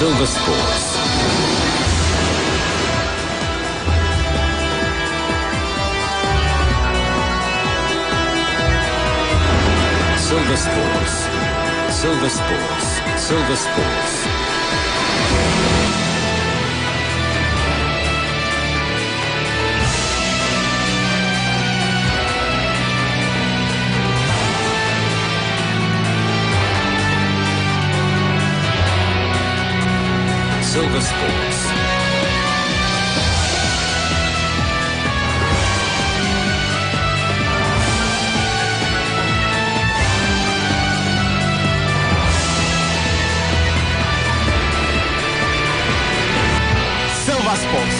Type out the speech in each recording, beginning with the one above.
Silver Sports. Silver Sports. Silver Sports. Silver Sports. Silver Sports. Silver Sports.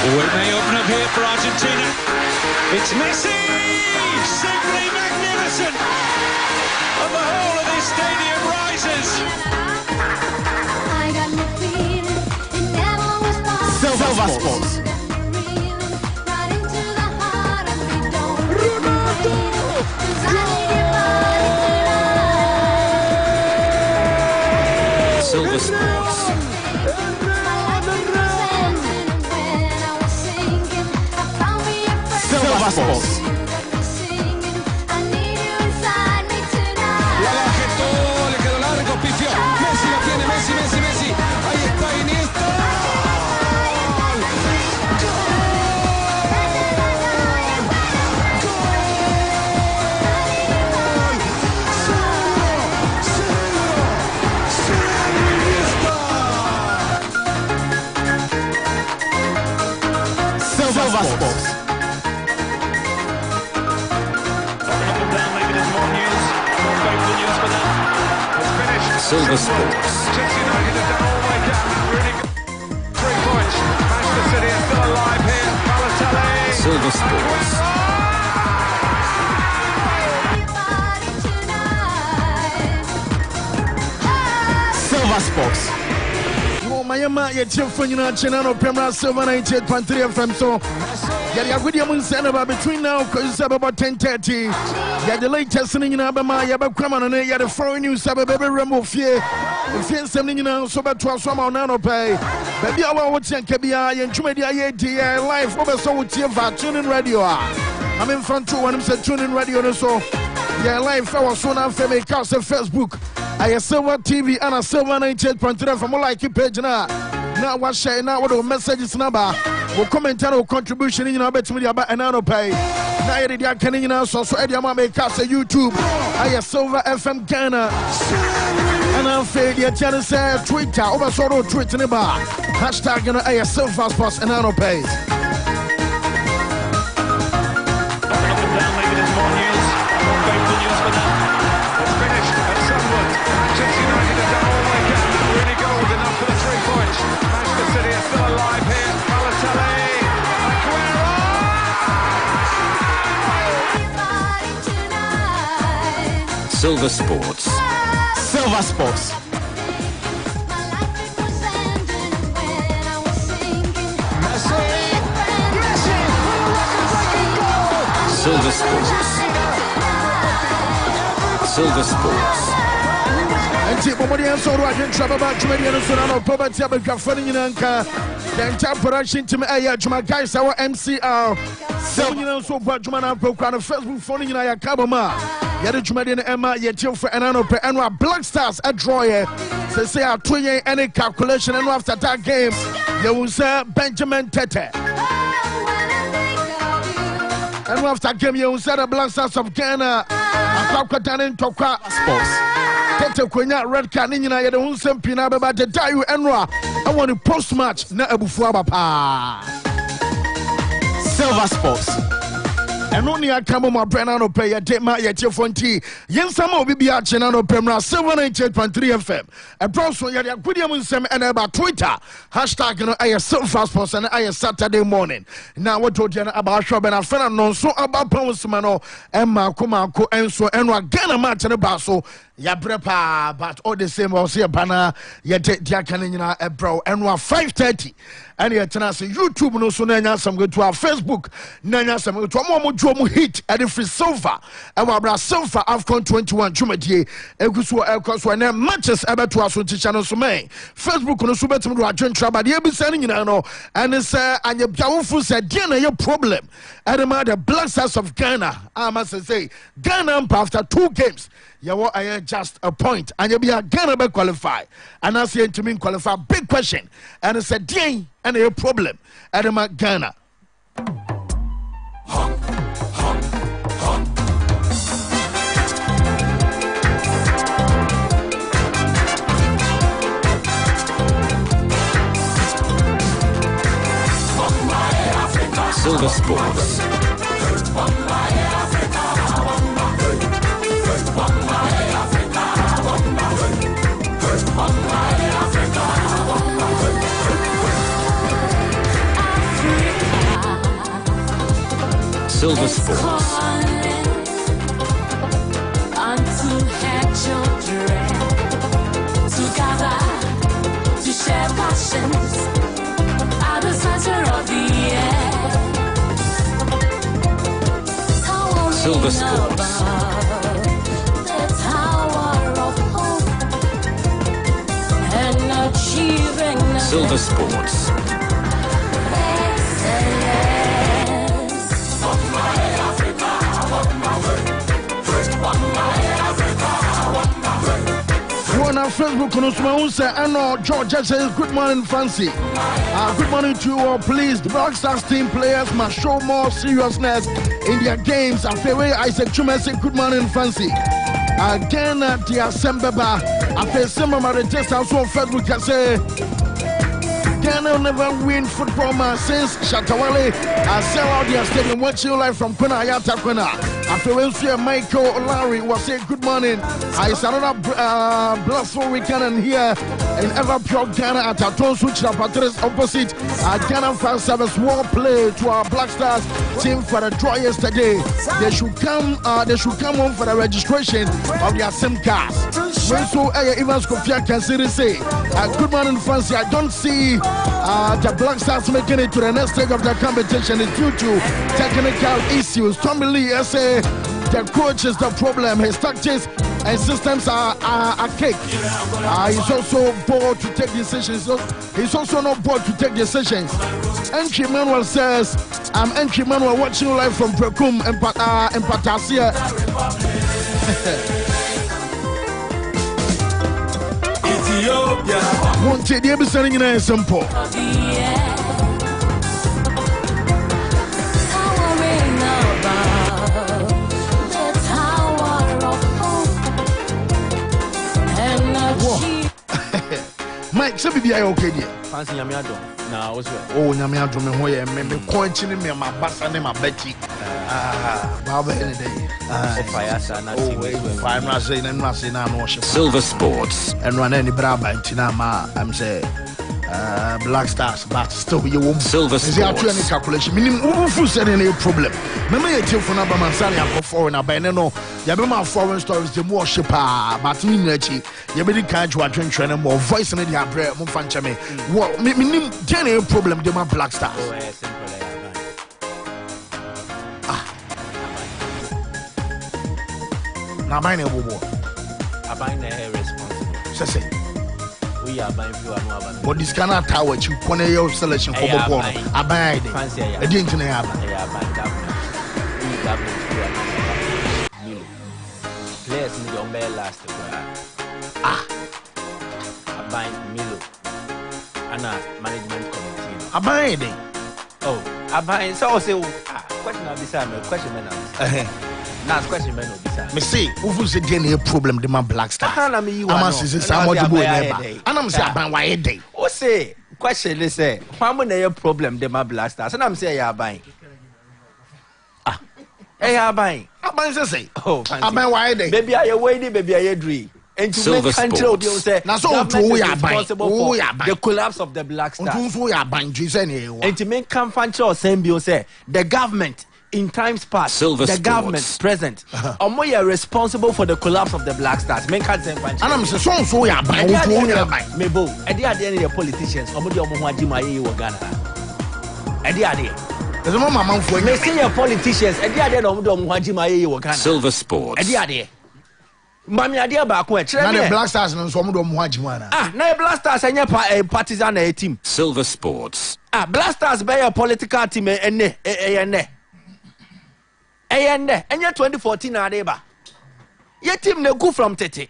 Oh, it may open up here for Argentina. It's Messi! Simply magnificent! And the whole of this stadium rises. Silver Sports. Silver Sports. Silver Sports. Le quedó largo, pifió. Messi lo tiene, Messi. Ahí está Iniesta. Silver Sports. Silver Sports. Manchester United have done all the way down. That's really good. 3 points. Manchester City are still alive here. Balotelli. Silver Sports. Silver Sports. Mayama, your chief for Channel Premier Silver 98.3 FM. So, yeah, William Senaba between now, because it's about 10:30. Yeah, the latest in Abama, Yabakram, and yeah, the foreign news, Baby Rambo Fear. If you're sending so about 12 summer nano pay. Baby, I want to Kabia and Chumedia live over so with you tuning radio. I'm in front of one of them tuning radio. So, yeah, live for soon after me, cast Facebook. I have Silver TV and a Silver 98.3 from all like you page now. Now, what share now? What messages number? Will comment on contribution in your bet media about an anno pay. Now, you're the canning now, so Eddie make cast a YouTube. I have Silver FM Ghana. And I'm fair, your channel say Twitter, over sort of Twitter in bar. Hashtag and I have Silver Sports and anno pay. Manchester United have done all the way down. That really gold enough for the 3 points. Silver Sports. Silver Sports. Silver Sports. Silver Sports. Anti Bomodian Soro again travel back to Median Sonano, Poverty Abacafani Nanka, the entire production team Ayajuma guys, our MCR. Selling so Bajumana Pokan, Facebook phone in Ayakabama. Yadjumadian Emma, Yetil for Anano per annual Black Stars at Droye. Say our 20 any calculation and after that game, you will say Benjamin Tete. And after game, you will say the Black Stars of Ghana. Akakatan Toka Sports. Tete Kwenya red card in United Hunsem Pina about the Dayu Enra. I want to post match na Abufuaba pa. Silver Sports. And only I come on my Brenano pay a day my yet your fonty. Yen Samo Bibia Chenano Pemra 798.3 FM. A browser Yadia William Sem and about Twitter. Hashtag I Silver Sports and I Saturday morning. Now what told you about Shop and I found no so about Ponsmano and Marco and so and Ghana match and a basso. Ya brepa, but all the same, I'll see a banner. Ya take Diakanina a bro and 5:30. And yet, YouTube no so nanya some go to our Facebook. Nanya some go to a more hit at the free sofa. And our sofa Afcon 21 Jumadi. Egusu Elcos when matches ever to us on channel so may. Facebook no so better to a joint trouble. You be sending you know. And it's and your Biafu said, Diana, your problem. And the Black Stars of Ghana. I must say, Ghana after 2 games. You are just a point, and you'll be a Ghana qualify. And I say to me qualify. Big question, and it's a day and a problem. Adama Ghana. Silver Sports. Silver Sports. Together to share passions at the center of the air. Silver Sports. The tower of hope and achieving Silver Sports. On our Facebook, I know George says good morning, Fancy. Good morning to you all. Please, the Black Stars team players must show more seriousness in their games. And Fewe Isaac Chuma say good morning, Fancy. Again, the Assembaba. I feel similar to the test also on Facebook. I say Ghana will never win football match since Shatawale sell out their stadium. Watching live from Kuna Ayata Kuna. After Wednesday, Michael Larry was saying good morning. It's another blissful weekend and here in ever pure Ghana at Atonsu Chirapatres opposite Ghana fan service war play to our Black Stars team for the draw yesterday. They should come home for the registration of their SIM cards. When so Evans Kofia can say good morning, Fancy. I don't see the Black Stars making it to the next stage of the competition is due to technical issues. Tommy Lee say the coach is the problem. His tactics and systems are cake. He's also bored to take decisions. He's also not bored to take decisions. Entry Manuel says, I'm Entry Manuel watching live from Prekum and Patasia. Ethiopia. Won't take the episode in a simple. Mike, so be okay there. Fancy Yamiado. Nah, what's that? Oh, Yamiado, me hoye, me coaching me, my bassa, my Betty. Baba, any day. I'm not saying, I'm not saying, I'm not Silver Sports. And run any braba in Tinama, I'm saying. Black Stars, but still you won't. Silver Sports. Calculation. Meaning, who said any problem? Remember, you tell for number Mansani and foreign. I know you have my foreign stories, the more shipper, but in Nachi, you be the kind to attend training more voice and the prayer, Mufanchame. What meaning, any problem, the Black Stars. Now, my name will work. I bind the hair responsible. Say. We are buying few and one. But this cannot tower you corner your selection for the corner. I buy it. Fancy I didn't know. I buy government. We government. Players in the umbrella last year. I buy Milo. And a management committee. I buy it. Oh, I buy so say question of this time, question man. Now question man of this time. Me see, who said any problem the man Black Stars? I'm saying some other boy never. And I'm saying about why day. O say question is say, why mo na problem the man Black Stars? And I'm say you are buying. You are buying. I buy say. Oh, I buy why day. Baby are you waiting, baby are you dream? And to Silver make control, you say, now so government is are buying. responsible for the collapse of the Black Stars. Who are buying Jesus? And to make control, same you say, the government in times past, Silver the Sports. government present, are responsible for the collapse of the Black Stars. Make can't say, And I'm saying so are buying. Mebo, and the idea of the politicians, or the Omuhajima Ghana. And the idea. There's a moment for me see your politicians, and the idea of the Omuhajima Ghana. Silver Sports. And the idea. Mami idea back when now the Black Stars and some of them Muhajimana. Now Black Stars and your partisan team. Silver Sports. Black Stars by a political team and your 2014 adeba. Your team no go from Tete.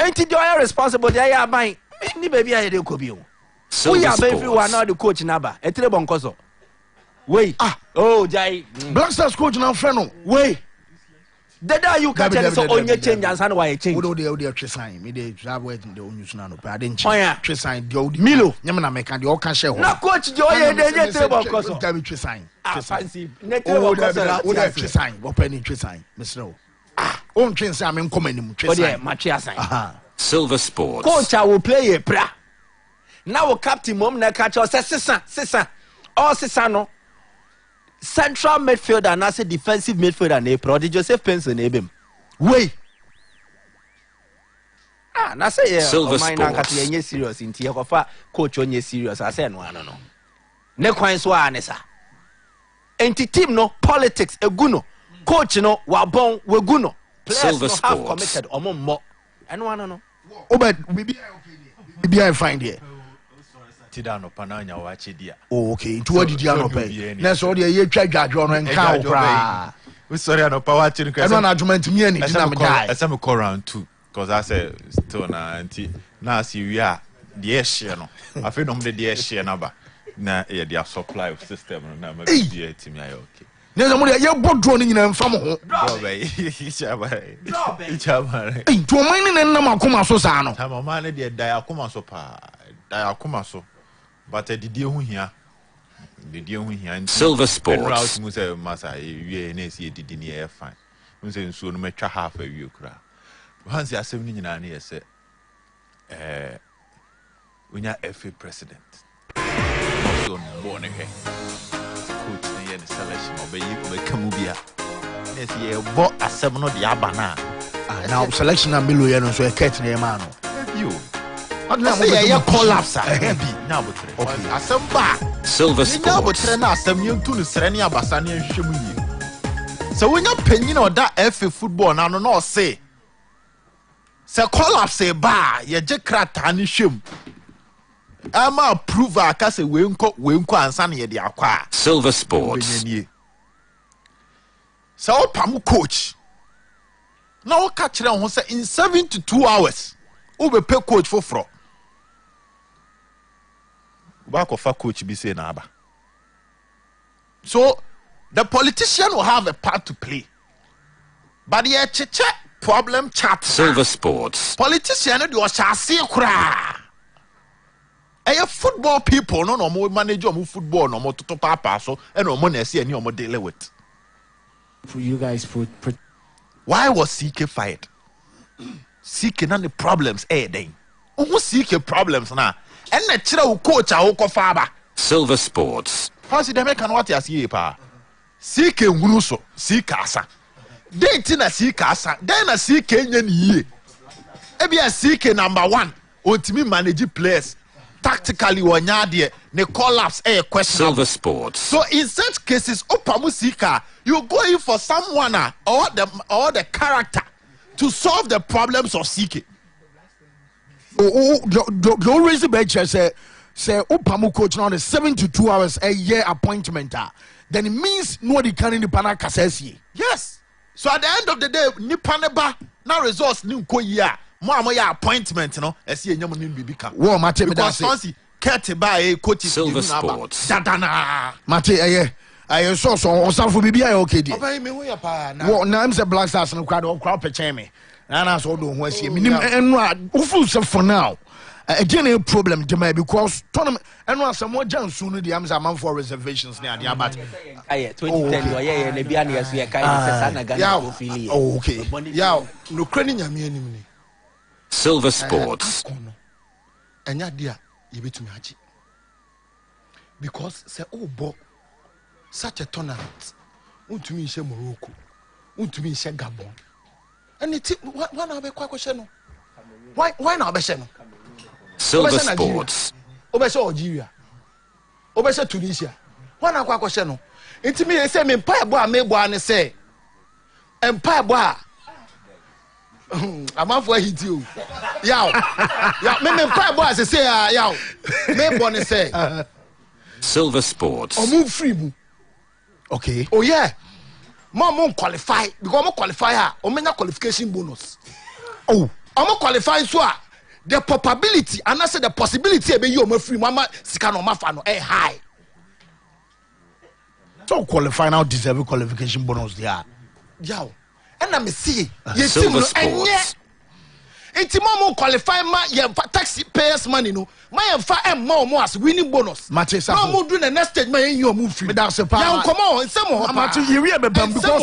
Ain't you are responsible? They are buying. Ni baby I dey kobi o. We are everyone now the coach naba. Etre bonkoso. Wait. Oh Jai. Black Stars coach now friend. Wait. Dada you catch us on your change and san why change. Wo dey twe sign. Me dey have wait in the onyusu na no. But I didn't twe sign the Milo. Nyam na make and the all can share. Na coach Joy dey tell bonkoso. Tell twe sign. Fancy. Netre bonkoso. Wo dey twe sign. Wo penny twe sign. Mr. On twe sign me come anim twe sign. Oh dey match sign. Silver Sports. Coach I will play a pra. Now captain mom na catch us sisa. All sisa no. Central midfielder and as a defensive midfielder and a prodigy Joseph Penson Ebim. Wait. Na say Silver Sports. Serious in tia coach on serious. I say no. Ne kwan so anesa. Enti team no politics eguno. Coach no wa bon we guno. Players no have committed more. And no. But maybe I find here. Tidano Pananya Wachidia. Oh, okay. To what did you pay? That's all the year charge on and cow. We sorry, I know power to I don't argument to me any time. I some call round two because I said Stone and now see we are the air share. I feel the air share number. Now, yeah, their supply of system. Now, maybe the team. Okay. There's somebody you're both droning in from home. To a mining and Namakuma Sosano. I'm a man, dear Diakuma Sopa, Diakuma so. But I did you here? Did you here? Silver Sports. Rouse Musa Massa, you did in the air fine. Musa soon make half a view cry. Once you are 79 years, said, when you're FA president, also born again. Coach the selection of a Camubia. Yes, you bought a 7 of the Abana. Now, selection and Miluano, so a cat near man. You. I say you collapse. Now, but okay. I some back. Silver Now, but Sports. some young to Serenia Bassani and Shimu. So when you're penny or that FA football, now no say. So collapse a bar, ye jekrat and shim. I'm a prover, cast a winko and sunny at the aqua. Silver Sports. So, Pamu coach. Now, catch them in 72 hours. Ube pay coach for fraud. Back of a coach be saying Abba. So the politician will have a part to play. But the problem chat. Silver Sports. Politician do shall see cry. Football people no more manager more football no more to papa so and no money see any more deal with. For you guys for why was CK fired? CK none the problems then. who seek problems na and na chira wo coach a wo kofa ba Silver Sports. how see them can what you see pa seek nguru so seek asa date na seek asa then na seek nya ni yie e bia seek number 1 ontimi manage players tactically wonya de ne collapse question Silver Sports. so in such cases opamu seeker you go in for someone or the character to solve the problems of seeking. The always be say Opamu coach now the 7 to 2 hours a year appointment. Then it means nobody can in the pana kasesi. Yes. So at the end of the day, ni paneba na results ni ko ya. Mo ya appointment no. Esi enyam ni bibi ka. Wo mate me da say. Because Kete ba coach Silver Sports. Dadana. Mate aye so osafo bibi aye okay di. Oba me ho ya pa na. Wo na am say Black Stars no crowd peche me. Na so do ho asie. Minim enu a ufu se for now. Again a problem to because tournament and was some more Johnson no the am say man for reservations near the about 2010 na bia na yeso ye kai se na Ghana go feel. Oh okay. Ya no krani nyame anim ni. Silver Sports. Enya dia ye betumi agi. Because say bo such a tournament untumi nhye Morocco untumi nhye Gabon and it why na be kwa kwhye no why na be hye no Silver Sports. Obese Algeria obese Tunisia why na kwa kwhye no intimi say me mpa ebo a me bo ane say empa ebo a amafo ahiti o yaw ya me mpa ebo a say yaw me bo ne say Silver Sports. omu free mu. Okay. Oh yeah. Mom qualify because I'm qualify omenya qualification bonus. Oh, I'm qualify so the probability and I say the possibility e be you free mama sika no mafa no high. So qualify now deserve qualification bonus there. Yaw. And I me see Silver Sports. Enti mom qualify ma ye taxi payers money no. Ma ye fa more as winning bonus. Mate sa. Mom do the next stage ma you move free. Me da se pa. Yaw come on, say mo. Mate you hear me bam because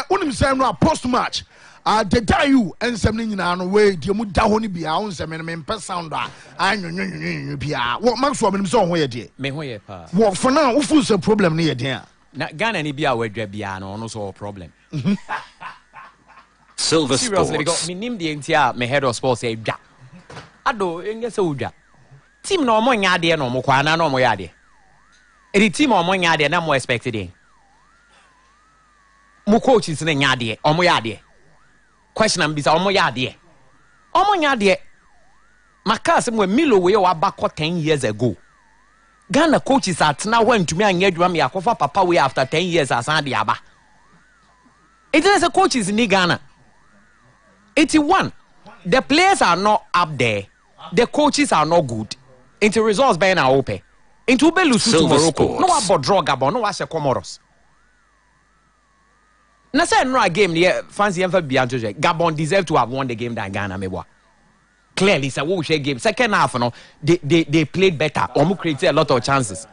unim say no post match. The die you and some nyina no way the mu da ho ni bia on say me mpe sound a anyo bia. What max wo me so ho ye de. Me ho ye pa. What for now who feel the problem na ye de. Na Ghana ni bia wadwa bia no so problem. Silver Seriously, because Sports. me nim the entire me head of sports say dwa. Ado enye se udwa. Team no mo nya de no mo kwa na no mo ya de. Edi team o mo nya de na mo expected in. Mo coaches na nya de, o mo ya de. Question am bisa o mo ya de. O mo nya de. Maka se mo Milo we wa back 10 years ago. Ghana coaches at now when to me anya adwuma me akofa papa we after 10 years asan de aba. It is a coaches in Ghana. 81. The players are not up there. The coaches are not good. Into results by now open. Into Belusu to Morocco. No about draw Gabon. No was a Comoros. Na say no a game here. Fancy ever be Antoje. Gabon deserve to have won the game than Ghana. Mewa. Clearly, it's a wo share game. Second half, no, they played better. Omu created a lot of chances.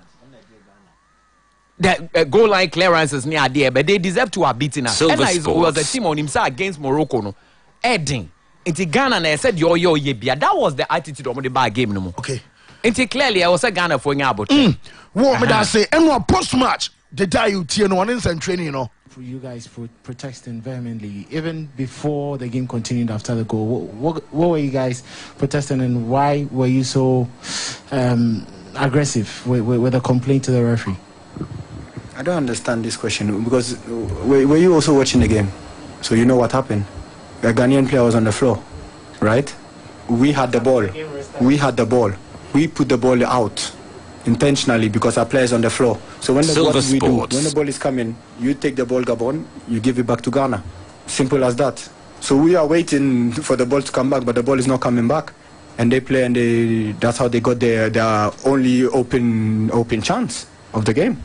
The goal line clearances near there, but they deserve to have beaten us. Silver And it was Sports. a team on himself against Morocco. No, Edding. Into Ghana, and I said, yo, yeah. That was the attitude of the bad game. No more. Okay. Into clearly, I was a Ghana for about. What me da say and post match the die you tie no one instant training you know. For you guys protesting vehemently, even before the game continued after the goal. What were you guys protesting and why were you so aggressive with a complaint to the referee? I don't understand this question because were you also watching the game? So you know what happened. The Ghanaian player was on the floor, right? We had the ball. We put the ball out intentionally because our player is on the floor. So when the ball is coming, you take the ball, Gabon, you give it back to Ghana. Simple as that. So we are waiting for the ball to come back, but the ball is not coming back. And they play, and that's how they got their only open chance of the game.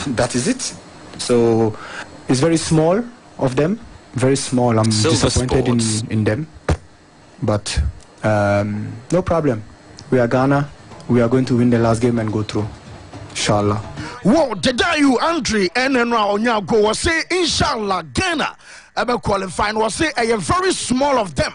That is it. So it's very small of them. Very small. I'm disappointed in them. But no problem. We are Ghana. We are going to win the last game and go through. Inshallah. Whoa, the day you Andre and Onya go was say inshallah Ghana ever qualifying was say a very small of them.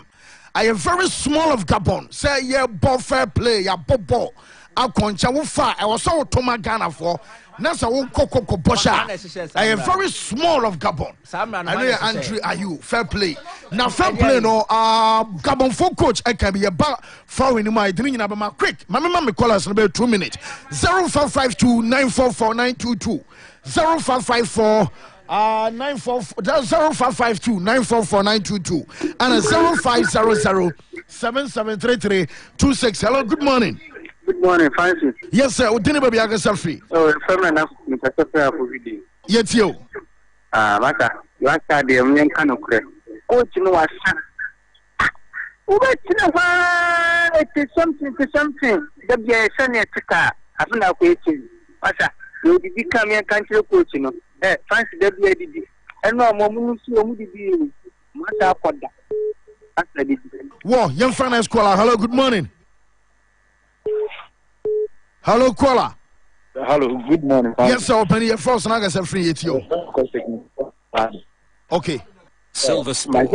I am very small of Gabon. Say yeah, ball fair play, yeah, ball. I concha wo fa. I was so Toma Ghana for. Nasa wo koko bosha. I am very small of Gabon. I know you Andrew Ayu fair play. Now fair play no Gabon for coach I can be a bar for in my dream in my quick. My mama call us in about 2 minutes. 0552 944 922 0554 0552 944 922 and 0500 773326. Hello, good morning. Good morning, Francis. Yes, sir. Udini baby aga selfie. Oh, family na mtakatifu for video. Yes, yo. Baka. Waka de mnyenka no kure. Coach no wasa. Ubetina wa it's something. The be sane tika. Afuna ko echi. Wasa. You di come here country coach no. Francis de be didi. Eno amomu si omu didi. Mata akoda. Asa didi. Wo, young finance caller. Hello, good morning. Hello, caller. Hello, good morning. Yes, sir. Open your first and I got free it you. Okay. Silver Sports.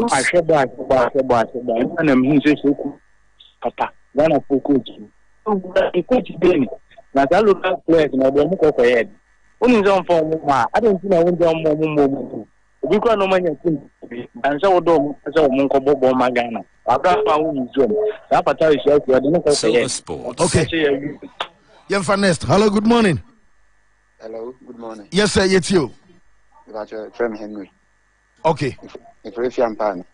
Silver Sports. Okay. Young finance. Hello, good morning. Hello, good morning. Yes, sir. It's you. From Henry. Okay. If you're pan,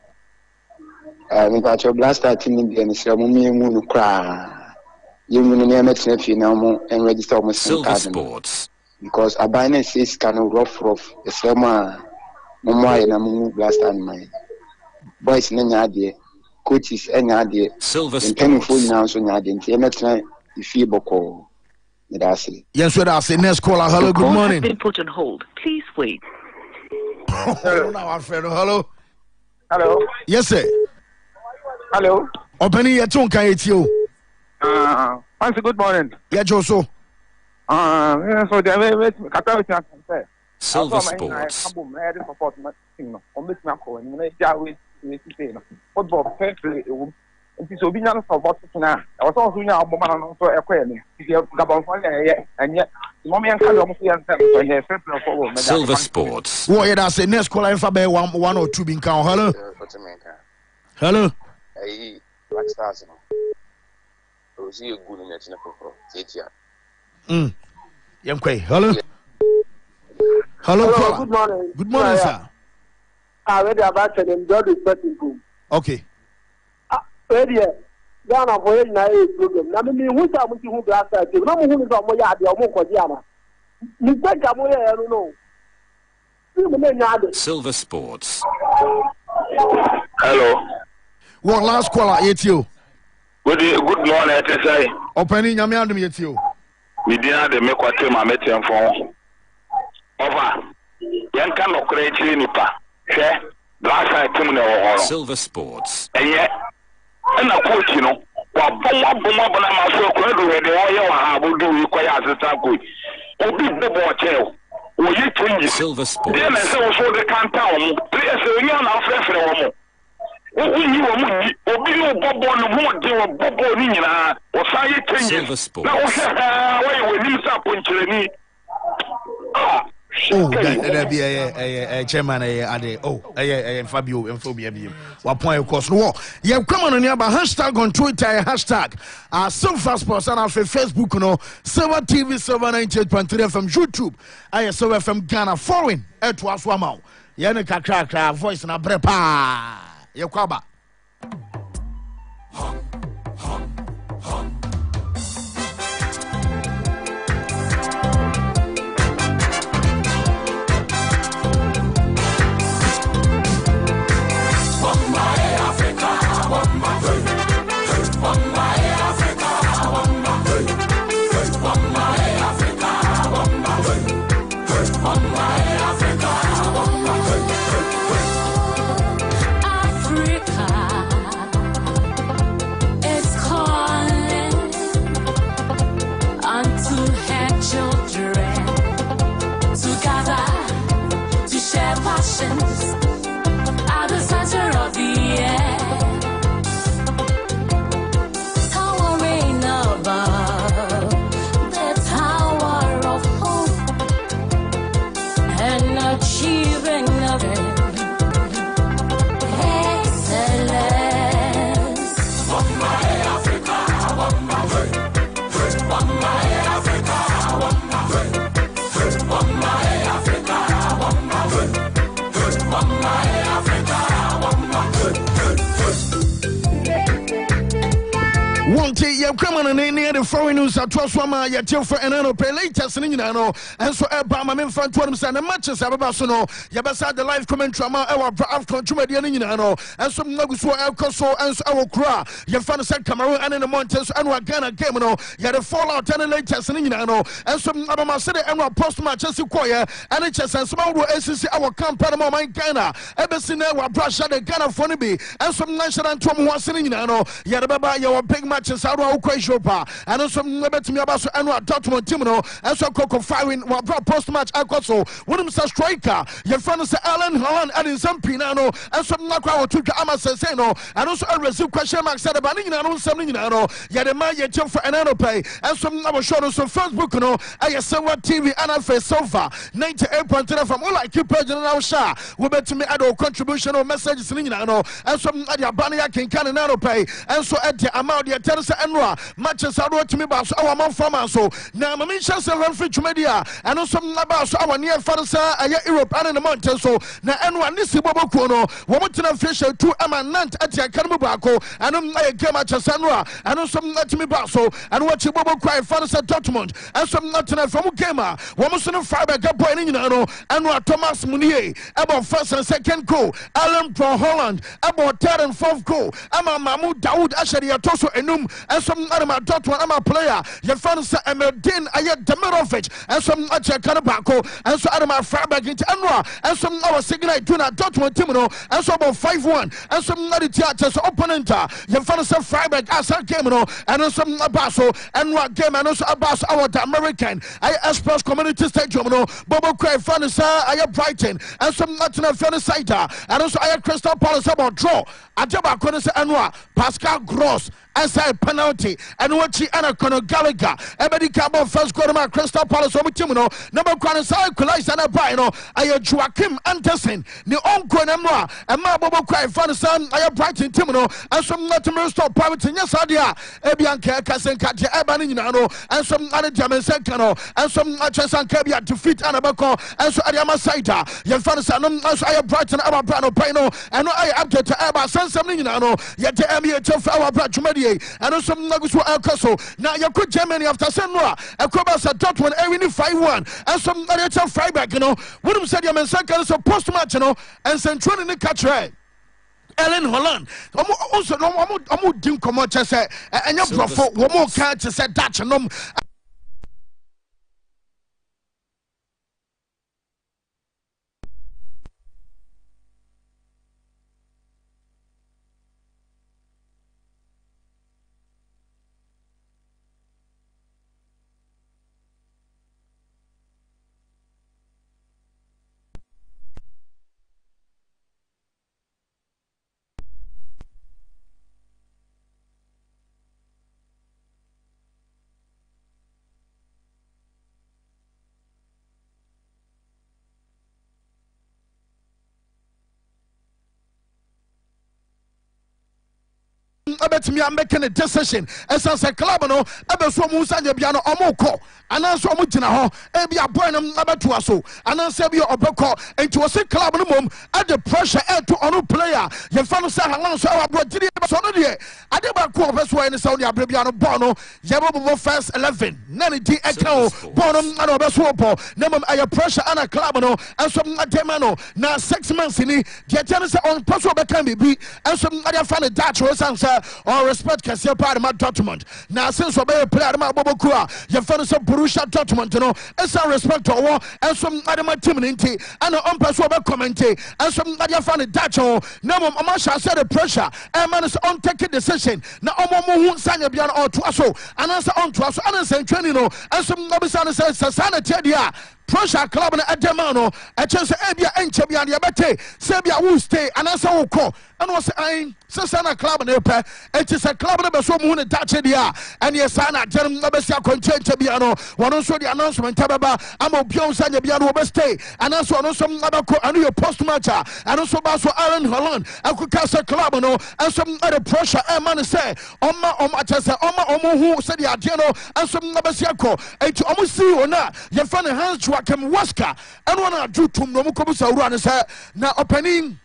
I'm got your blaster team in the moon cry. You mean and register almost Silver Sports. Because a binance is kind of rough, the same Mumma and a moon blast and my boys in any idea, coaches any idea. Silver Sports. Penny full now, so I didn't if you boko. Yes, what I say. Next caller. Hello, good morning. Been put on hold. Please wait. Hello. Hello. Yes, sir. Hello. Opening your tongue, can you? Francis, good morning. Yeah, Joso. So the Silver Sports. Nti so bi nyalo for bot na e was also nya aboma no so ekwe ni ti Gabon for enye mo me nka do mo so yan se so enye free for Silver Sports. What you da say next caller if be one or two bin count. Hello. Hello. Hey, Black Stars no. O si egu ni na kokoro. Tetia. Yemkwe. Hello. Hello. Good morning. Good morning, sir. I read about them God is setting. Okay. Ghana for na program. Na me hu sa mo ti hu glass side. Na mo hu so mo ya de o mo ko di ama. Mi gbega mo ya no. Silver Sports. Hello. What last caller yet you? Good morning, TSI. Opening Yamiandum yet you. We didn't make what my meeting for. Over. Yanka no create nipa. Share. Last night, Silver Sports. And yet, and a coach, you know, what bomba my so credit, the oil I will do require as a good. Or be the ball. Will you change Silver Sports? Then I say, so they can't tell me. Players, you are not fresh for a woman. You are moving, or be no bubble, no more, do a bubble, or say it changes. Silver Sports. Now, why will you stop when you Oh, that be a chairman. Fabio and Phobia. What point, of course, no. Yeah, come on, nearby hashtag on Twitter, hashtag Silver Sports and on Facebook, no, Silver TV, Silver 98.3 from YouTube. I Silver from Ghana, foreign at Waswamau. Yanika crack, voice and a brepa. Yakwaba. Africa. man near the foreign news at Twaswama, Yatilfa and Ano Pay latest in Inano, and so Obama in front of him, and matches Abasono, Yabasa, the live commentary, our AFCON Chumadian Inano, and some Naguswa El Coso, and our Kra, Yafana said Cameroon and in the Montes, and Wagana Gamino, Yad a fallout and latest in Inano, and some Abama City and our post matches Choir, and HS and small SCC, our camp Panama, my Ghana, Ebessina, our brush at the Ghana Fonibi, and some national Tom was in Inano, Yadababa, your big matches out of Quashopa, and also Nebetimi Abaso and Dortmund Timino, and so Coco firing what brought post match Alcoso, William striker, your friend is Alan Holland, and in some Pinano, and some Nakwa took Amaseno, and also a receive question mark said about Ninano, some Ninano, Yadama, Yatil for Anano Pay, and some number shows on Facebook, no, I somewhat TV and I face so far 98.3 from all like you president now Sha, we bet to me add contribution or messages in Ninano, and some Adiabania can Nano Pay, and so at the amount the Teresa Enra matches are to me about our mom from us. So now, Mamisha Seven Fitch Media, and also about our near Farsa, Europe and in the mountains. So now, and Nisi Bobo Kono, Womatina Fisher, 2 Amanant at the Kanabako, and I came at Sanra, and also not to me Basso, and watch you Bobo cry Farsa Dortmund, and some Natina from Ukema, Womason Fiber Gapoin in and Thomas Munier, about first and second goal, Alan Pro Holland, about third and fourth goal, Ama Mahmoud Daoud Ashari Atoso Enum, and some other Dortmund, I'm a player, your fans Emerdin Ayat Demirovic, and some Acha Kanabako, and so Adama Freiberg into Anra, and some our signal to Dortmund Timino, and so about 5-1, and some other theaters opponent, your fans Freiberg as a Gamino, and some Abaso, and what game, and also Abbas, our American, I Express Community Stadium, Bobo Cray, Fanasa, I have Brighton, and some National Fenicita, and also I have Crystal Palace about draw, Ajaba Konisa Anwa, Pascal Gross. Aside penalty and what she and a Conor Gallagher, everybody cabo first quarter of Crystal Palace over Timino, number one side Kulais and a Bino, I have Joachim Anderson, the uncle Emra, and my Bobo Cry, Fanison, I have Brighton Timino, and some Latimer stop private in Yasadia, Ebianca, Cassan Katia, Ebaninano, and some other German Secano, and some Chesan Cabia to fit Anabako, and so Adiama Saita, Yafanison, as I have Brighton, our Brano Pino, and I have to Eba Sansaminano, yet the Emia for our Brachmedia. And also Naguswa El Coso. Now you could Germany after Senra, a Cobas at Dortmund, Erin 5-1, and some other Freiberg, you know. William said your man seconds of post match, you know, and Central in the catcher. Ellen Holland. Also, no more dim commotion, and your profit, one more catch, said Dutch and about me, I'm making a decision. As a club, no, about so Musa Yabiano Omoko, and also Mutina, Ebia Burnham, Abatuaso, and then Sabio Oboko, and to a sick club minimum at the pressure to on player. Your father said, Alonso, I brought to the Sonny. I did about quarters when it's on the Abriano Bono, Yabo first 11, Nanny D. Echo, Bonum, and Obaswopo, Nemum, I pressure and a club, and some Natemano, now 6 months in it, the tennis on Paso can be, and some other funny Dutch was answer. Or respect can see part of my Dortmund. Now, since we play at my Bobokua, your friend is a Borussia Dortmund, you know, and some respect to war, and some other my team in tea, and the umpires will comment, and some other funny Dutch. No, Amasha said the pressure, and man is on taking decision. Now, Omo won't sign a beyond or to us, and answer on to us, and answer training, and some Nobisana says, Sasana Tedia. Pressure club na Ademano, a chance Abia and Chabian Yabate, Sabia will stay, and answer will call, and was saying, Sasana club and Epa, it is a club number so moon and Dutch Edia, and yes, Anna, Jerem Nabesia content Chabiano, one also the announcement, Tababa, Amo Pion Sanyabiano Beste, and also some Nabako, and your post matcher, and also Basso Aaron Holland, and Kukasa club, and some other pressure, and man say, Oma Omachasa, Oma Omo, who said the Adeno, and some Nabasiako, and to almost see or not, your funny hands to Waska, and one I drew to Nomukobusa run and say, now opening.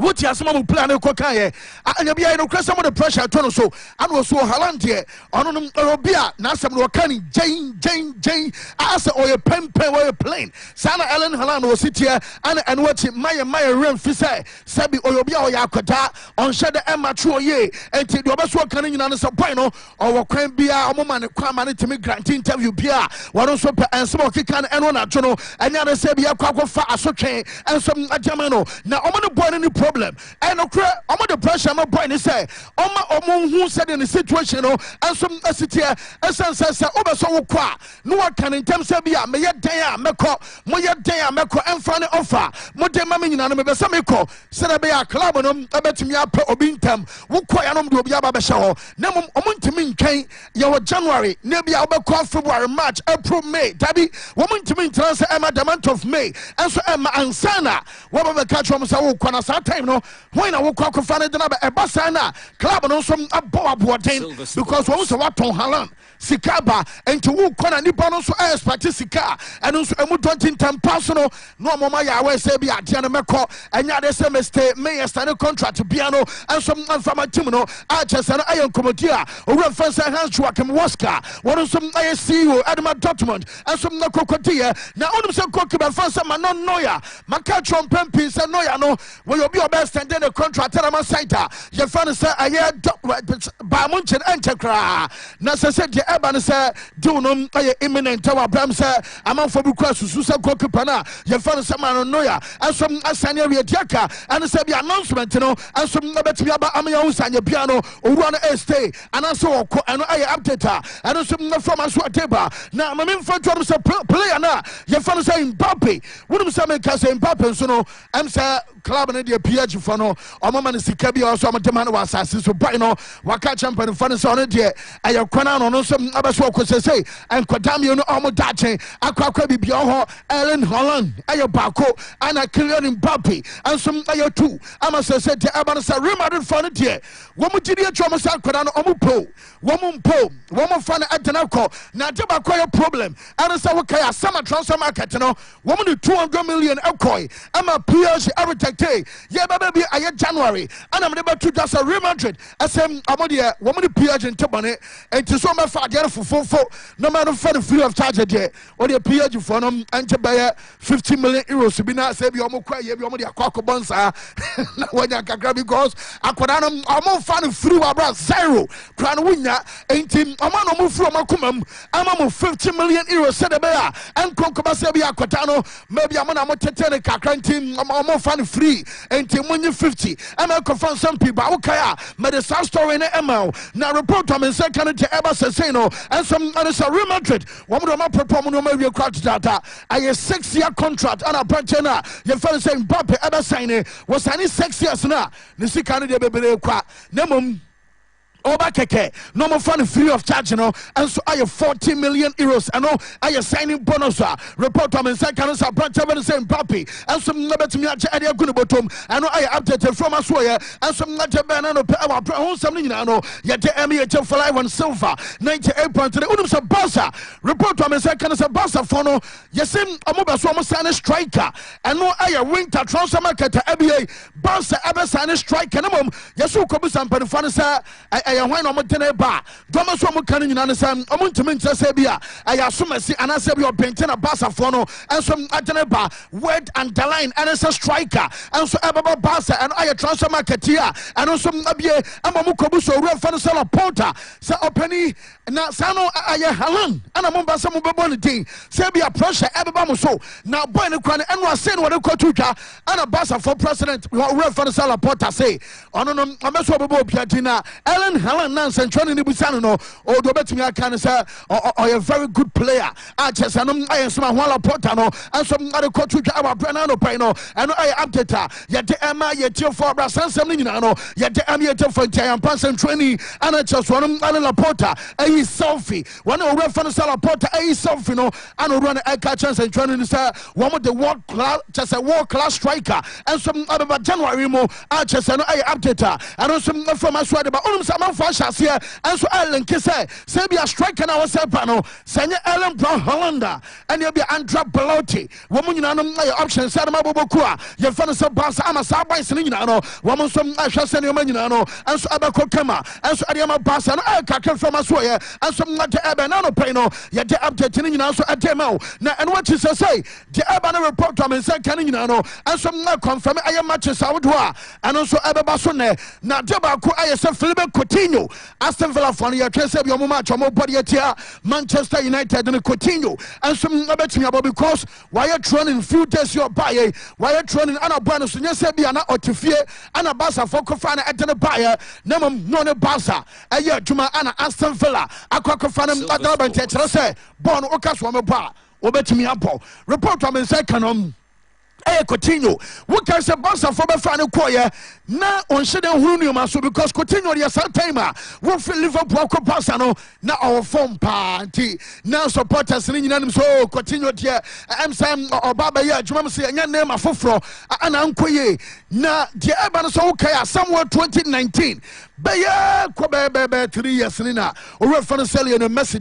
what you some of plan kokaye and you be no crest some of the pressure turn so and was so Haaland here on Robia now some Wakani Jane as or your pen or your plane Sana Ellen Haaland was sit here and watch it Maya Rem Fise Sabi Oyobia or Yakota on Shada Emma Troye and take the best work in an Sapino or Queen Bia or Woman Quamani to make grant interview Pia one also and some can and one at Jono and the other Sabia Quaco Asoke and some Jamano now I'm on the point any problem and I'm on the pressure my point is say who said in the situation and some city and some says over so qua no one can in terms of Bia may daya meko and front offer Mote Mammy and Mebesamiko said I be a club on a bet me up or bintam who quite do Biaba show Nemo Omuntimin Kane your January maybe I'll be February March April May Tabby woman to mean transfer Emma the month of May and so Emma and Sana what about the catch from Sao Quanasa time no when I will call for fun a Basana club and also a Boatin because once a what on Halan Sikaba and to walk on a Nippon also as Patisika and also a Mutontin personal no Maya always say be at Tiana Meko and yet the same stay may stand a contract to piano and some from a Timino Arches and Iron Comotia or reference Hans Joachim Waska one of some ISCU Adama Dortmund and some Nakokotia now on some cocky but first some non Noya Macatron Pempis and Noya no will be your best and then a contract at a center your friend said I had by Munchen Entekra Nasa said the Eban said Dunum imminent tower Bram said among for Bucras Susa Kokipana your friend Saman Noya and some Asanya Diaka and said the announcement and some Bettiaba Amios and your piano or run a stay and I saw and I update and also from Aswateba now my main front was a player now your friend saying Mbappe wouldn't some make us Mbappe so no I'm say club and the PH for no or Mamma Sikabi also I'm a demand was assassin so but no Waka champion in front of on it here and your Quanan on some other swap say and Quadamio no Omo Dache Aquabi Bioho Ellen Holland Ayo Bako and a Kylian Mbappe and some Ayo two I must have said to Abanasa Remaded for it here woman did you trauma Quadan Omupo woman fan at Tanako now Jabako problem and it's a summer transfer market woman do 200 million Elkoi I'm a PH everything yeah baby I January and I'm about to just a Real Madrid SM Amodia woman PH in Tobane and to so much for no matter for the free of charge there or the PH for them and to buy 50 million euros to be not say you almost quite you almost a quack bonsa when you can grab because I could I'm fan free about zero crown winner and team I'm on move from Makumam I'm 50 million euros said bear and Concobasabia Quatano maybe I'm on a Tetene Kakran team I'm fan free and team when you 50 I'm a confront some people okay made a sad story in ML now report on in second to Eba Seseno and some others are Real Madrid one of my proponent maybe a crowd data I a 6-year contract and a partner your fellow saying Mbappe Eba signing was any 6 years now Nisi Canada baby kwa Nemum Oba keke no more fun free of charge and so I have 40 million euros and I have signing bonus report on second branch of the same puppy and some number to me at the good bottom and I updated from us where and some not a banana power something I know yet the MEHF for live on silver 98.3 Udums of Bossa report on second Bossa Fono yes him a mobile swam sign striker and no I winter transfer market ABA Bossa ever sign striker and yes who could be some penfanisa I when I'm a bar. Thomas Womakan in Anison, a Muntamin Sabia. I assume I see an Asabio painting a Bassa Fono and some Ateneba, word and the line, and as a striker, and so Ababa Bassa, and I a transfer marketeer, and also Abie, Amamukobuso, Real Fanisala Porta, Sa Openi, now Sano Aya Halan, and a Mombasa Mubonity, Sabia pressure, Ababa so. Now, Boynukan, and was saying what a Kotuka, and a Bassa for president, Real Fanisala Porta say, on a Mesobo Piatina, Ellen Helen Nansen, Johnny Nibusano, or the bet me I can say, or a very good player. I just I am some Walla Portano, and some other coach, our Brenano Pino, and I update her. Yet the Emma, yet your for Brassan Nino, yet the Amiata for Tayan Pass and Training, and I just one La Porta, a selfie, one of reference La Porta, a selfie, no, and run a catchers and training, sir, one of the world class, just a world class striker, and some other January more, I just I update her, and also from my side about all some amanfo ahyase enso Ellen Kise say be a striker na was ba no sanye Ellen Brown Hollander and you be Andra Belotti wo mu nyina no option say na maboboku a ye fa no say Barca ama sa boys ni nyina no wo mu so ahwase ne ma nyina no enso abeko kama enso ade ma Barca no kakra from aso ye enso mate ebe na no pay no ye de update ni nyina so adema na eno what say the ebe report to me say kan nyina no enso na confirm aye matches awodo a eno so ebeba so ne na de ba ko aye say Philippe Coutinho Aston Villa for ye twa say bi omo match omo body atia Manchester United and Coutinho enso abetumi abo because why you training few days your buy why you training ana bwana so nya say bi na otifie ana Barca for ko fa na etene buy na mom no ne Barca aye adwuma ana Aston Villa akwa fa na adaba ntekere say born o ka so me ba obetumi abo report am say kanom Coutinho what can say Barca for be fa ne koye na on shede huru ni ma so because Coutinho dey some time wo fi Liverpool ko Barca no na our form party na supporters ni nyina so Coutinho dey am sam obaba ya adwuma se nya name afoforo ana nkoye na dey eba no so okay somewhere 2019 beye ko be 3 years ni na o refer sell you no Messi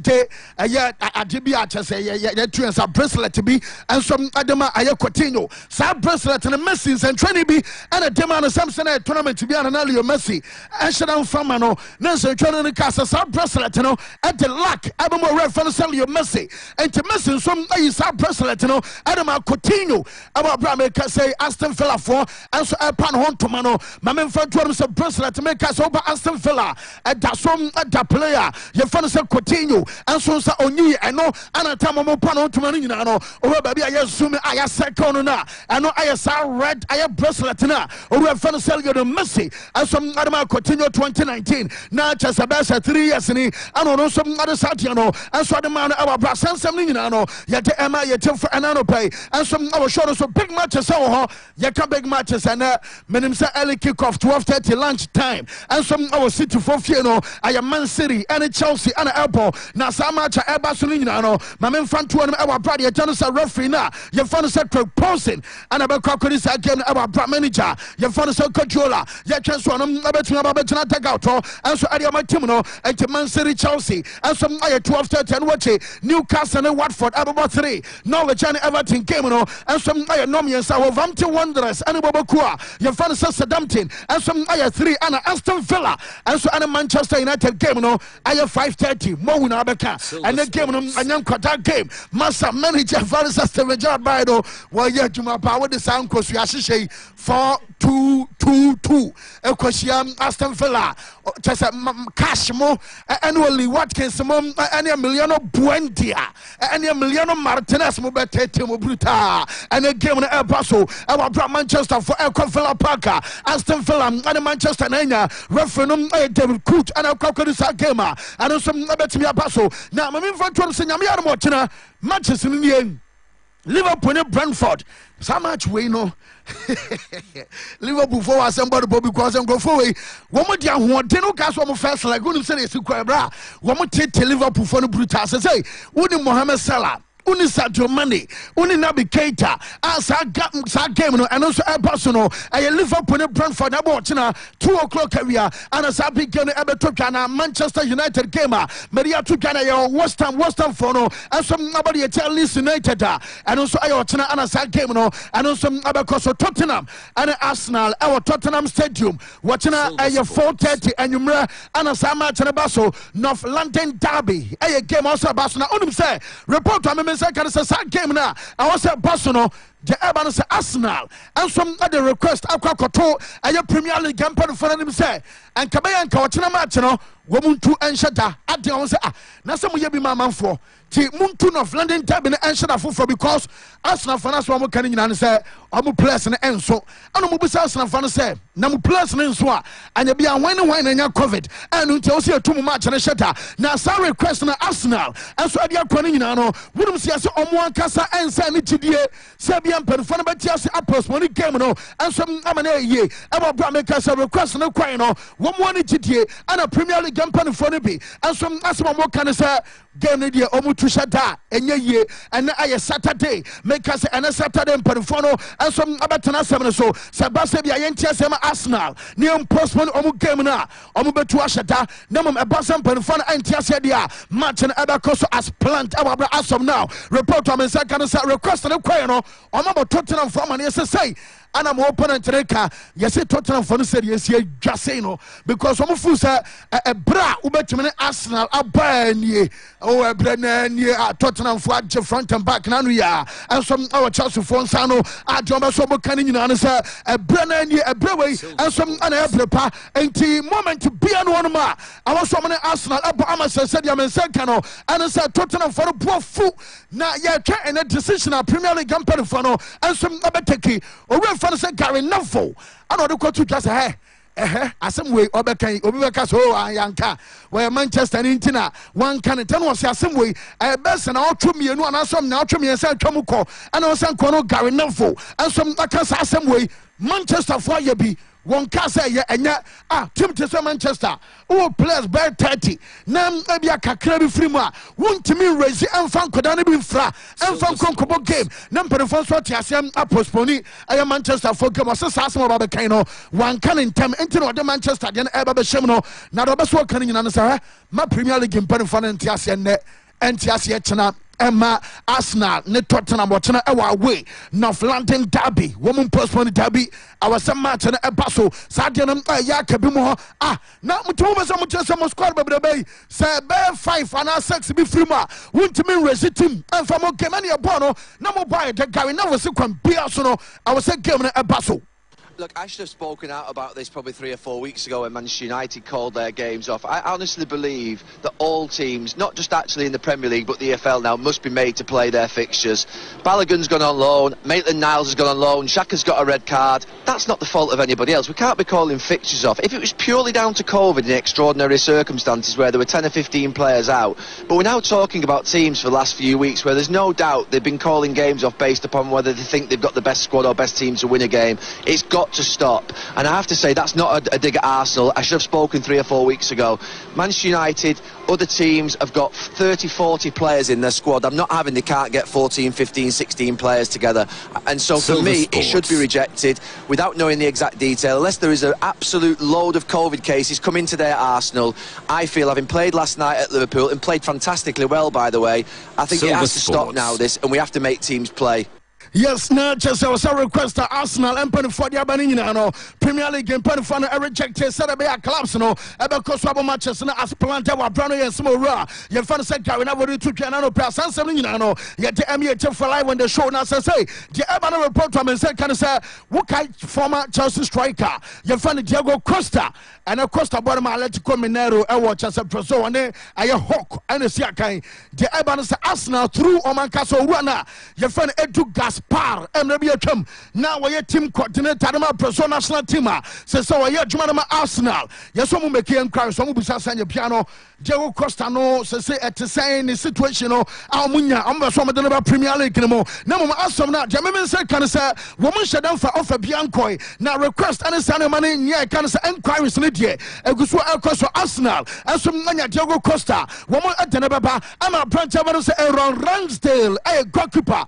aya adebi a chese ye tuan sa bracelet bi enso adema aye Coutinho sa bracelet na Messi and training bi and adema no Samson tournament bi ana Leo Messi and shadan fama no na so twa no ka sa bracelet no at the lack abemo refer sell you Messi and to Messi so ayi sa bracelet no adema Coutinho aba bra me ka say Aston Villa for and so pan hon to mano mamen fa twa so bracelet me ka so Aston Villa at that player you find say Coutinho and so sa onyi eno ana tamo mo pa no to mani nyina no o ba bia ye zoom aya second na eno aya sa red aya bracelet na o find say you Messi and some adama Coutinho 2019 na chesa besa 3 years ni ano no some other satia no and so adama no our bra sansam ni nyina no ye de ema ye tim for anano pay and some our show so big matches so ho ye ka big matches and menim say early kick off 12:30 lunch time and some our City for fear no I am Man City and Chelsea and Apple na sa match eba so nyina no ma men fan to no our brother ye tell us referee na ye fan say proposing and abekwa kodi sa game our manager ye fan say controller ye twen so no abetuna abetuna take out and so area my team no and Man City Chelsea and some ay 12:30 and watch Newcastle and Watford about 3 Norwich and Everton game no and some ay no me say Wolverhampton Wanderers and Bobokua ye fan say Southampton and some ay 3 and Aston Villa and so and Manchester United game no I 5:30 more win abeka and the game no anyam quarter game master manager Vanessa Steven Gerrard by do wo ye adwuma pa wo de san kosu ahyehyei 4-2-2-2 ekosia Aston Villa just cash mo annually Watkins mo and Emiliano Buendia and Emiliano Martinez mo betete mo bruta and the game no El Paso our Manchester for El Villa Parker Aston Villa and Manchester Nanya referendum David Cooch and Alcoa game and also betimi apaso na mami fa to se nyame yare mo kina matches in the end Liverpool and Brentford so much we know Liverpool for somebody because I'm go for way wo mo dia ho de no ka so mo first like go say esi kwa bra wo mo tete Liverpool for no brutal say wo ni Mohamed Salah Uni Sadio Mane, Uni Naby Keita, sa game no, and also personal. I Liverpool and Brentford about 2:00 area, and a sabi game Everton Manchester United game. Maria Tukana your West Ham for no, and some nobody tell Leeds United, and also Ayotana and a sa game no, and also Abakoso Tottenham and Arsenal, our Tottenham Stadium. Watching a 4:30 and Numera and a Sama Basso, North London Derby. A game also Basso. Now, on say report to second game now. I was a Barcelona. The Urban say Arsenal and some other request Aquacoto and your Premier League campaign for them say and Kabayan Kawachina match no woman to and shata at the answer. Now some will be my man for the Muntun of London Tabin and shut for because Arsenal fans one can in say I'm place and enso and I'm Arsenal fans say Namu place and so and you be a wine and your COVID and until see a 2 match and a shutter. Now some request on Arsenal and so I are calling in no wouldn't see us on one casa and send it to the Serbia bia mpanfo no beti ase postpone game no enso amane ye eba bra make say request no kwan no wo mo ni tidie ana Premier League mpanfo no bi enso asema mo kan say game no die omu tu shada enye ye ene aye Saturday make say ene Saturday mpanfo no enso abetena asem no so se ba se bia ye ntia asem Arsenal ne postpone omu game na omu betu ashada na mom eba sem mpanfo no antia ase dia match no eba koso as planned eba bra asom now report to mensa kan say request no kwan no omo Tottenham for man say ana mo opponent reka yesi Tottenham for no say yesi adwase no because omo fu say bra ubetime Arsenal abanie o bra na nie Tottenham for age front and back na no ya and some our Chelsea for nsa no adwoma so mo kan nyina no say bra na nie bra we and some ana ebrepa enti moment bia no one ma awo so mo Arsenal abo amasa say dia mensa kan no and say Tottenham for bofu na ya twa en decision a Premier League company for no and some abeteki o fan say Gary Neville and other quarter just asem way obekan obi beka so ayanka we Manchester intina one can ten was asem way best na otwo mienu ana som na otwo mien say twam ko ana o san ko no Gary Neville and some aka asem way Manchester for ye bi one can say ye enya team to say Manchester players by 30 nam ebia kakra bi free mu a wontimi raise enfan koda ne bi mfra enfan konkobo game nam perform so ti asem postpone aye Manchester for game so asem ba be kan no one can in time enti no de Manchester de eba be shem no na do be so kan nyina no say ma Premier League perform enti asem ne enti asem chena Emma Arsenal ne Tottenham watching our way North London derby woman postpone derby our some match na ebaso sadianum ya kabimo na mutumo so mutumo so squad be say be 5 and 6 be free ma wontimi raise team and from game na ball no na mo buy the Gary na was kwan bia so no I was say game na ebaso. Look, I should have spoken out about this probably 3 or 4 weeks ago when Manchester United called their games off. I honestly believe that all teams, not just actually in the Premier League, but the EFL now, must be made to play their fixtures. Balogun's gone on loan, Maitland-Niles has gone on loan, Xhaka's got a red card. That's not the fault of anybody else. We can't be calling fixtures off. If it was purely down to COVID in extraordinary circumstances where there were 10 or 15 players out, but we're now talking about teams for the last few weeks where there's no doubt they've been calling games off based upon whether they think they've got the best squad or best team to win a game. It's got to stop, and I have to say that's not a dig at Arsenal. I should have spoken 3 or 4 weeks ago. Manchester United, other teams have got 30, 40 players in their squad. I'm not having they can't get 14, 15, 16 players together, and so for me it should be rejected without knowing the exact detail, unless there is an absolute load of COVID cases coming today at Arsenal. I feel, having played last night at Liverpool and played fantastically well, by the way, I think it has to stop now, this, and we have to make teams play. Yes, now just was a request to Arsenal and Penny for the Abanino Premier League and Penny for a rejected Saturday a collapse no because we matches as planted were Brownie and small raw. Your fan said Gary never to Canano Press and 7 yet the MEH for live when the show now says say the Ebano report from and said can say what kind former Chelsea striker your fan Diego Costa and of Costa bottom Atletico Mineiro and watch as a preso and a hawk and a Siakai the Ebano Arsenal through Oman Castle runner your fan Edu Gas Par MWM now we team coordinator Preso national team says so we Jumanama Arsenal yes some make cry some bisa sanya piano Diego Costa no say at the same situation no Almunya amba so the Premier League no na asom na Jamin say can say woman shadam for offer Bianco now request and send money near can say inquiries in die eguso elkoso Arsenal and some nanya Diego Costa woman at the baba I'm a branch of say Aaron Ramsdale a goalkeeper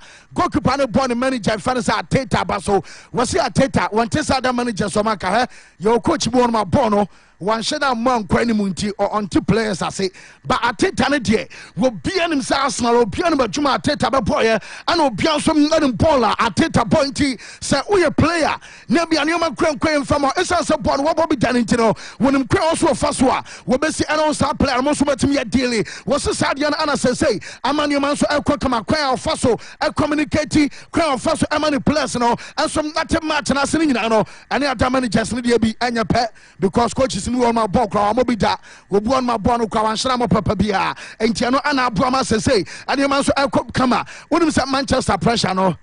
no born manager fans at Teta Baso was here Teta one test other manager so maka your coach born my bono one shada man kwani munti or on 2 players I say but Ateta ne die will be an Arsenal or piano but Juma Ateta boy and will be some baller Ateta pointy say we a player nebi an human crane from our essence upon what will be done into no when him also a first one will be see announce player most of me daily was a Sadian Anna say a man you man so come a crown faso a communicating crown faso a many players no and some not match and I sing no and other managers need to be and your pet because coaches on my ball crowd mo be that we on my ball crowd and shama papa bia enti no ana abrama say and you man so come when him say Manchester pressure no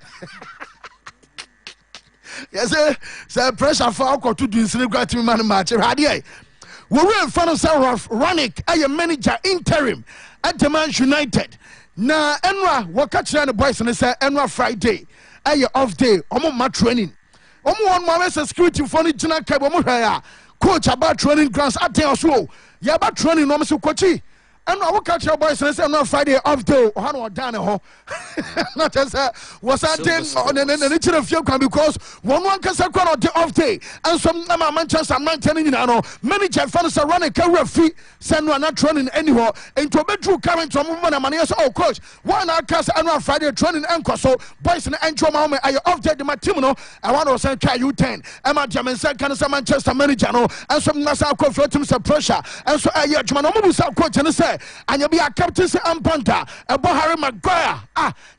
yes say pressure for alcohol to do in great man match radio we were in front of Ranick a manager interim at the Man United na Enra what catch the boys and say Enra Friday ɛyɛ off day ɔmo ma training ɔmo wɔn mo amesa security for ne gyina kai ɔmo hwɛ ya coach about training grounds aten ɔso yɛ about training no ɔmo so kochi ɛno a woka kyerɛ boys ne sɛ no Friday off day ɔha no ɔda ne ho na kyɛ sɛ wɔsa ne kyerɛ fie kwan because wɔn ankasa kwan ɔde off day ɛnso na ma Manchester mantɛ no nyinaa no manager fa no sɛ run kawura fi sɛ no ana training ɛni hɔ nti ɔbɛduru current ɔmo ma na ma ne yɛ sɛ oh coach wɔn aka sɛ ɛno Friday training ɛnkɔ so boys ne ɛntwɛ ɔmo ayɛ off day de ma team no ɛwɔ no ɔsɛn twa U10 ɛma German sɛ kan sɛ Manchester manager no ɛnso na sɛ akɔ fio team sɛ pressure ɛnso ɛyɛ adwuma na ɔmo bu sɛ coach ne sɛ anya bi a captain sɛ Ampanta ɛbɔ Harry Maguire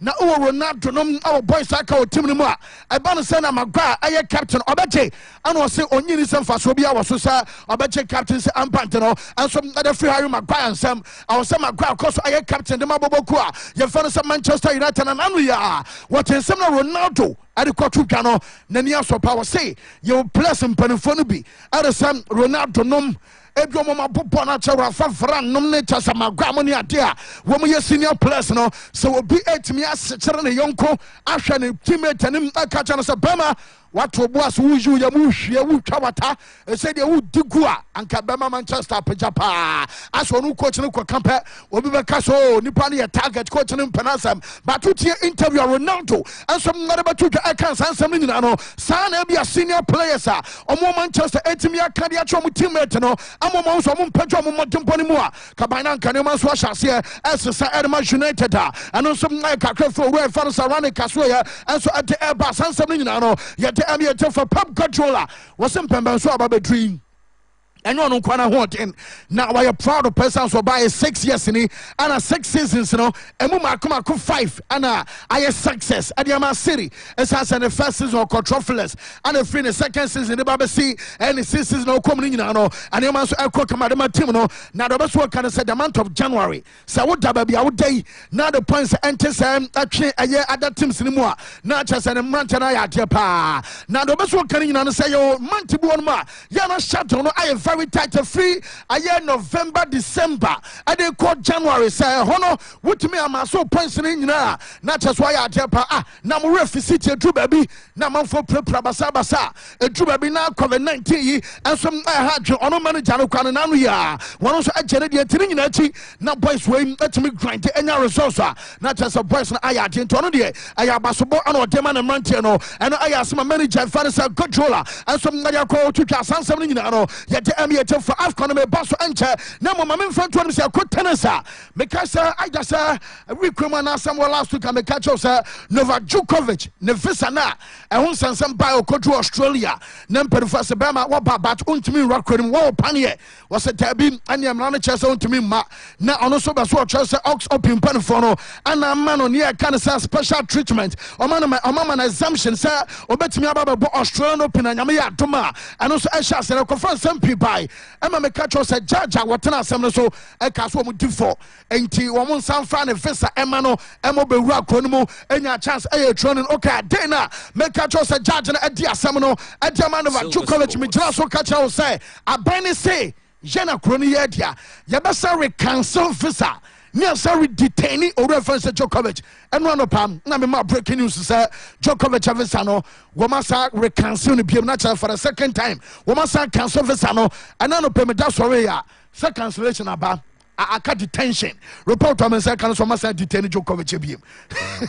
na o Ronaldo no o boys aka o team no mu a ɛba no sɛ na Maguire ɛyɛ captain ɔbɛgye ana ɔsɛ onyini sɛ mfaso bi a wɔso sɛ ɔbɛgye captain sɛ Ampanta no ɛnso ɛde free Harry Maguire nsɛm ɔwɔ sɛ Maguire kɔ so ɛyɛ captain de ma bɔbɔ ku a yɛfa no sɛ Manchester United na nanu yɛ wɔte nsɛm na Ronaldo ɛde kɔto dwa no n'ani asɔ pa wɔ se yɛwɔ players mpanimfoɔ no bi ɛde sɛ Ronaldo nom ebi omo ma popo na che rafa fran nom ne chasa magwa mo ne ade a wo mo ye senior players no so obi etimi asechere ne yonko ahwe ne teammate ne aka cha no se bema wato boas wuju ya mu hwie wu twa wata se de wu digu a anka bema Manchester pagya pa aso no coach ne ko kampe obi be ka so nipa ne target coach ne mpanasam but to tie interview Ronaldo enso ngare batu twa aka sansam ne nyina no sa na bia senior players a omo Manchester etimi aka de acho mo teammate no amomo so mo mpatwa mo modempo ne mu a kabana nka ne man so ahyase esesa Edema United a eno so kakra fo we fa no sarane kaso ya enso ate eba sansam ne nyina no yɛte for Pep Guardiola wɔsɛ mpɛmpɛn so aba bɛtiri ɛnyɛ ɔno nkwa ho ɔden na wɔyɛ proud person so by 6 years ni ana 6 seasons no emu maako 5 ana ayɛ success Adiama City ɛsɛ ne first season ɔkɔ trophyless ana free ne second season ne ba bɛsi ɛne 6 season ɔkɔ mu ne nyinaa no Adiama nso ɛkɔ kamadema team no na dɔ bɛso ɔka ne sɛ the month of January sɛ woda baabi a woda yi na the points ɛnte sɛ atwe ɛyɛ other teams ne mu a na kyɛ sɛ ne mmerante no ayɛ adeɛ paa na dɔ bɛso ɔka ne nyinaa no sɛ yɛwɔ mante bi wɔ no mu a yɛ no shuttle no ayɛ very tight free aye November December ade ko January say hono wutumi amaso points ni nyina na cheso aye atepa na mo refi city edu baby na manfo prepra basa edu baby na COVID-19 yi enso ha dwe ono manager no kwa na no ya wono so agere de tiri nyina achi na boys we etumi grind enya results na cheso boys na aye ade nto no de aye abasobo ana odema na mrantie no eno aye asema manager fanisa controller enso na ya ko tutwa sansam ni nyina no ye de yet for AFCON me baso enche na mo mame mfa to say ko tenesa me ka say I just rekrema na some last week me catch us Novak Djokovic ne visa na ehun sansam ba okodu Australia na mperifa se ba ma wo ba but untimi rakwanim wo panie wo se tabi aniam na chese untimi ma na ono so ba so chese ox open panfo no ana ma no ne ka say special treatment o ma na exemption say obetimi aba bo Australian Open anyame ya doma ano so ehia se ko fan some people Emma me catch us a judge watena asem so e ka so mu difo enti wo mo nsan fra ne visa Emma no emo be wura kro no mu enya chance e training okay den na me catch us a judge na e di asem no e di man over Djokovic me jira so catch us say aban ne say jena kro no ye dia ye be say cancel visa near sorry detaining or reference to Djokovic and one of them. Na me ma breaking news say Djokovic Avisano womasa reconcile the PM natural for the second time. Womasa cancel Visano and none of them that's sorry ya. Second cancellation about aka detention. Report on say can so masa detain Djokovic biem.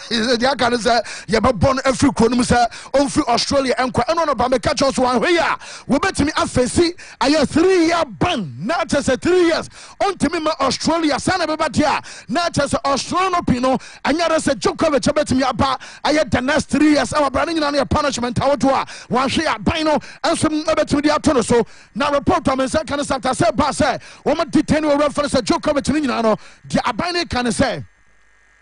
The aka say ye be born every kronum say on free Australia enko and one of them catch us one way ya. We betimi afesi aye 3-year ban. Na just 3 years. On to me Australia sana be batia. Na just Australian opino anya say Djokovic betimi aba aye the next 3 years. Our branding na punishment awotwa. Wan hwe ya ban no enso betimi dia to no so. Na report on say can say ba say wo ma detain we reference Djokovic ni nyina no di abane kan say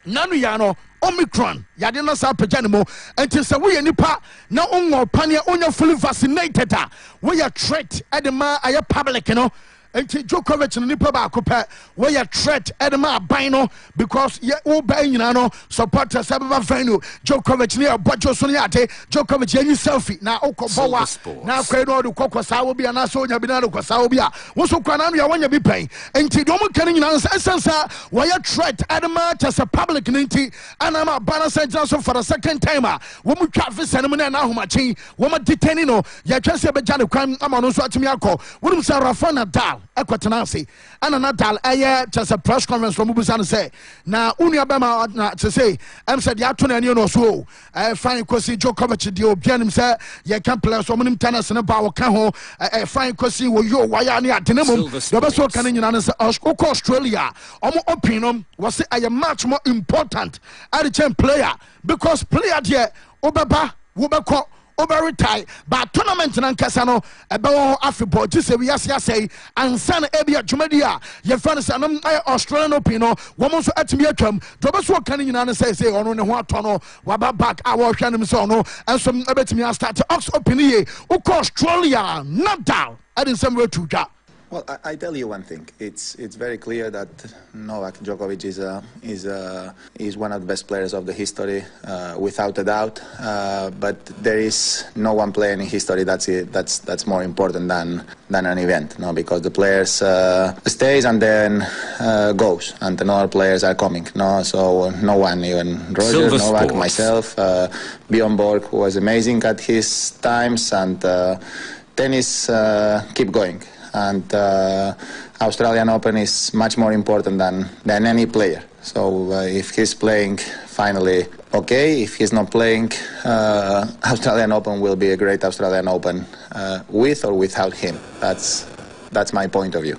nanu ya no Omicron yade na sa pagya ne mo enti se wo ye nipa na onwo pane onya fully vaccinated we ya threat edema aye public no enti Djokovic ni nipa ba akopɛ we ya threat edema abino because ye wo ba nyina no supporters ababa venue Djokovic ni abɔjo so ne ate Djokovic yenyi selfie na okɔbɔwa na akwai no de kokɔsa wo bia na so nya bi na de kɔsa wo bia wo so kwa na no ya wonya bi pɛn enti de omo kan nyina sensa we ya threat edema just a public ninti anama bana sense so for the second time wo mu twa afisa no na ahomachen wo ma detaining no ya twese be gya ne kwan ama no so atimi akɔ wo say Rafa Nadal ekwatenase ana Nadal just a press conference from Busan say na unia bema na to say said ya to na no so fine kosi Djokovic de obianim say ye can play so munim tennis ne ba wo ka ho fine kosi wo yo waya ne adenemu do be so kan nyina ne say Australia omo opinion was say a much more important at the champ player because player there obeba wo beko over tie but tournament nan kasa no ebe wo afibɔ gise wi ase ansa na ebia dwumadia ye fan say nam Australian Open no wo mo so atimi atwam to be so kan nyina no say ono ne ho atɔ no waba back a wo hwanem so no enso ebetimi start Ox Open ye ukɔ Australia Nadal adin some way to twa. Well, I tell you one thing. It's very clear that Novak Djokovic is one of the best players of the history, without a doubt. But there is no one player in history that's more important than an event, no? Because the players stays and then goes, and another players are coming, no? So no one, even Roger, Novak, myself, Bjorn Borg was amazing at his times, and tennis keep going. And Australian Open is much more important than any player. So if he's playing, finally, okay. If he's not playing, Australian Open will be a great Australian Open with or without him. That's my point of view.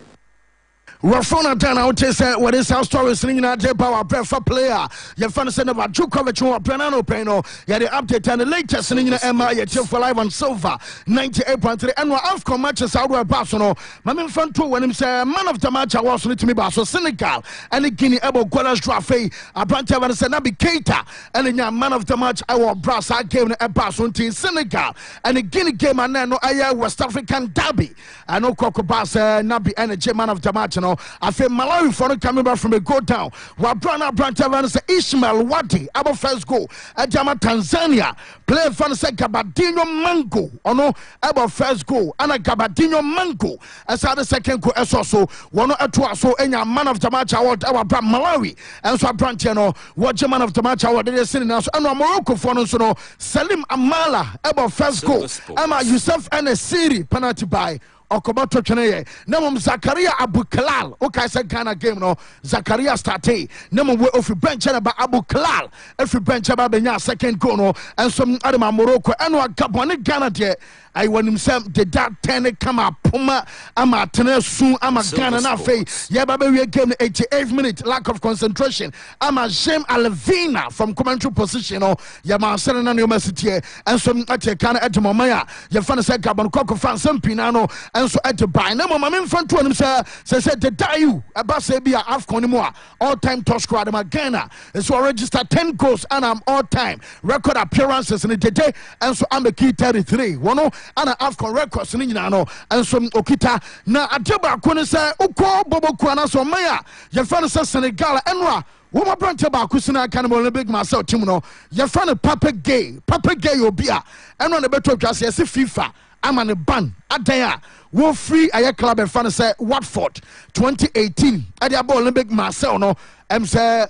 Rafa Nadal out say what is our story singing at the power prefer player. You fan say about Djokovic who Brenano Peno. Yeah, the update and the latest singing Emma yet for live on Silver 98.3 and AFCON matches out where Barcelona. Mamin fan two when him say man of the match I was to me Basso Senegal and the Guinea Ebo Golas Drafe. I brand Tevan said Nabi Keita and the man of the match I was brass I gave a Barcelona team Senegal and the Guinea game and then no West African derby. I know Coco Bass Nabi and man of the match. I feel Malawi for coming back from a go down. Wabrana Brantavan say Ishmael Wadi, our first goal. Ajama Tanzania, play fan say Gabadinho Mango, or no, our first goal. And a Gabadinho Mango, as the second goal, as also one or two, so any man of the match award, our brand Malawi, and so Brantiano, what man of the match award, they are sitting us, and Morocco for no, Salim Amala, our first goal. Ama Yusuf and a Siri penalty by. Okobato Cheneye, Namum Zakaria Abu Kalal, okay, said Ghana game no, Zakaria started, Namum way of bench about Abu Kalal, every bench about Benya second goal no, and some other Morocco, and what Gabon Ghana there. I want himself the dark 10 come up Puma ama tene soon ama Ghana na fe yeah baby we game 88 minutes lack of concentration ama James Alvina from commentary position oh yeah man sending on university and some at Ghana at Momaya you fan say Gabon Coco fan some pinano and so at the buy no mama in front to him say the dayu about say be AFCON mo all time top scorer ma Ghana so register 10 goals and I'm all time record appearances in the day and so I'm the key 33 one ana AFCON records ni nyina no enso okita na adeba ko say ukọ boboku ana so maya ye fa no say Senegal enwa wo ma branche ba kusina kan mo Olympic myself team no ye fa no Papa Gay obia enwa ne beto twase ye se FIFA ama ne ban adan a wo free aye club e fa no say Watford 2018 at the Olympic Marseille no say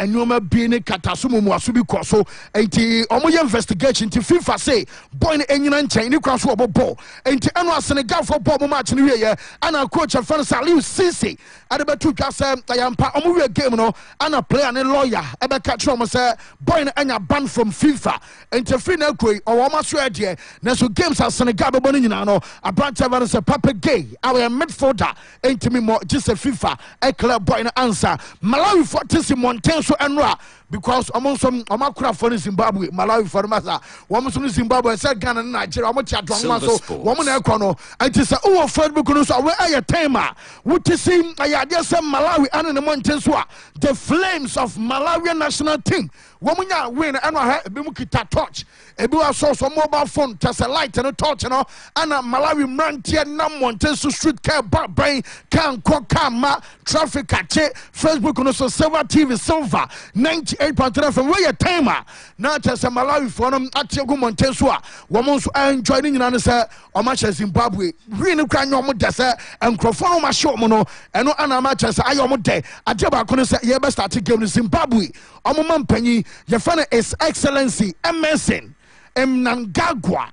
Noma Bini Katasumu Masubi Koso, 80 Omoya investigation to FIFA say, boy in Chinese cross over ball, and to Anwa Senegal for Bobo match in the year, and our coach of France Aliu Sisi, at the Batu Casa, I am Omuya game no, and a player and a lawyer, Eba Katroma say, boy and a ban from FIFA, and to Fina Kwe or Omasua, Nasu games are Senegal Boninano, a branch of us a Papa Gay, our midfielder, and to me more just a FIFA, a club boy and answer, Malawi for Tissi Montana. So Enra because among some Amakura for Zimbabwe, Malawi for Masa, woman from Zimbabwe, said Ghana, Nigeria, so woman Econo, and to say, oh, Fred Bukunus, where are your tamer? Would you see some Malawi and in the mountains? The flames of Malawian national team. Woman, win and Bimukita touch. A blue source of mobile phone, just a light and a torch, and a Malawi Mantia na Montesu Street car brain can ma traffic at Facebook no so Silver TV Silver 98.3 from where your timer na chese Malawi for no atiego Montesu a wo so enjoy ni nyina no se o ma Zimbabwe really kra nyo mo de se enkrofo no ma show mo no eno ana ma chese ayo mo de ade ba ko no se ye be start game no Zimbabwe o mo mampanyi ye fa na His Excellency Emerson Mnangagwa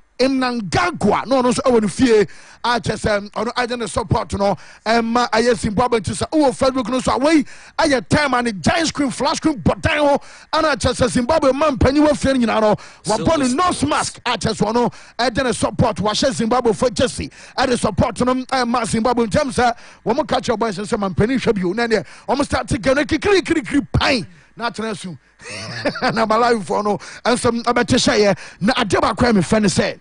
no so won fie a chese ono agent support no ma aye Zimbabwe to say o Facebook no so away aye time and giant screen flash screen botan ho ana chese Zimbabwe man panyi wa fie nyina no wa born nose mask a chese ono agent support wa she Zimbabwe for Jesse at the support no ma Zimbabwe in terms wo mo catch your boys say man panyi hwe bi o na ne o mo start to get kiri pan na tresu na Malawi for no and some abetesha na adeba kwa me fan say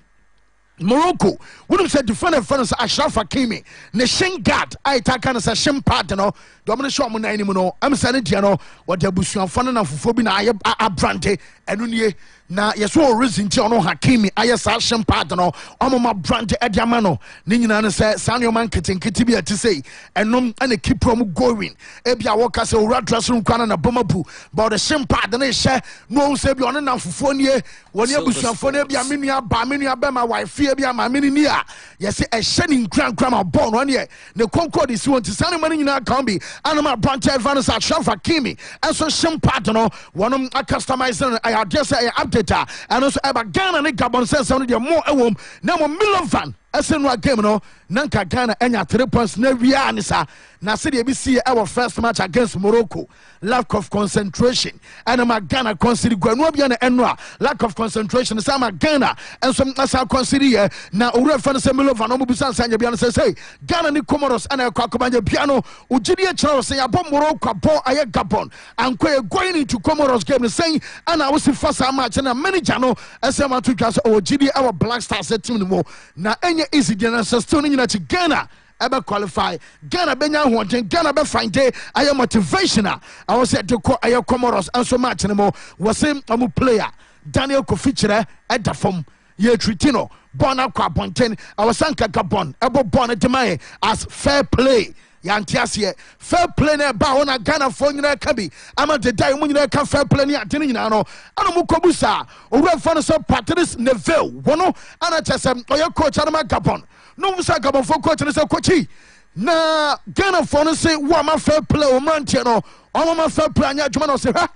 Morocco wouldn't say defend France Ashraf Hakimi ne shin guard I take kan say shin part no do mo show mo na ni mo no am say ne dia no what the busuanfo na fofo bi na aye abrante enu nie na yeso reason ti ono Hakimi aye sa shin part no omoma brante ediama no ne nyina ne say sanyo man kitinkiti bi ati say enom ane keep from going e bia wo ka say ora dressing kwana na bomabu but the shin part na she no say bi ono na fofo nie woni abusuanfo na bia menua ba menua be ma wife bia ma meni ni a yesi e hye ni nkran ma born no ne ne concord si won ti sane mani nyina kan bi anama branch advance Ashraf Hakimi enso shin part no wonom a customize I address I update and also eba Ghana ne Gabon sense no de more ewom na mo Milovan esenwa game no nanka Ghana enya 3 points na wia anisa na se de bi see our first match against Morocco lack of concentration and ma Ghana consider gwanu bia na enwa lack of concentration sa ma Ghana enso asa consider na owura fa no se Milovan no bu san sanya bia no say Ghana ni Comoros ana kwakobanya bia no ugidi e kira say abom Morocco abo aye Gabon and going into Comoros game saying ana wo si fasa match na manager no esema to twa so ugidi our Black Stars team no na easy dinner still nyina to Ghana ebe qualify Ghana benya hoden Ghana be find day aye motivational I was said to call aye Comoros and so match no was same amu player Daniel Kofichire at the form ye tritino born akwa bonten I was sanka Gabon ebo born demand as fair play yantiasie fair play na ba ona Ghana for nyina ka bi ama de dai mu nyina ka fair play ni atene nyina no ana mu kobusa owura fa no so Patrice Neville wono ana chesem oye coach ana Gabon no musa Gabon for coach no say coachi na Ghana for no say wo ma fair play o man tie no o ma fair play anya adwuma no say ha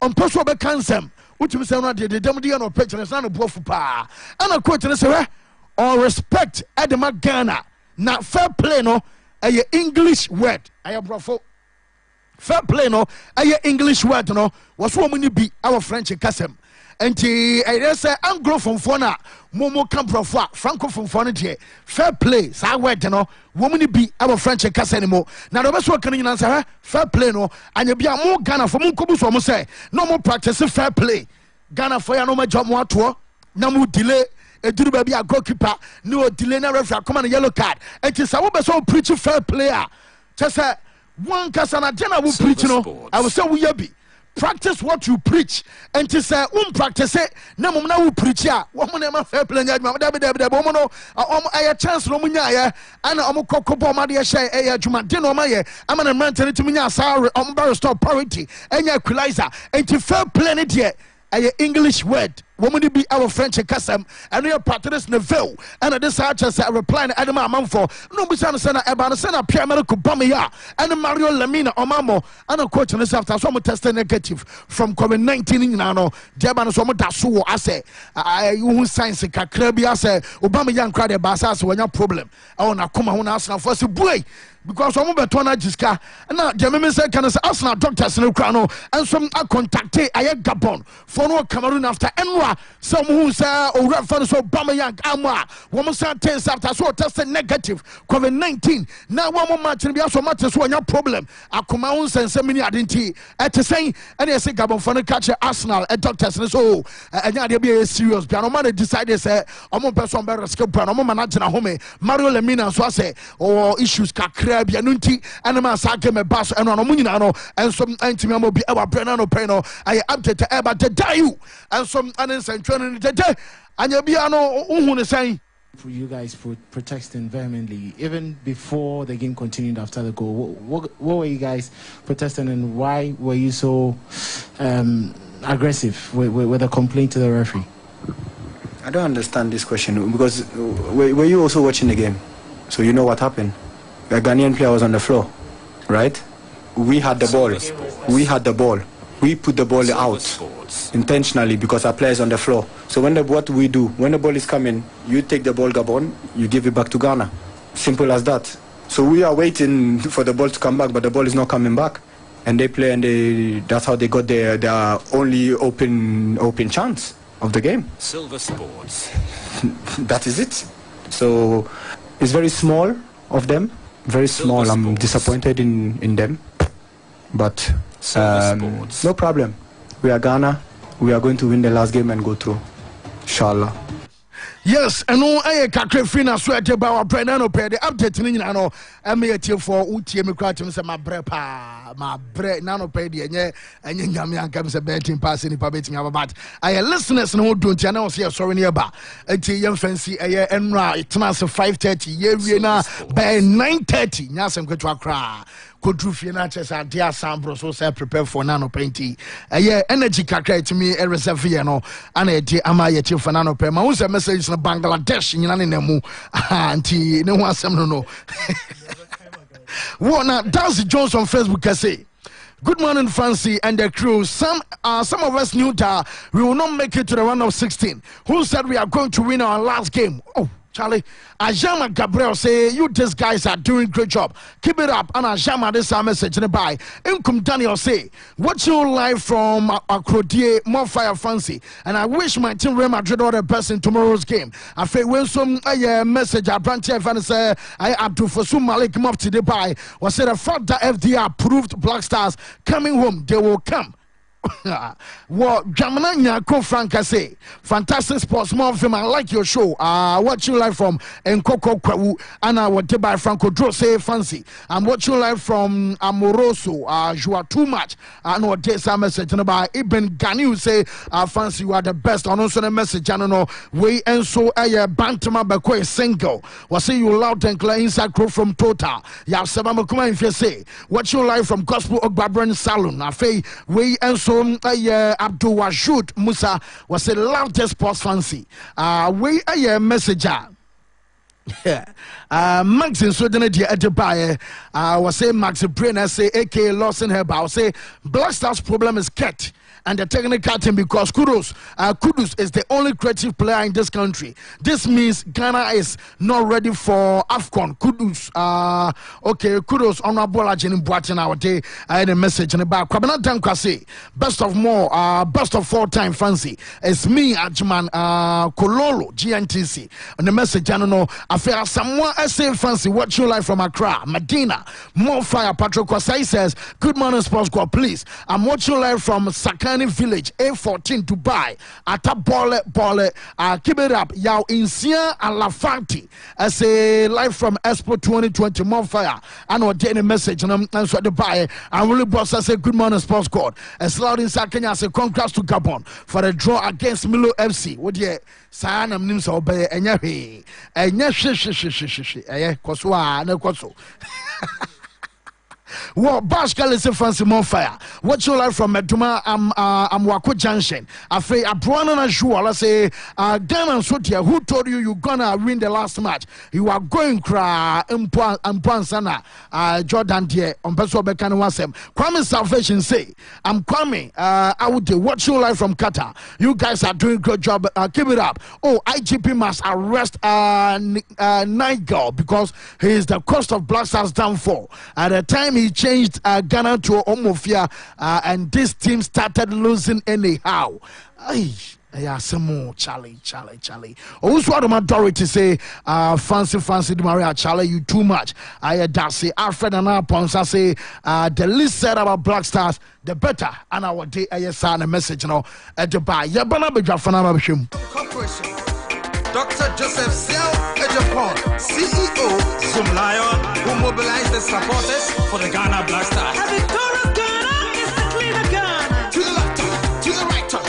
on poso be cancel utumi say no de dem de no picture na no bofu pa ana coach no say all respect edema Ghana na fair play no a English word I brofo fair play no a English word no was woman be our French kasem enti I say Anglo from fona momo can brofo Franco from fona de fair play sa word no woman be our French kasem anymore now the best work can you say fair play no and you be a more Ghana for mo kobu so mo say no more practice fair play Ghana for ya no ma job mo ato na mo delay eduru ba bia goalkeeper no delay na referee come on yellow card and say we be so preach fair player just say one kasa na na we preach no I will say we be practice what you preach and to say practice it na mum na we preach ya wo mo na ma fair play nya adwuma da bo mo no a chance no munya ya ana omo kokobo ma de hye e adwuma de no ma ye ama na man tene timi nya sorry omo stop parity enya equalizer and to fair play ne de a English word woman be our French custom and your Patrice Neville and this such as a reply to Adam Amanfo no be sana ebana sana Pierre Emerick Aubameyang and Mario Lemina Omamo and a coach on after some tested negative from COVID-19 in ano Jabana so da so I say you science kakra bi say Aubameyang crowd basa so nya problem I na come ho na Arsenal for say boy because some beto na jiska na the me say can say Arsenal doctors no kra no and some contact aye Gabon for no Cameroon after enwa some who say owura fa so Aubameyang amwa wo mo say tense after so tested negative COVID-19 na wo mo match bi so match so nya problem akoma ho sense mini adenti et say and say Gabon for no catch Arsenal doctors so anya dey be serious bi no man decide say omo person be risk plan omo manage na home Mario Lemina so say issues kakra bia no nti anama sake me baso eno no munyina no enso antimi amobi e wa brena no pay no aye update e ba de dayu enso anen sentwe no de anya bia no uhu ne san You guys protesting vehemently, even before the game continued after the goal. What were you guys protesting, and why were you so aggressive with a complaint to the referee? I don't understand this question because were you also watching the game? So you know what happened. A Ghanaian player was on the floor, right? We had the ball. We had the ball. We put the ball out intentionally because our player is on the floor. So what we do, when the ball is coming, you take the ball, Gabon, you give it back to Ghana. Simple as that. So we are waiting for the ball to come back, but the ball is not coming back. And they play, and that's how they got their only open chance of the game. Silver Sports. That is it. So it's very small of them. Very small. I'm disappointed in them. But no problem. We are Ghana. We are going to win the last game and go through. Inshallah. Yes, and no, I can't free now. Sweat about our brand and pay the update. I know I'm here for UTM Kratom. My brepa, my bread, nano pay the and Yamian comes a betting pass in the public about. I listeners no don't you know see a sorry nearby. Until young fancy a year and right, transfer 5:30, year now by 9:30. Nasam go to a cry. Kodrufi na chesa dia sambro so say prepare for nano painti energy kakra to me reserve no ana e ama ye chi for nano pe ma wo message na Bangladesh nyina ne namu anti ne ho asem no Now Darcy Jones on Facebook can say, good morning, Fancy and the crew. Some of us knew that we will not make it to the round of 16. Who said we are going to win our last game? Oh, Charlie, Ajama Gabriel say, you these guys are doing great job. Keep it up. And Ajama this message in the by. Inkum Daniel say, watching live from Akrodier, more fire Fancy. And I wish my team Real Madrid or the best in tomorrow's game. I feel when some message I branch and say I Abdul Fasum Malik Mufti the by was said the fact that FDR approved Black Stars coming home, they will come. What Jamana Nyako Franca say, fantastic sports, more film. I like your show. Watching live from Nkoko Kwawu, and I would by Franco Dro say Fancy. I'm watching live from Amoroso. You are too much. I know this message about Ibn Gani say Fancy, you are the best. And also the message, I don't know. We and so a Bantama Bakwe single. Was say you loud and clear inside crow from Total. Ya Sabama Kuma if you say watching live from Gospel Ogbabran Salon. I say we and so Abdul Wajud Musa was a loudest sports Fancy. We a messenger. Max in Sweden at the buyer was say Max Brenner say AK Lawson Herba say Black Stars problem is cat. And the technical team because Kudus is the only creative player in this country. This means Ghana is not ready for AFCON. Kudus, okay, Kudus on our ball in Boatin our day. I had a message in the back. Kwabena Dankwase, best of 4-time Fancy. It's me, Ajman Kololo, GNTC. And the message, I don't know, I feel someone I say Fancy, watch you live from Accra, Medina, more fire. Patrick Kwasai says, good morning, Sports Squad, please. I'm watching live from Sakani Village, A14, Dubai. Ata bole, keep it up. Yao Insia Alafanti. I say live from Expo 2020, more fire. I know a message and I'm so the buyer. I'm really boss. I say good morning, Sports Squad. As loud in Kenya, I say congrats to Gabon for the draw against Milo FC. What ye? Sana mnims obey and yahe. And yash, Koswa, no Koso. What Bashkal is a Fancy more fire. What's your life from Meduma Wako Junction? Afraid Abruana Najua, let's say Ghana Sotia, who told you you're gonna win the last match? You are going cry Mpuansana Jordan Dear on Peso Bekan Wasem. Kwame Salvation say, I'm coming. I would watch your life from Qatar. You guys are doing a good job. Keep it up. Oh, IGP must arrest Nigel because he is the cost of Black Stars downfall. At the time he changed Ghana to Omofia and this team started losing anyhow. Yeah, some more Charlie. Also, the majority say, fancy, Maria Charlie, you too much. I Darcy, Alfred, and Ponsa say, the least said about Black Stars, the better. And our day, I send a message, at the bar. Yabana Bejafana Bashim. Corporation. Dr. Joseph Sel Ejapon, CEO, Zoom Lion, who mobilized the supporters for the Ghana Black Stars. A victorious Ghana is the cleaner Ghana. To the left, to the right, to the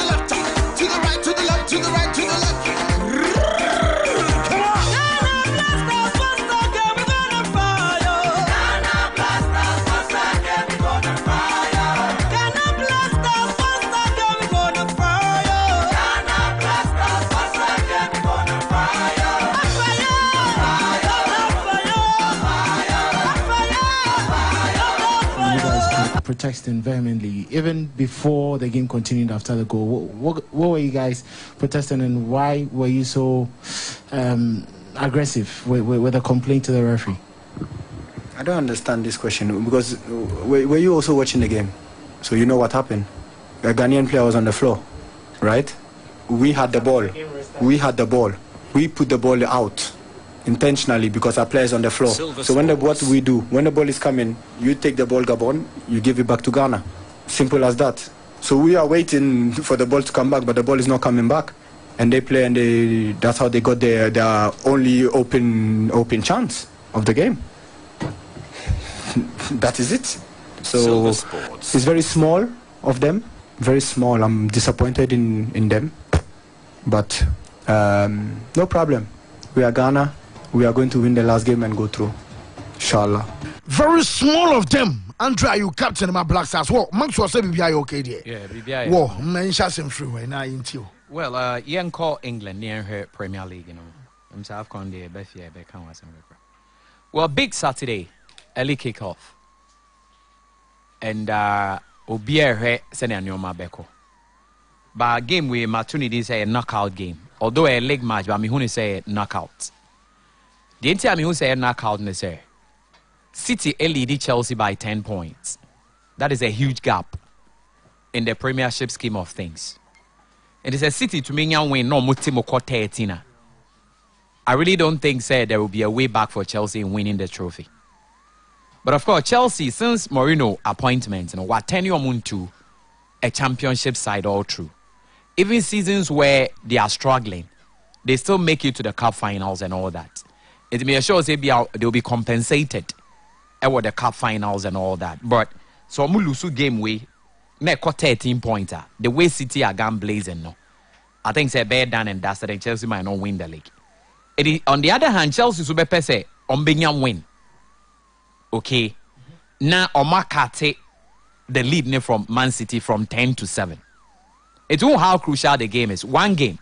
left, to the right, to the left, to the right, to the left. protesting vehemently, even before the game continued after the goal. What were you guys protesting, and why were you so aggressive with a complaint to the referee? I don't understand this question because were you also watching the game? So you know what happened. A Ghanaian player was on the floor, right? We had the ball. We put the ball out intentionally because our player is on the floor. So what we do, when the ball is coming, you take the ball, Gabon, you give it back to Ghana. Simple as that. So we are waiting for the ball to come back, but the ball is not coming back. And they play, and that's how they got their only open chance of the game. That is it. So it's very small of them, very small. I'm disappointed in them, but no problem. We are Ghana. We are going to win the last game and go through, inshallah. Very small of them. Andrea, you captain my Black Stars. Well, Maxwell said BBI okay there. Yeah, BBI. Well, man, shasem free way now into. Well, you call England near her Premier League, you know. I'm South Conde, Bethia, Beckham. Well, big Saturday, early kickoff, and Obier send a my Beko. But game we Martuni say a knockout game. Although a leg match, but me who say knockout. The entire me who say knockout in say City lead Chelsea by 10 points. That is a huge gap in the Premiership scheme of things. It is a City to me win no mutimo quarter. I really don't think there will be a way back for Chelsea in winning the trophy. But of course, Chelsea, since Mourinho appointment, what tenure to a championship side all through. Even seasons where they are struggling, they still make it to the cup finals and all that. It may assure they'll be compensated with the cup finals and all that. But so Mulusu game way, neck 13 pointer. The way City are gone blazing no. I think say better done and dusted and Chelsea might not win the league. On the other hand, Chelsea will be say on win. Okay. Now Omakate the lead from Man City from 10 to 7. It's all how crucial the game is. One game,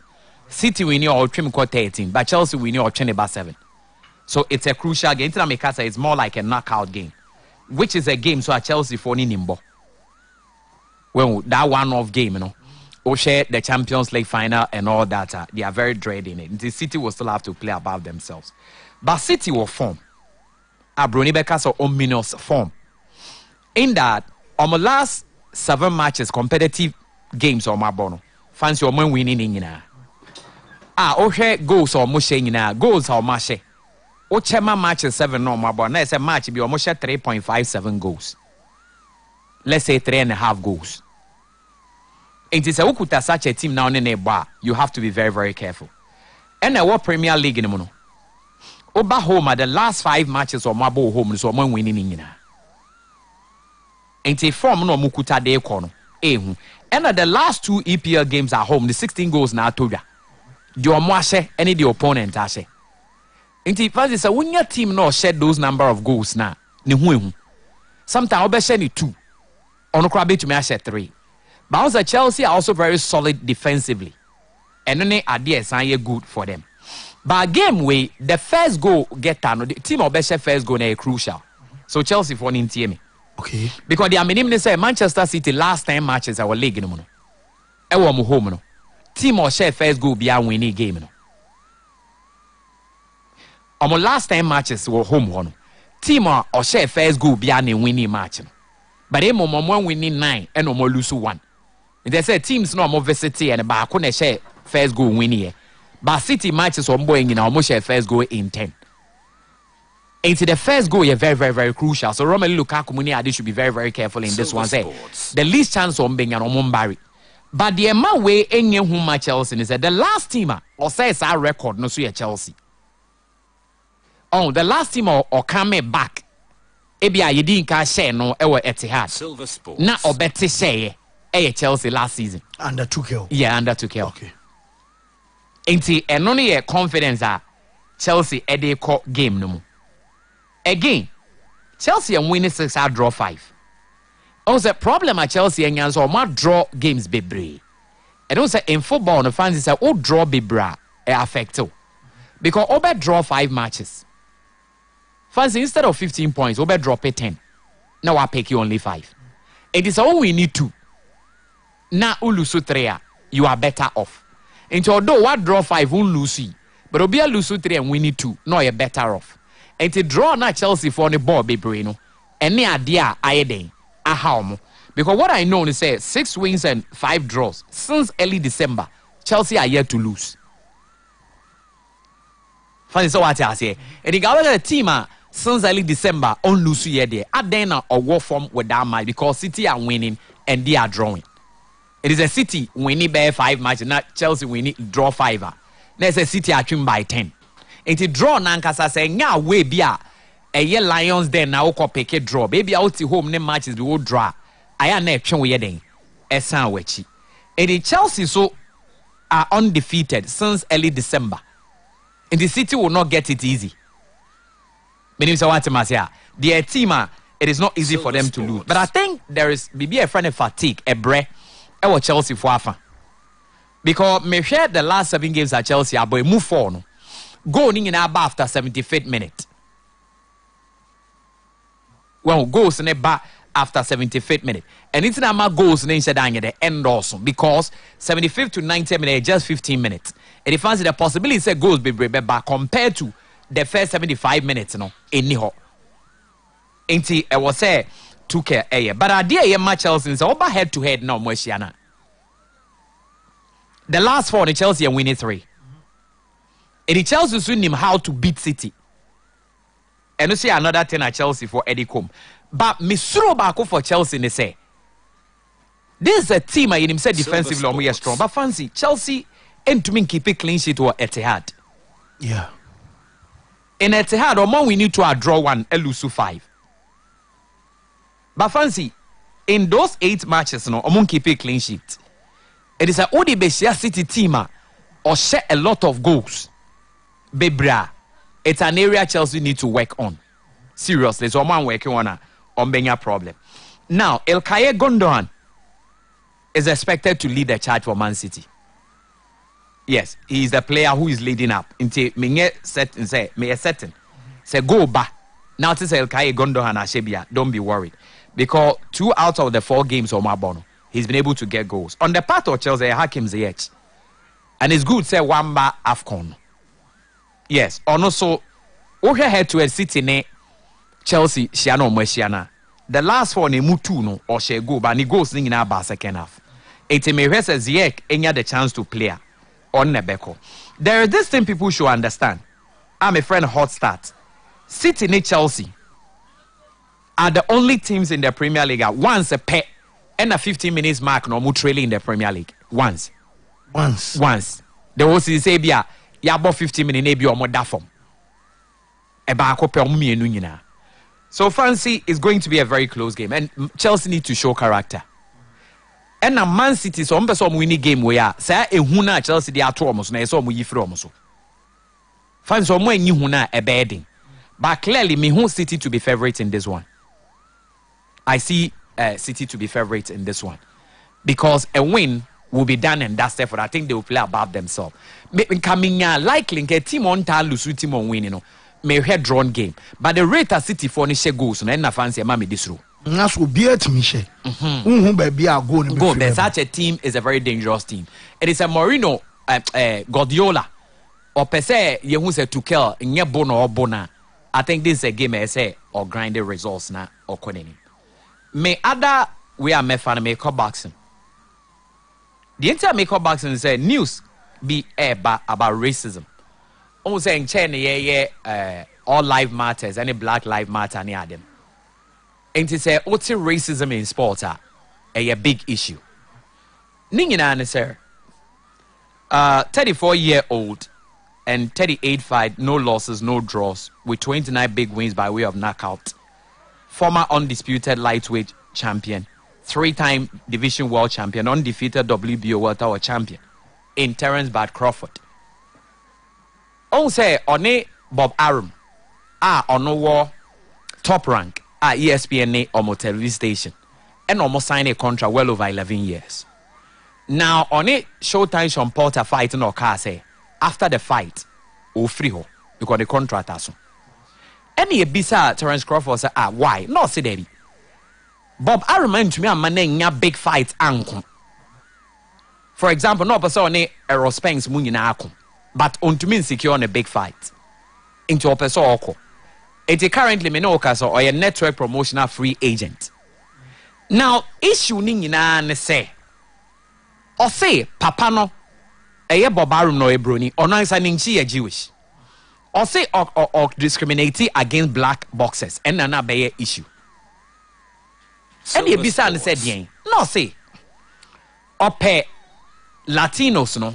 City winning or trim 13, but Chelsea winning or 7. So it's a crucial game. It's more like a knockout game, which is a game so a Chelsea for Nimbo. Well, that one-off game, you know, or share the Champions League final and all that. They are very dreading it. The City will still have to play above themselves, but City will form. Bruni Becker's ominous form. In that, on the last 7 matches, competitive games on my bono, fancy or man winning in goals or mushe goals or mashe. Ochema matches 7 no my bono. Let's say match be almost 3.57 goals. Let's say 3.5 goals. It is a ukuta such a team now in a bar. You have to be very, very careful. And what Premier League in mono. Oba home at the last 5 matches or Mabo home so man winning in ain't a form no mukuta de kono. And at the last 2 EPL games at home, the 16 goals na toga. The omwashe any the opponent ashe. Ain't it first is when your team no shed those number of goals na ni hu. Sometimes obe share ni 2. Ono krabe to me share 3. But also Chelsea are also very solid defensively. And then idea is good for them. But game way, the first goal get the team of best first goal is crucial. So Chelsea for an team. Okay. Silver Sports. Na or better say Chelsea last season. Under Tuchel. Yeah, under Tuchel. Okay. Ain't and only a confidence that Chelsea a game no more. Again, Chelsea are winning 6 out draw 5. Also, problem at Chelsea and so might draw games bebre. And also in football, the fans say, "Oh, draw bebra affect you," because over draw 5 matches. Fans instead of 15 points, over drop 10. Now I pick you only 5. It is all we need to. Na ulusu 3, you are better off. And although what draw 5 won't lose, but obi ulusu 3 and we need 2, no, you're better off. And to draw na Chelsea for the ball, be braino. And near idea, I den, aham. Because what I know is 6 wins and 5 draws since early December. Chelsea are yet to lose. Funny so what I say. And the government team since early December on lose year there. At then a war form with that match because City are winning and they are drawing. It is a City winning by 5 matches, not Chelsea winning draw 5. There's a City actually by 10. And to draw Nankasa saying, "Nya way bia a year Lions then now ko pick a draw. Baby out to home ne matches we will draw. I am not sure we den. Esan wechi. And the Chelsea so are undefeated since early December. And the City will not get it easy. Meaning so what their team it is not easy for them to lose. But I think there is maybe a friend of fatigue, a breath. I was Chelsea for afa. Because me share the last 7 games at Chelsea, boy move forward. Go in about after 75th minute. Well, goes in a bar after 75th minute. And it's not my goals in the end also. Because 75th to 90th minute, just 15 minutes. And if fancy the possibility say goals be back compared to the first 75 minutes, you know, anyhow. Ain't I was say took care but idea match Chelsea is over head to head now, Mweshiana. The last 4 the Chelsea are winning 3. And the Chelsea soon him how to beat City. And you see another 10 at Chelsea for Eddie Combe. But Misro Bako for Chelsea, they say. This is a team I him said defensively we are strong. But fancy Chelsea and to me keep it clean sheet or Etihad. Yeah. In Etihad, or more we need to draw 1, Elusu 5. But fancy, in those 8 matches, no, Omon keep it clean sheet. It is a Odibesia City team or share a lot of goals. Bebra, it's an area Chelsea need to work on. Seriously, so I'm working on Benya problem. Now, Ilkay Gundogan is expected to lead the charge for Man City. Yes, he is the player who is leading up. Until me certain say go back. Now to say Ilkay Gundogan Ashebia, don't be worried. Because 2 out of the 4 games of Mabono, he's been able to get goals. On the part of Chelsea, Hakim Ziyech. And it's good say Wamba AFCON. Yes, and also we head to a City ne Chelsea Shiano Mweshiana. The last 4 ne mutu no or she go but ni goals in our second half. It may rest as Ziyech any the chance to play on Nebeko. There is this thing people should understand. I'm a friend hot start. City ne Chelsea are the only teams in the Premier League once a pet and a 15 minutes mark no mutually in the Premier League. Once. The whole season say about 15 minutes maybe or more that form. So fancy is going to be a very close game and Chelsea need to show character. And a Man City so winning game where say a huna Chelsea they are two almost na so mu yifro almost. Fans so mo enyi huna a bedding. But clearly me who City to be favorite in this one. I see City to be favorite in this one. Because a win will be done and dusted for I think they will play above themselves. Coming likely a team on Talusu team on win, you know, may head drawn game. But the rate of City for Nisha goes and I fancy a mammy this room. That's what be it, Michel. Go, but such a team is a very dangerous team. It is a Mourinho, Guardiola, or per se, you who say to kill in your bono or bona. I think this is a game I say or grinding results now or Konini. May other we are mefan make up boxing. The entire makeup boxing say news be about racism. Almost saying all life matters, any black life matter any of them. And to say what's racism in sports a big issue. Ningina sir 34-year-old and 38 fight, no losses, no draws, with 29 big wins by way of knockout. Former undisputed lightweight champion. 3-time division world champion, undefeated WBO world tower champion in Terence Bud Crawford. On say on Bob Arum, on war top rank at ESPN or television station, and almost signed a contract well over 11 years. Now on it, Showtime Sean Porter fighting or car say after the fight, or free ho because the contract also. Any bisa Terence Crawford say why? No, say Debbie. Bob Arum to me a man big fight anko. For example, no person ne Errol Spence mu nyina akọ, but on to me secure on a big fight. Into a person oko. It currently me no so or a network promotional free agent. Now issue ni nyina ne say or say papa no eye Bob Arum no ebroni or no nsa ninchi Jewish. Or say or discriminate against black boxers and na be issue. And you be saying said yen. No say or pay Latinos no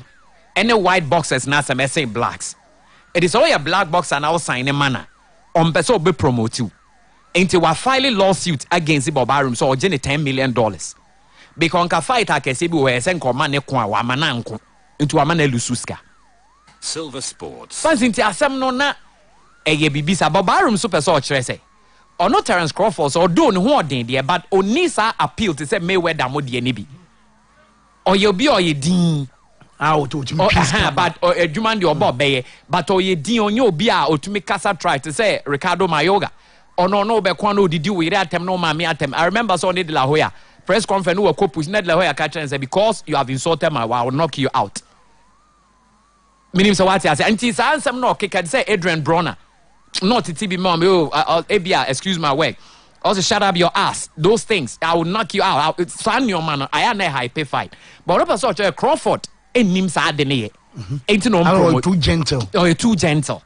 any white boxers na some say blacks. It is all your black boxer now sign a manner on person be promote you. Into a filing lawsuit against Bob Arum so origin $10 million. Because ka fight akese bi we sen ko man ko wa mananko into a man lususka. Silver Sports. Fancy into asem no na eye bibisa Bob Arum super so kire say. Or not Terence Crawford or do no odin there but onisa appeal to say Mayweather mo de ni bi. Or you be or ye din out to me but or a human the obo beye but or ye din on you be a or to me casa try to say Ricardo Mayorga or no be kwano did you we atem no mami atem. I remember Sonny De La Hoya press conference who ko push net La Hoya catch and say because you have insulted my I will knock you out. Meaning so what I say anti ansem no kick say Adrian Bronner not TB mom ABA excuse my way. Also, shut up your ass. Those things, I will knock you out. It's fun, your man. I am a high pay fight. But what about Crawford? Ain't nimsa dene. Ain't no promote. Too gentle. Oh, you're too gentle.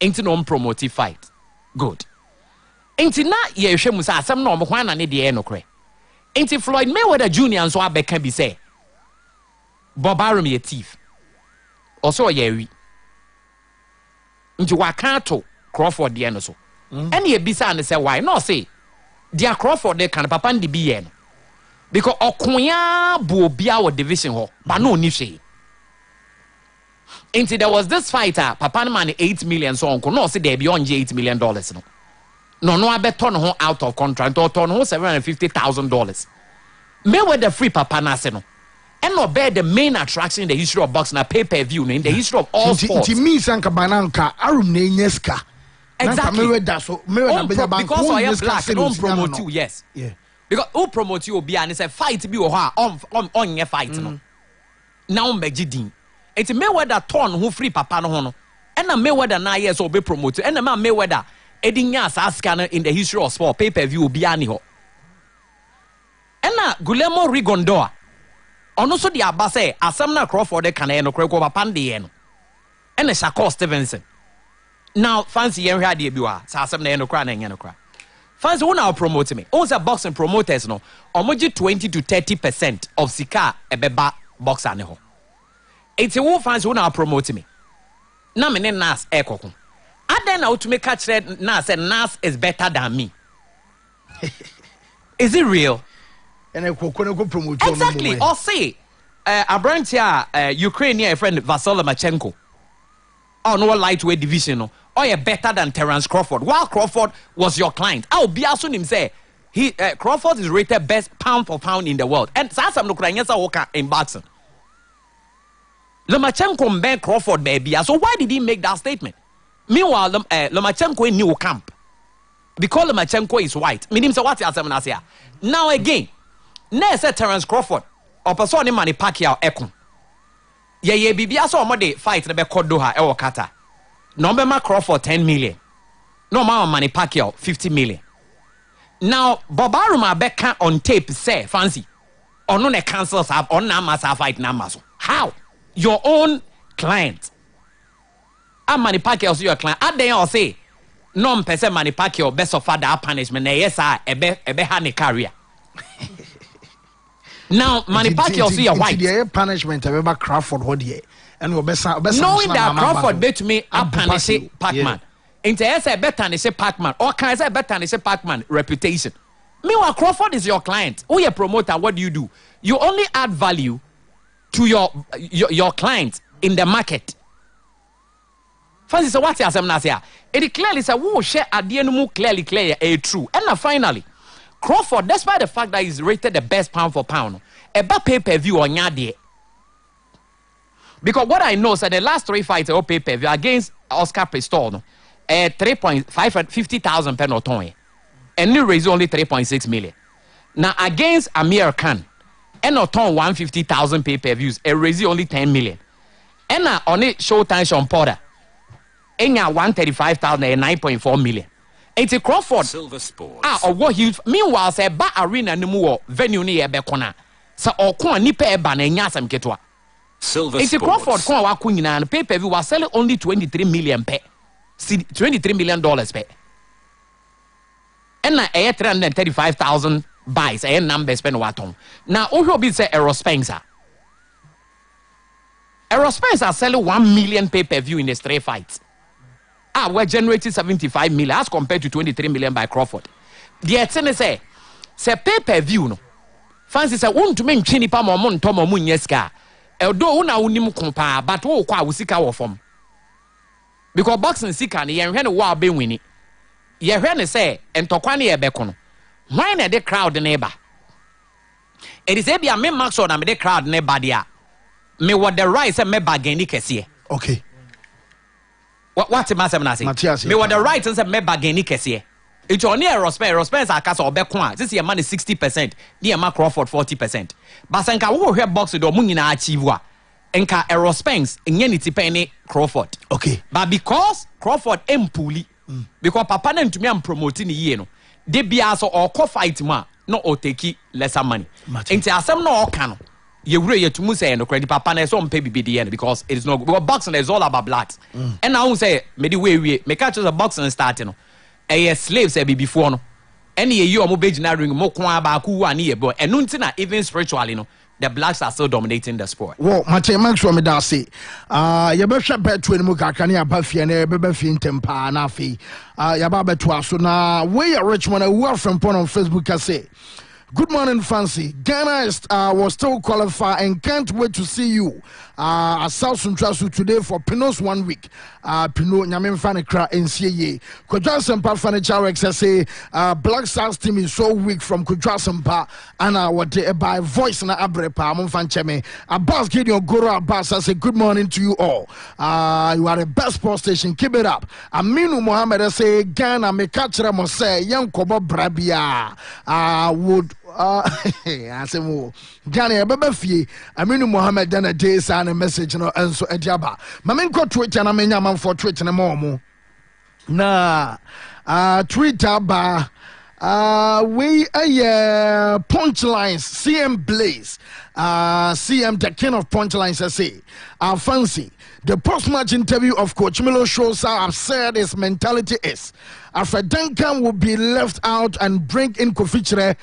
Ain't no promotive fight. Good. Ain't na ye shemusa some no mwana ne de no kre. Ain't Floyd Mayweather Jr. and so I can be say. Bob Arum ye thief. Also ye wi. Into wakato Crawford de no so. And ye bisa and say why? No say. Dia Crawford they can papa ndi bi yen because okonya bo bia wo division ho but no ni hwe until there was this fighter papa man $8 million so onko no say there be on $8 million no abeto no ho out of contract or turn ho $750,000 Mayweather free papa na say no and no bear the main attraction in the history of boxing na pay-per-view in the history of all sports it means anka bananka Arum ne nyeska. Exactly. Because I am black, don't promote you, yes. Yeah. Because who promote you be and it's a fight be or on your fight no. Now Megidin. It's Mayweather turn who free papa no. And a Mayweather na years or be promoted. And a man Mayweather Edinya scanner in the history of sport pay-per-view be ani ho. And a Guillermo Rigondeaux. On also the Abase Asamna Crawford de Caneno Crego Pandi. And a Shakur Stevenson. Now, fancy yen radio biwa. Sa asem na enokra na enokra. Fancy who now promote me. Once a boxing promoters no, omoji 20 to 30% of sika ebeba boxer ne ho. Eti who fancy who now promote me. Na me ne Nas ekoko. Aden na to catch red Nas and Nas is better than me. Is it real? And ekoko promote exactly. Or say Abrantia Ukrainian friend Vasily Lomachenko. Oh no lightweight division no. Or you're better than Terence Crawford. While Crawford was your client, I'll be asking him say he Crawford is rated best pound for pound in the world. And Sasam no Ukrainians are in boxing. Lomachenko ben Crawford baby. So why did he make that statement? Meanwhile, Lomachenko in new camp because Lomachenko is white. Meaning so what you are saying now again. Next said Terence Crawford or person in Manny Pacquiao Ekun. Ye bibia so omode fight na be Doha e Qatar. No be Crawford 10 million. No Manny Pacquiao 50 million. Now Bob Arum abeka on tape say fancy. Ono ne cancels have on na massa fight na maso. How? Your own client. Manny Pacquiao so your client. Aden or say no person Manny Pacquiao best of father punishment na yes ebe ha ne career. Now, Manny Pacquiao see your white. The punishment about Crawford hodie, and we knowing that Crawford bet me up and say Pac-Man. Into say better and say Pac-Man, or can I say better and say Pac-Man reputation. Meanwhile, Crawford is your client. Who you promoter? What do? You only add value to your client in the market. Fancy so what you say? It clearly say who share at the end clearly true. And finally. Crawford, despite the fact that he's rated the best pound for pound, a pay-per-view on Yadi. Because what I know is that the last 3 fights are pay-per-view against Oscar Pistol, 3.50,000 pen or ton, and new raise only 3.6 million. Now against Amir Khan, and not on 150,000 pay-per-views, a raise only 10 million. And on it Showtime Sean Porter, and 135,000 and 9.4 million. It's a Crawford. Silver Sports. Or what huge. Meanwhile, say ba arena no more venue near Bekona. So or kwa nipe eba na nyasam ketwa. Silver It's a Sports. Crawford kwa wa kunyina and pay-per-view was selling only 23 million pe. $23 million pe. And na 335,000 buys a number spend waton. Now Oho be say Errol Spencer. Errol Spencer selling 1 million pay-per-view in the straight fights. We're generating 75 million as compared to 23 million by Crawford. The etene say pay-per-view no. Fancy say to me chini pa mo nto mo munyeska. Eldo una unim kompa but wo kwa usika wo form. Because boxing sika ne yen hwe ne wa be wini. Ye hwe ne say entokwa ne ye beko no. Why na the crowd neighbor? It is a me max on am the crowd neighbor dia. Me what the right say me bargain kese. Okay. What's the matter? Me what the right and say me bargain kese. It's only a Rospen's akasa obekwa. This year money 60%, near Mark Crawford 40%. But sanka wo hwe box do mu nyina achieve wa. Enka Rospen's nyeniti penny Crawford. Okay. But because Crawford empuli because papa na ntumi am promoting ye no. They be also or fight ma no or take lesser money. Enti asem no oka no. Ye wure ye tumu say no credit papa na so mpe bibi because it is not because boxing is all about blacks. And now say me the way me catch the boxing starting no. Slaves be before no. Any you omo begina ring mo kwa ba ku ani ye boy. And nuntina even spiritually no. The blacks are still dominating the sport. Well, Mate, make sure me da say. You be share bet to mu kakani abafie na be fi ntempa na afi. Ya ba beto aso na we Richmond who from on Facebook can say. Good morning, Fancy. Ghana was still qualified and can't wait to see you at South Central today for Pinos 1 week. Pino Nyamin Fanikra NCAA. Kujasempa Furniture Rex say Black Stars team is so weak from Kujasempa and what by voice na Abrepa Monfancheme. Abbas Gideon Goro Abbas I say good morning to you all. You are the best sports station. Keep it up. Aminu Mohammed I say Ghana me catch them say young Kobo Brabia would I say more Ghana Baba Fee Aminu Mohammed done a day sign a message no and so Ediaba. Mamin ko Twitter na menya man for Twitter na mo na Twitter ba we punchlines CM Blaze CM the king of punchlines I say Fancy the post-match interview of Coach Milo shows how absurd his mentality is. Alfred Duncan will be left out and bring in Kofichire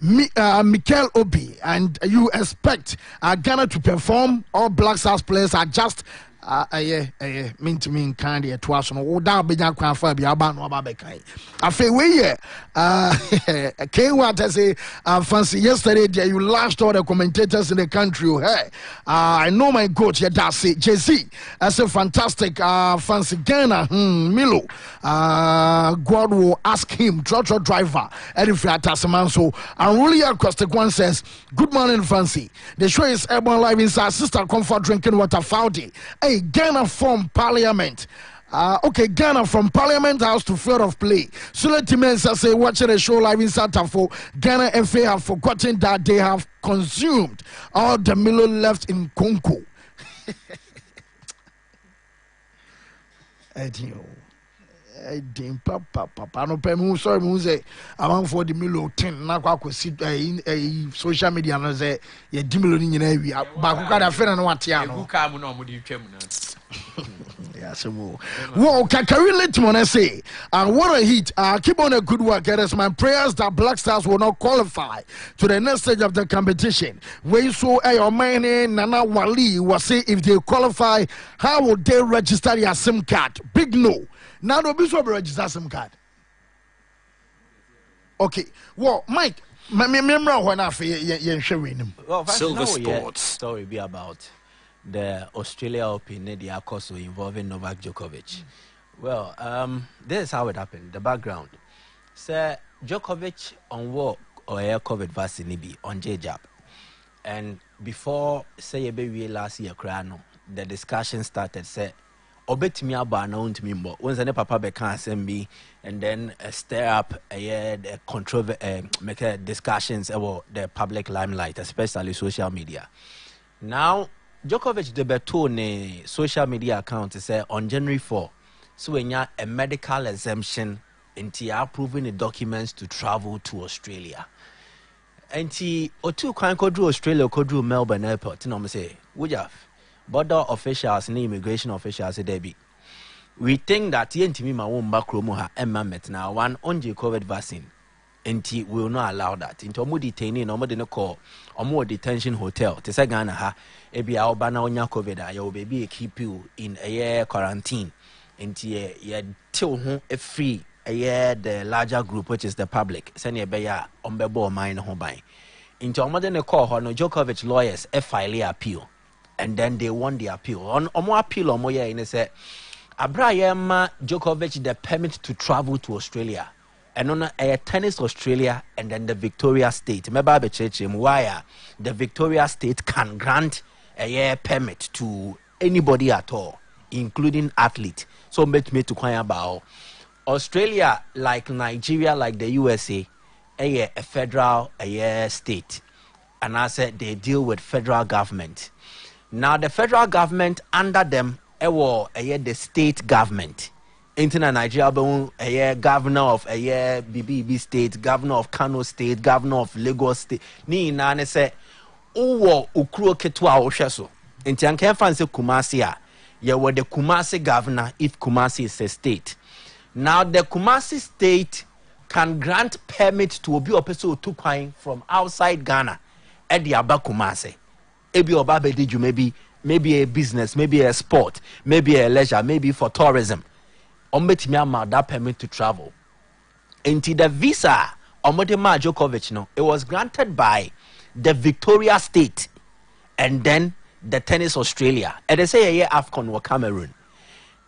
Mikel Obi, and you expect Ghana to perform. All Black Stars players are just mean to me kind of twice on all that be that quite far be about no about bekai. I feel we what I say Fancy yesterday there you lashed all the commentators in the country. Hey, I know my coach yeah that's it. JC that's a fantastic Fancy Ghana Milo God will ask him trotro driver Eddie Tasman. So Unruly Acoustic One says good morning Fancy. The show is airborne live inside Sister Comfort Drinking Water Fountain. Hey, Ghana from Parliament. Okay, Ghana from Parliament House to field of play. So let me say, watching the show live in South Africa, Ghana FA have forgotten that they have consumed all the Milo left in Congo. Papa no pay me sorry me say among for the Milo 10 na kwa sit social media no say ye di Milo ni nyina wi ba ku ka da fe na no atia no ka mu no mo di twam na Well, Kakari Litmon say, what a hit. Keep on a good work. It is my prayers that Black Stars will not qualify to the next stage of the competition. Where so Ayomane Nana Wali was say if they qualify, how would they register their SIM card? Big no. Now no be so register SIM card. Okay. Well, Mike, remember when I Silver Sports story be about the Australia Open, the also involving Novak Djokovic. Well, this is how it happened. The background. Sir Djokovic on what or air COVID vaccine be on JJAB. And before say a baby last year, the discussion started, say, obetimi aba na untimi mbo when ne papa be kan asem and then stir up the controversy make discussions about the public limelight, especially social media. Now Djokovic de beto ne social media account say on January 4 so when you a medical exemption into approving the documents to travel to Australia. And he otu kwan kodru Australia kodru Melbourne airport no me say wujaf border officials and immigration officials there be. We think that yentimi ma won back room ha emma met now one onje COVID vaccine. And he will not allow that. Into omo detaining omo de no call omo detention hotel. Te say Ghana ha ebi a oba na onya COVID a your baby keep you in a year quarantine. And ye till ho a free a year the larger group which is the public. Send ye be ya ombebo mine ho ban. Into omo de no call ho no Djokovic lawyers file appeal. And then they won the appeal. On omo appeal omo ye in say Abraham Djokovic the permit to travel to Australia. And on a tennis Australia and then the Victoria State. Remember why the Victoria State can grant a year permit to anybody at all, including athlete. So make me to quite about Australia, like Nigeria, like the USA, a federal state. And I said they deal with federal government. Now the federal government under them the state government. Into Nigeria, a governor of a BBB state, governor of Kano state, governor of Lagos state. Ni nane se uwo ukruo ketwa osheso. Inti anke fancy Kumasi ya. You were the Kumasi governor if Kumasi is a state. Now the Kumasi state can grant permit to obi opeso tukwain from outside Ghana. Edi aba Kumasi. Ebi oba bediju maybe a business, maybe a sport, maybe a leisure, maybe for tourism. That permit to travel. Into the visa, Omodema Djokovic, no, it was granted by the Victoria State and then the Tennis Australia. And they say a AFCON or Cameroon.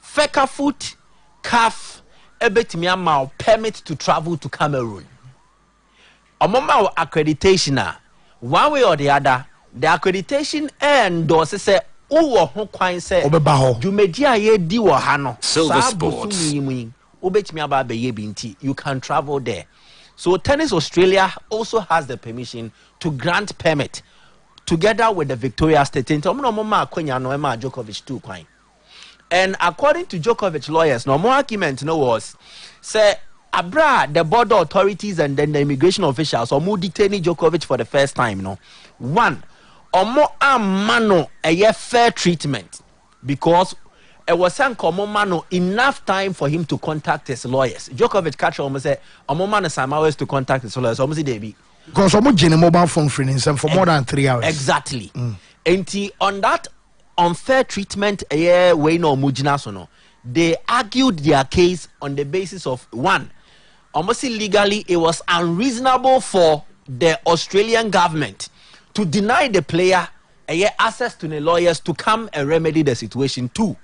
Fecafoot, CAF, Ebetimiama permit to travel to Cameroon. Omoma accreditation, one way or the other, the accreditation endorses say Uwo ho kwan se Jumedia ye di wo ha no Silver Sports obetimi aba be ye binti you can travel there. So Tennis Australia also has the permission to grant permit together with the Victoria State. Djokovic too kwan. And according to Djokovic lawyers, no more argument no was say abra the border authorities and then the immigration officials or more detaining Djokovic for the first time, no. One Omo amano a fair treatment because it was Sankomo mano enough time for him to contact his lawyers. Djokovic catch almost say Omo mano some hours to contact his lawyers. Almost they because Omo Jenny mobile phone free for more than 3 hours. Exactly. And on that unfair treatment way no mujina sono, they argued their case on the basis of one, almost illegally it was unreasonable for the Australian government to deny the player access to the lawyers to come and remedy the situation. Two,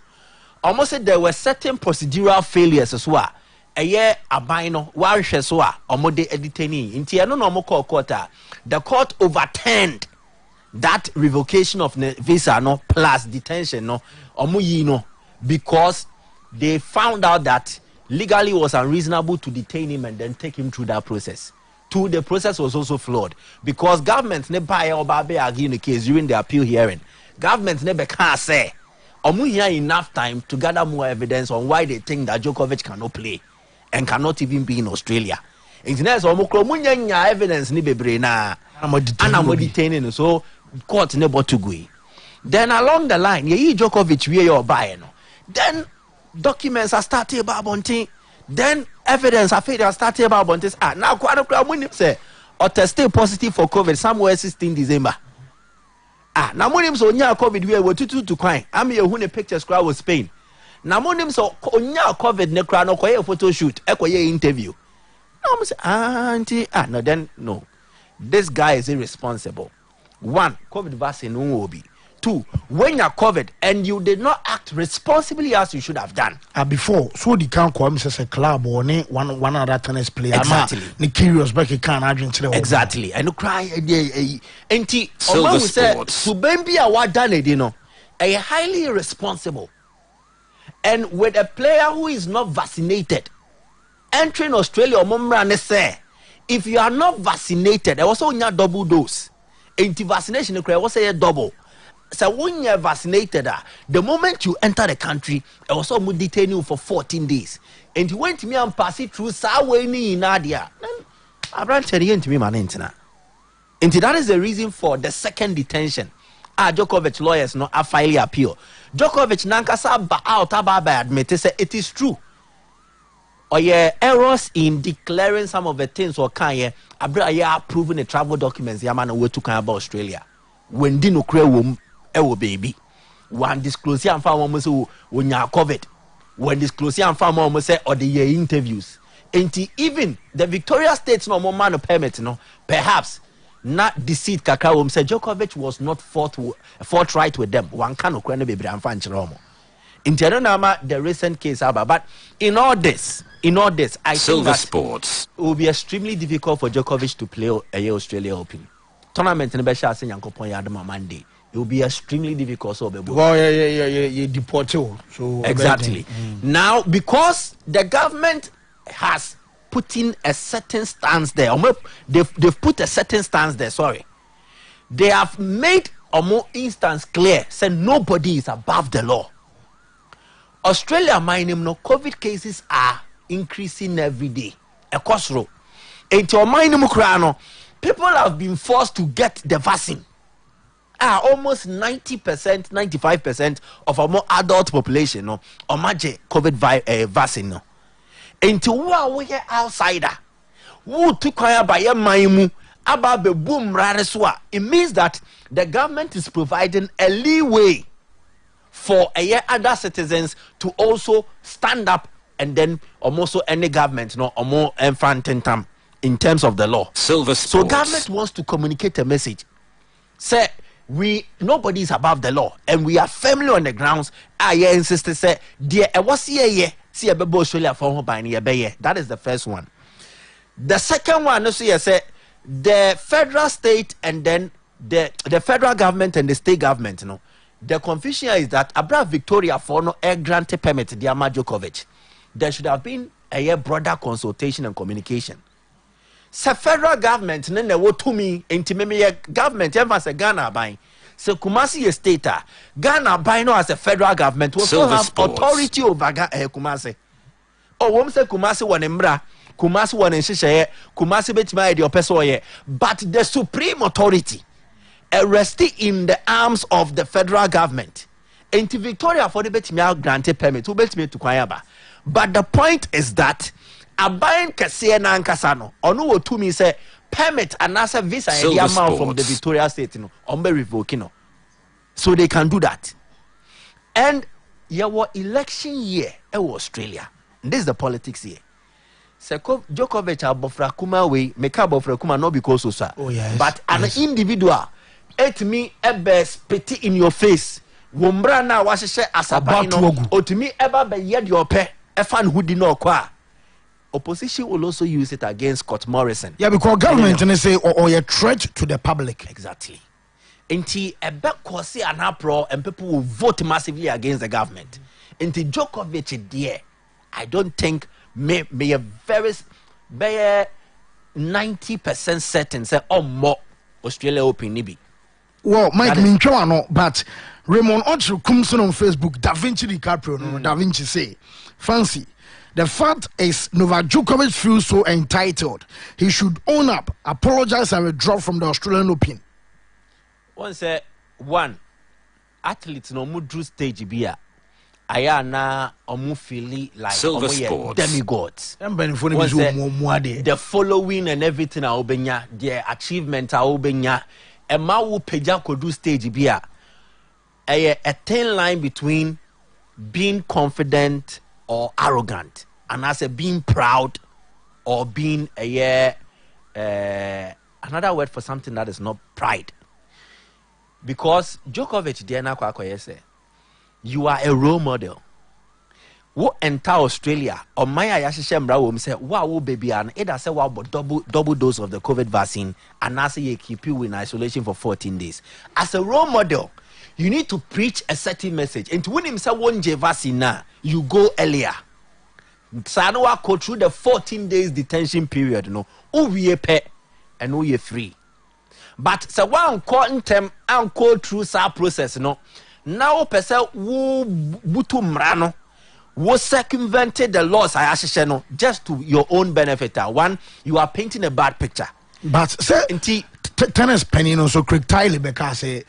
almost said there were certain procedural failures as well. Abino, Warsheswa, Omode Editani, Intiano Nomo Quarter. The court overturned that revocation of the visa no plus detention no Omuyino because they found out that legally it was unreasonable to detain him and then take him through that process. Two, the process was also flawed because governments never argue in the case during the appeal hearing. Governments never can say here enough time to gather more evidence on why they think that Djokovic cannot play and cannot even be in Australia. Internet evidence ni bebre na and detaining so court never to go. Then along the line, Djokovic we your buy no. Then documents are started about bunting. Then evidence are started about bunting. Now quite say or tested positive for COVID somewhere 16 December. Now monim so nya COVID we were to crime. I'm here who pictures crowd with Spain. Now monim so nya COVID ne crowd no koye photo shoot, ekoye interview. Now I'm say auntie no then no. This guy is irresponsible. One, COVID vaccine will be. Two, when you're COVID and you did not act responsibly as you should have done. Before, so the can't call as a club or one other tennis player. Exactly. The curious back can't Argentina. Exactly. And you cry and Silver Sports. To be a what done it, you know, a highly responsible And with a player who is not vaccinated, entering Australia or Mumrane say, if you are not vaccinated, there was only a double dose. Anti-vaccination was a double. So when you're vaccinated, the moment you enter the country, I also would detain you for 14 days. And you went to me and pass it through Saweni in Nadia. I ran to me, man. And that is the reason for the second detention. Djokovic lawyers no a file appeal. Djokovic nankasa ba out ababa admit say it is true. Or errors in declaring some of the things or can approving the travel documents yamana we to kan about Australia. When dino kre wom ewo baby. One disclosure and found almost when you COVID. When disclosure and found almost say or the year interviews. And even the Victoria States no more man permit no perhaps not deceit kakra said Djokovic was not forthright with them. One can okra be and fan chiromo. In the recent case, but in all this, I Silver think that Sports. it will be extremely difficult for Djokovic to play a Australia Open tournament. In the Monday, it will be extremely difficult. So, deported. So exactly. Now, because the government has put in a certain stance there, they've put a certain stance there. Sorry, they have made a more instance clear. Said nobody is above the law. Australia, my name, no COVID cases are increasing every day. A cost row. Into my name, people have been forced to get the vaccine. Almost 90%, 95% of our more adult population, no, or magic COVID vaccine, no. Into who we outsider, who took by a maimu about the boom rareswa. It means that the government is providing a leeway for other citizens to also stand up and then almost any government, no, or more infantintam in terms of the law. Silver Sports. So government wants to communicate a message. Say nobody is above the law, and we are firmly on the grounds. I insist to say, dear, was here. See a baby Australia for home by that is the first one. The second one, say the federal state and then the federal government and the state government, you know. The confusion is that Abra Victoria for no air granted permit the Djokovic. There should have been a broader consultation and communication. The federal government, then they were to me, intimate government, emphasis Ghana buying. So Kumasi is state, Ghana buying no as a federal government will still have authority over Kumasi. Oh, one say Kumasi one embra, Kumasi one in Shisha, Kumasi betima your person, but the supreme authority resting in the arms of the federal government. Into Victoria for the betimia granted permit, who bet me to Kwayaba. But the point is that a buying Kasiana and Casano, or no to me say permit and as a visa and the amount from the Victoria State, on be revoking. So they can do that. And your election year in Australia. This is the politics here. Djokovic abofra kuma way, make up of kuma not because of sir. Oh yes. But an individual, it me a best pity in your face. Wombra na was share as a bino, or to me ever be yet your pet, a fan who did not qua. Opposition will also use it against Scott Morrison. Yeah, because government and they say or a threat to the public. Exactly. Until a back quasi an uproar and people will vote massively against the government. Until Djokovic dear, I don't think may a very 90% certain say more Australia Open nibi. Well, Mike Minchano, but Raymond Ocho Kumson on Facebook, Da Vinci DiCaprio, no, Da Vinci say, fancy. The fact is, Novak Djokovic feels so entitled. He should own up, apologize, and withdraw from the Australian Open. One athletes no mudru stage beer. Aya na omu feeli like Silver Sports demigods. The following and everything obenya, their achievement obenya. Emma wu peja kodu stage beer. A thin line between being confident or arrogant, and as a being proud or being another word for something that is not pride. Because Djokovic Diana Kwakoye say, you are a role model. What enter Australia or Maya Yashishembra will say, wow, baby, and it has said, wow, but double dose of the COVID vaccine, and I say you keep you in isolation for 14 days. As a role model, you need to preach a certain message. And when him say one vaccine, you go earlier. Sanoa go through the 14 days detention period. No, we pay and we free. But so one cotton term and go through that process. No, now person who butu mrano who circumvented the laws I actually know just to your own benefit. One, you are painting a bad picture. But say tennis penny no so Craig Tiley because say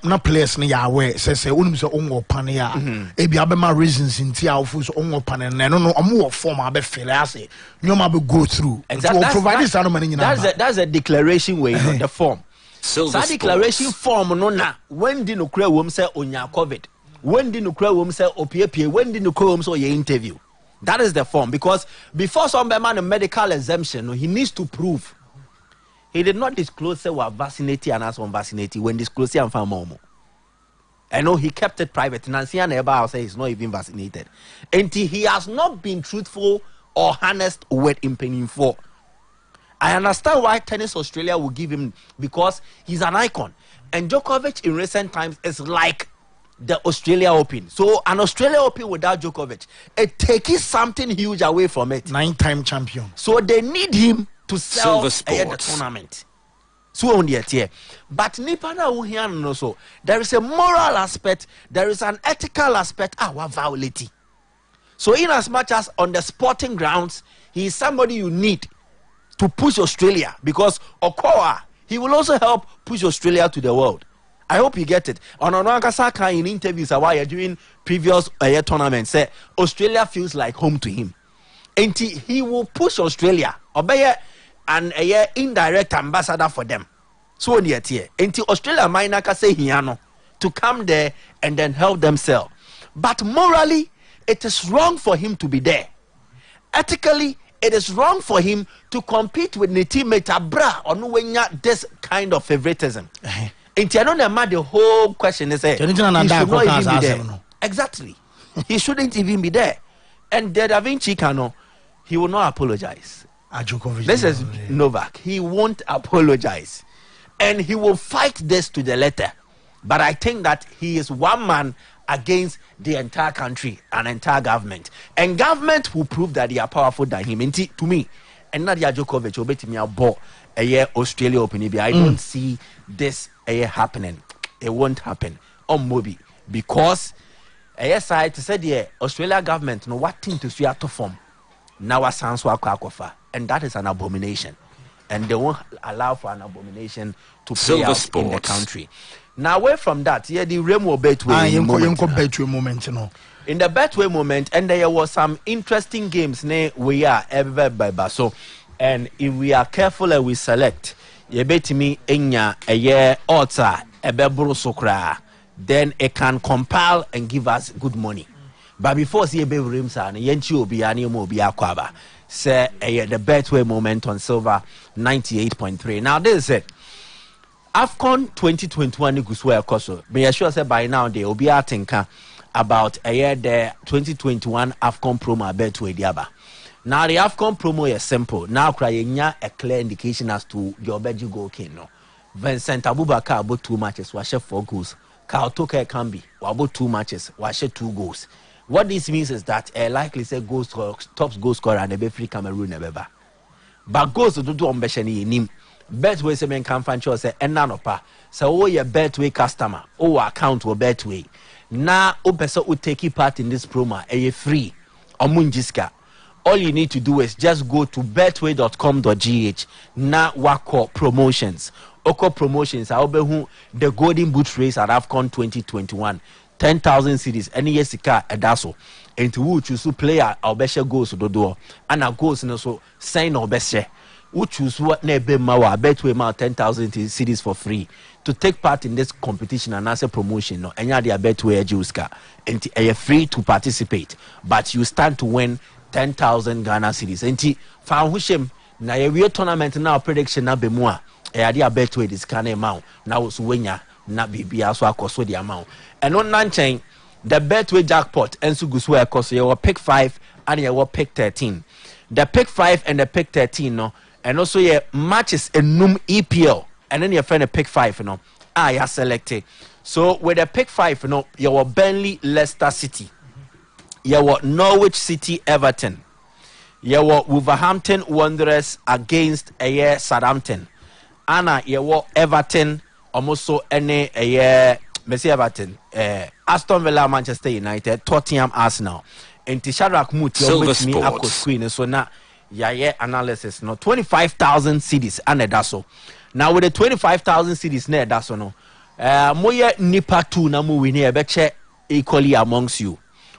na players ni ya we say unim so onwo pan ya e bia be ma reasons nti awfo so onwo pan na no omo form abe feel ase nyoma be go through exactly. To provide this money that's a declaration way the form so declaration form no na when di no kra wom say onya covid when di no kra wom say opiepie when di no kra wom say your interview that is the form because before some man a medical exemption no, he needs to prove. He did not disclose say we're vaccinated and as unvaccinated when disclosed and found more. I know he kept it private. Nancy and Eba say he's not even vaccinated. And he has not been truthful or honest with him paying for. I understand why Tennis Australia will give him because he's an icon. And Djokovic in recent times is like the Australia Open. So an Australia Open without Djokovic, it takes something huge away from it. 9-time champion. So they need him to sell the tournament. So on the tier. But Nipana Wuhian no so. There is a moral aspect, there is an ethical aspect, our violity. So in as much as on the sporting grounds, he is somebody you need to push Australia because Okoa, he will also help push Australia to the world. I hope you get it. On Onakasaka in interviews while you're doing previous tournaments, say Australia feels like home to him. And he will push Australia. Obey and a indirect ambassador for them. So on the tier. Until Australia might not say hiano to come there and then help themselves. But morally, it is wrong for him to be there. Ethically, it is wrong for him to compete with the teammate Abra or this kind of favoritism. Until I don't the whole question is he should not even be there. Exactly. He shouldn't even be there. And the Da Vinci Cano, he will not apologize. This is Novak. He won't apologize. And he will fight this to the letter. But I think that he is one man against the entire country and entire government. And government will prove that they are powerful than him. And to me, and Nadia Djokovic, Obetimi Abo, a year Australia Open, I don't see this a year happening. It won't happen. On Mobi. Because a year side to say the Australia government no what thing to see to form. Now a sans and that is an abomination. And they won't allow for an abomination to play out in the country. Now, away from that, yeah, the Remo Betway moment. In the Betway moment, and there was some interesting games. We are everywhere by so, and if we are careful and we select, you bet me enya a year ota a bebro sokra, then it can compile and give us good money. But before see a baby rimsan, yenchi obi ani mo obi akwaba. Say the Betway moment on Silver 98.3. Now this is it. AFCON 2021 Guswaya Koso. Be sure say by now they will be thinking about the 2021 AFCON promo Betway Diaba. Now the AFCON promo is simple. Now crying a clear indication as to your Beji goal no. Vincent Abubakar about 2 matches, washe 4 goals. Carl Toke Kambi about 2 matches, washe 2 goals. What this means is that likely say top goal scorer and a free Cameroon never. But goals to do on Beshani nim. Betway se men can find say enanopa. So your Betway customer, account or Betway. Na person who take part in this promo, free. Omunjiska. All you need to do is just go to betway.com.gh. Na wako promotions. Oko promotions. Aobehu the Golden Boot Race at AFCON 2021. 10,000 cities. Any yesika edaso. And to who choose to player albeshe goes to the door. And a goes no so sign albeshe. Who choose what nebe mawa Betway ma 10,000 cities for free to take part in this competition and as a promotion. No, enya dia Betway juska. And you free to participate, but you stand to win 10,000 Ghana cities. And fa hushem na ye tournament now prediction na bemua. Dia Betway this kind of amount. Now so wenya na bibia so akoso the amount. And on nanchen the Betway jackpot ensu guswe akoso you pick 5 and you pick 13. The pick 5 and the pick 13 no. And also your matches in NUM EPL. And then your friend pick 5, you know. You selected. So with the pick 5, you were Burnley, Leicester City. You were Norwich City, Everton. You were Wolverhampton Wanderers against Southampton. Anna, you were Everton, almost so any Messi Everton, Aston Villa, Manchester United, Tottenham, Arsenal. And Tisharak Muti, me up screen. So now, analysis, 25,000 CDs, and that's so. Now with the 25,000 CDs, that's so no. Moye nipa 2 na mu wini ebeche equally amongst you.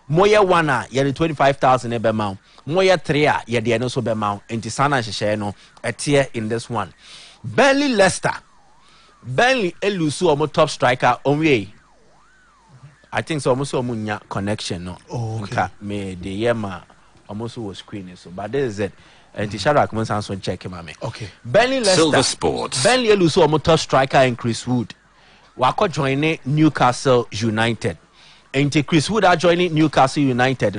Moye 1 ye the 25,000 ebe mount. Moye 3 ye the no so be mount. Enti sana sheshe no etie in this one. Burnley Leicester. Burnley elusu omo top striker onwe. I think so almost omunya connection no. Oh, okay. Me the yema almost was screening so but this is it. And Tisharak mun san so check him ame. Okay. Burnley Leicester. Silver Sports. Burnley elusu omo top striker and Chris Wood. Wako joining Newcastle United. And Chris Wood are joining Newcastle United,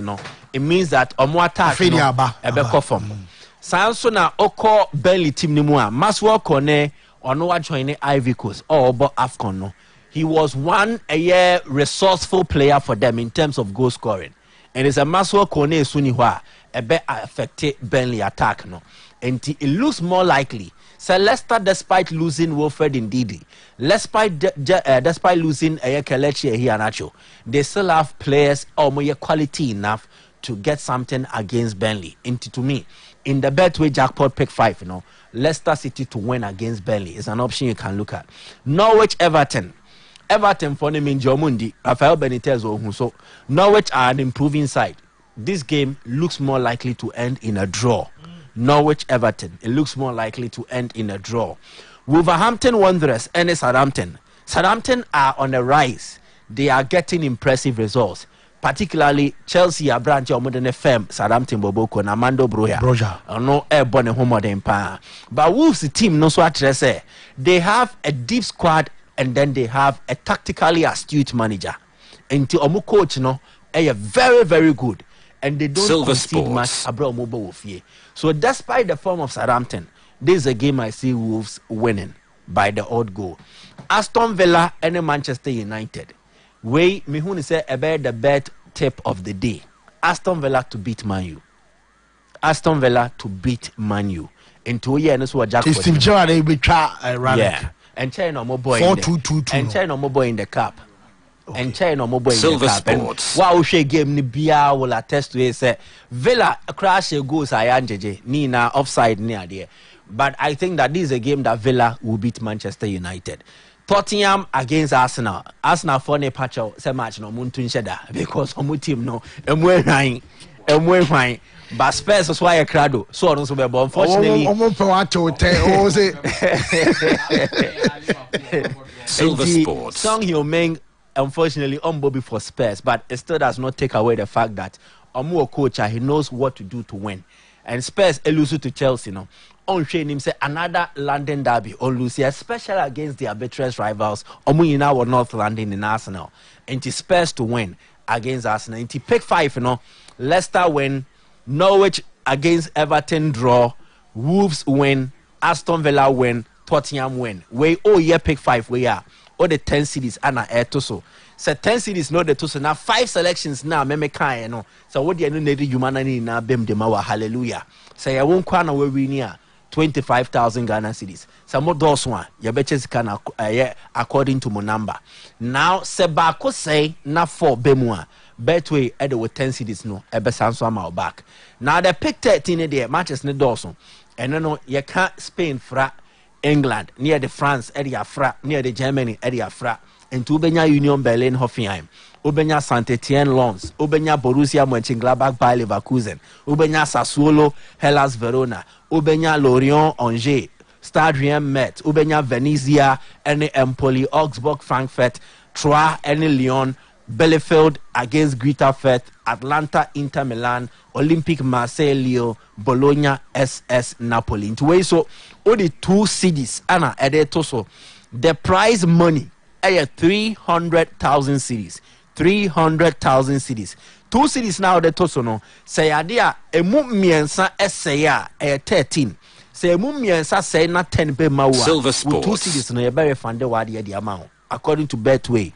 it means that omo attack ebe form. Sanso na oko Burnley team ni mu a Maswell Kone ono wa joining Ivory Coast or obo AFCON no. He was a resourceful player for them in terms of goal scoring. And it's a Maswell Kone suni hwa ebe affected Burnley attack no. And it looks more likely. So Leicester, despite losing Wilfred Ndidi, despite losing Kelechi Iheanacho, they still have players more quality enough to get something against Burnley. And to me, in the Betway jackpot pick 5, Leicester City to win against Burnley is an option you can look at. Norwich Everton. Everton for them in Jomundi, Rafael Benitez. So Norwich are an improving side. This game looks more likely to end in a draw. Norwich Everton, it looks more likely to end in a draw. Wolverhampton Wanderers and Southampton. Southampton are on the rise. They are getting impressive results. Particularly Chelsea are branch of modern FM, Southampton Boboko and Amando Broja. No airborne home of empire. But Wolves the team no so say they have a deep squad and then they have a tactically astute manager. And to Omu coach very, very good. And they don't concede much abroad mobile with ye. So despite the form of Southampton, this is a game I see Wolves winning by the odd goal. Aston Villa and Manchester United. Me who say about the bet tip of the day. Aston Villa to beat Man U. Aston Villa to beat Man U. In 2 years, this was Jack. Steve Gerrard they be yeah. And China no boy. 4-2-2-2. And China no boy in the cup. Okay. And China no boy Silver in the cup. Sports. Wow, she game ni bia will attest to it. Say Villa crash goals ayanjeje ni na offside near there. But I think that this is a game that Villa will beat Manchester United. Tottenham against Arsenal. Arsenal for ne patcho say match no muntun sheda because omu team no emwe hwan. But Spurs was why a crowd so on so be unfortunately. Silver Sports. Song Heung-min unfortunately Bobby for Spurs, but it still does not take away the fact that Omu coach he knows what to do to win. And Spurs lose to Chelsea on training him say another London derby or lose, especially against their bitterest rivals. Omu now were North London in Arsenal. And it's Spurs to win against Arsenal. And pick 5, Leicester win, Norwich against Everton draw, Wolves win, Aston Villa win, Tottenham win. Pick 5 we are. All the 10 cities and air to so. So 10 cities no the to so now 5 selections now me kind So what do you need humanity na bem de mawa hallelujah. So ya won kwa na we near 25,000 Ghana cedis. Some more those one your betches can according to my number. Now Sebako say na 4 bemwa. Betway at with 10 cities no ebe sanso ama back. Now the pick 13 there matches ne Dawson. And no you can't Spain fra England near the France area fra near the Germany area fra. And to Ubenya Union Berlin Hoffenheim, Ubenya Saint-Etienne Lens, Ubenya Borussia Mönchengladbach by Leverkusen, Ubenya Sassuolo Hellas Verona, Ubenya Lorient Angers, Stade Rennais Metz, Ubenya Venezia, any Empoli, Augsburg Frankfurt, Troyes, any Lyon, Bielefeld against Greuther Fürth, Atlanta Inter Milan, Olympique Marseille Lyon, Bologna SS Napoli. Into way so all the 2 cities Anna Edetoso, the prize money 300,000 cities. 300,000 cities. 2 cities now the tosono. Say idea emu miensa essaya 13. Say emu miensa say na 10 be mawa. Silver Sports. 2 cities no very fund wadi the amount. according to Betway.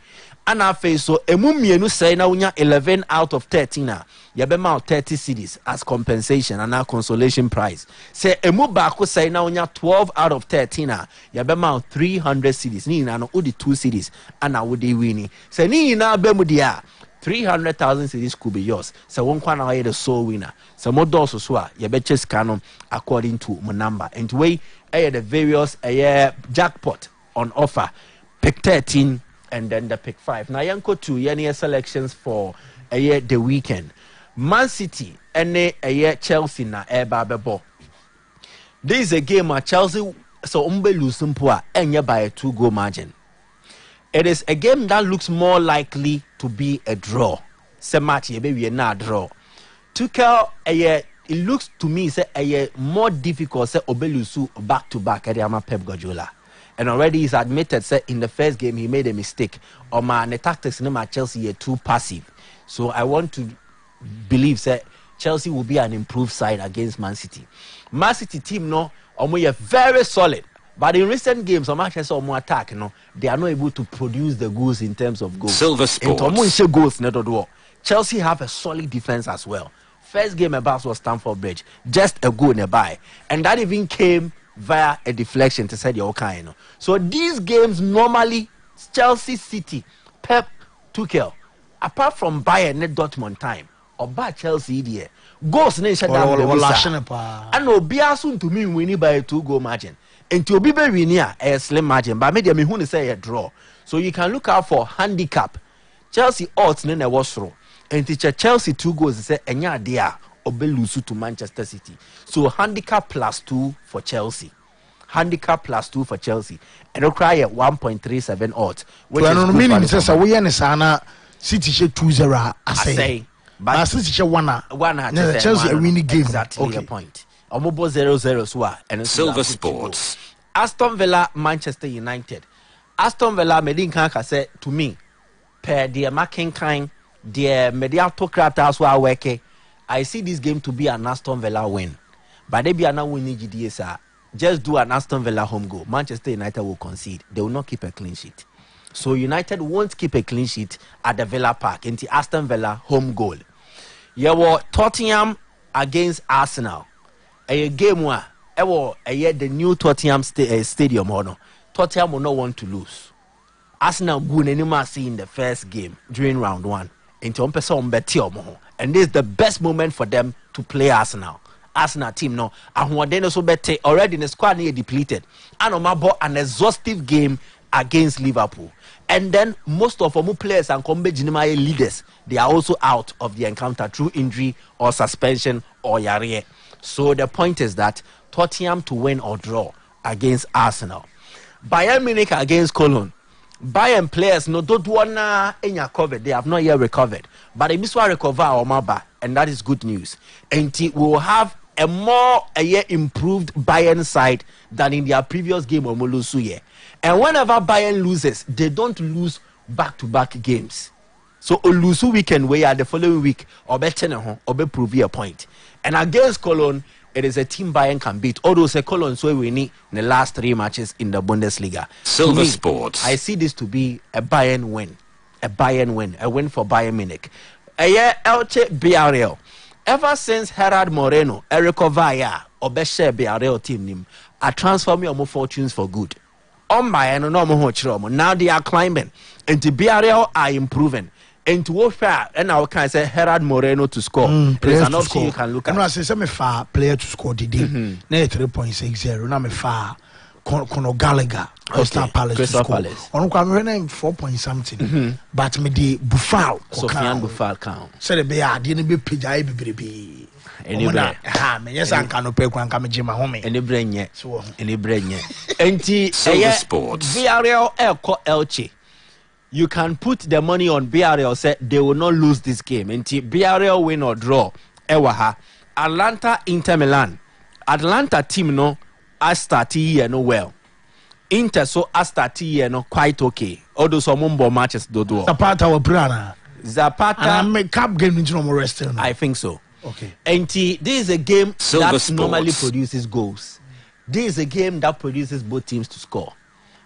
And I face so Emumienu say now 11 out of 13 yabema 30 cedis as compensation and now consolation prize. Say Emu Bako say now 12 out of 13 yabema 300 cedis. Ni na no udi 2 cedis and I would winning. Say ni na bemudia 300,000 cedis could be yours. So one kwana the sole winner. So more doors so yabeches canon according to my number. And way the various jackpot on offer. Pick 13 and then the pick 5. Now yanko to any selections for the weekend. Man City and Chelsea na babo. This is a game at Chelsea so lose and by a 2-goal margin. It is a game that looks more likely to be a draw. Se match we not draw. Tuchel it looks to me say a more difficult say obelusu back to back at Pep Guardiola. And already he's admitted say in the first game he made a mistake. Or the tactics in Chelsea are too passive. So I want to believe say Chelsea will be an improved side against Man City. Man City team no very solid. But in recent games, Manchester more attack, they are not able to produce the goals in terms of goals. Silver Sports. Goals, Chelsea have a solid defense as well. First game about was Stamford Bridge, just a goal nearby, and that even came via a deflection to say the kind. So these games normally Chelsea, City, Pep, Tuchel, apart from Bayern and Dortmund time, or bad Chelsea there, goals nation down the and Obiasun to me winning by a 2-goal margin. And to be very near a slim margin, but maybe who say a draw. So you can look out for handicap. Chelsea odds nene was through. And teacher Chelsea 2 goals say enya dia obelusu to Manchester City. So handicap +2 for Chelsea. Handicap +2 for Chelsea. And it'll cry at 1.37 odds. Which is good meaning says we are City 2-0 I say. But City 1 Chelsea a winning game. Exactly the point. Omobo 0-0 and Silver Sports. Aston Villa, Manchester United. Aston Villa, Medin Kanka said to me, per the marking kind, the mediatocratas who are working. I see this game to be an Aston Villa win. But they be an winning GDS. Just do an Aston Villa home goal. Manchester United will concede. They will not keep a clean sheet. So United won't keep a clean sheet at the Villa Park. In the Aston Villa home goal. You were Tottenham against Arsenal. A game where the new Tottenham stadium Tottenham will not want to lose. Arsenal good anymore see in the first game during round 1. And this is the best moment for them to play Arsenal. Arsenal team no and so better already in the squad near depleted. And an exhaustive game against Liverpool. And then most of them players and Jinimaya leaders, they are also out of the encounter through injury or suspension or yare. So the point is that Tottenham to win or draw against Arsenal. Bayern Munich against Cologne. Bayern players no don't wanna in your covered. They have not yet recovered. But they miss recover or maba, and that is good news. And we will have a more improved Bayern side than in their previous game of Molusuye. And whenever Bayern loses, they don't lose back-to-back games. So Olusu weekend where the following week or better or be prove a point. And against Cologne, it is a team Bayern can beat. Although say Cologne so we need in the last 3 matches in the Bundesliga. Silver Sports. I see this to be a Bayern win. A Bayern win. A win for Bayern Munich. Elche Villarreal. Ever since Gerard Moreno, Erico Vaya, or Beshe Villarreal team, are transforming more fortunes for good. On Bayern no. Now they are climbing. And the Villarreal are improving. And to offer, and now can say Gerard Moreno to score. There's an option you can look at. And I say me far player to score today. 3.60. Now me far Conor Gallagher, Crystal Palace to score. On come 4 point something. But me the Buffal. Sofiane Buffal count. Say the be a didn't be page I be. Anyway, yes, I can't pay when come Jim home. Any brain yet. So any brain yet. And Silver Sports. Villarreal Elche. You can put the money on Villarreal, say they will not lose this game. Until Villarreal win or draw, Ewaha. Atlanta, Inter Milan. Atlanta team no, I start here no well. Inter so I start here no quite okay. Although some mumbo matches do. Zapata or Brana. Zapata. And I make cup game into no rest. I think so. Okay. And this is a game Silver that Sports. normally produces goals. This is a game that produces both teams to score.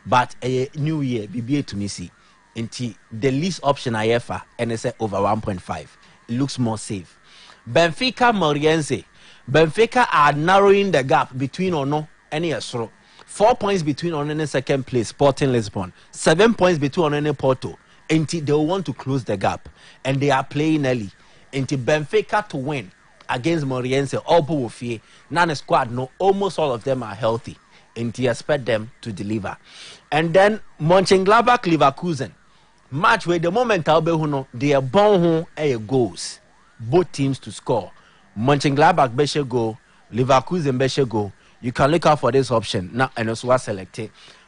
but a new year BBA to me see into the least option I ever and it's over 1.5. It looks more safe. Benfica Moreirense. Benfica are narrowing the gap between Ono and Esro. 4 points between Ono and second place, Sporting Lisbon. 7 points between Ono and Porto. And they want to close the gap. And they are playing early. And Benfica to win against Moreirense, all Bofie, Nana squad, no, almost all of them are healthy. And you expect them to deliver. And then Mönchengladbach Leverkusen. Match where the moment they are born home goals. Both teams to score. Mönchengladbach beshe go, Leverkusen beshe go. You can look out for this option now and also select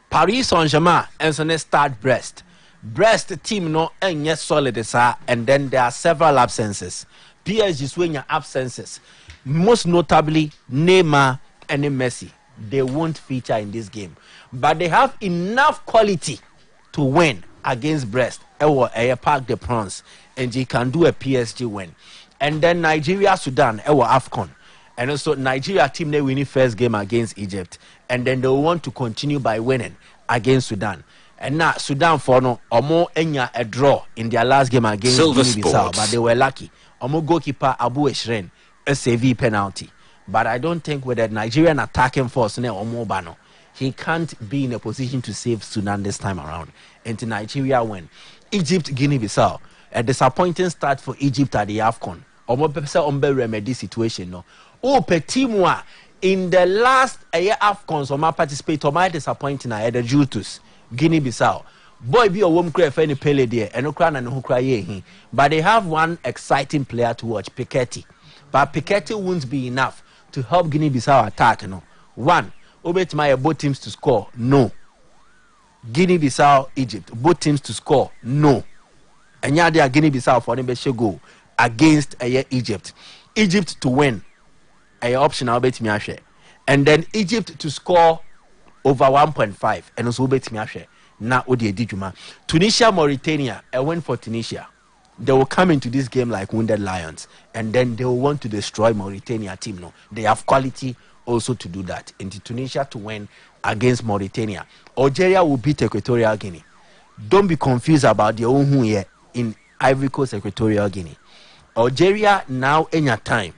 Paris Saint-Germain and so start Brest. Brest team no and yes solid and then there are several absences. PSG swing your absences. Most notably Neymar and Messi. They won't feature in this game. But they have enough quality to win against Brest. Park the Prince and you can do a PSG win. And then Nigeria, Sudan, AFCON. And also Nigeria team they winning first game against Egypt. And then they want to continue by winning against Sudan. And now Sudan for no Omo Enya a draw in their last game against Guinea-Bissau, but they were lucky. Omo goalkeeper Abu Eshren a save penalty. But I don't think with the Nigerian attacking force Omo Bano, he can't be in a position to save Sudan this time around. And to Nigeria win. Egypt, Guinea-Bissau. A disappointing start for Egypt at the AFCON. Omo pepse ombe remedy situation no. Oh, Petimwa in the last AFCON so my participate or my disappointing at the Jutus. Guinea-Bissau. Boy be a woman cry for any pele there and no cry and who cry. But they have one exciting player to watch, Piketty. But Piketty won't be enough to help Guinea-Bissau attack. No. One, obet my both teams to score. No. Guinea-Bissau, Egypt, both teams to score. No. And yeah, they are Guinea-Bissau for the goal against Egypt. Egypt to win. A option I'll bet me a share. And then Egypt to score over 1.5 and also bet me a share. Now Odi Edijuma. Tunisia, Mauritania, a win for Tunisia. They will come into this game like wounded lions, and then they will want to destroy Mauritania team. No, they have quality also to do that. And Tunisia to win against Mauritania. Algeria will beat Equatorial Guinea. Don't be confused about the own who here in Ivory Coast, Equatorial Guinea. Algeria now in your time.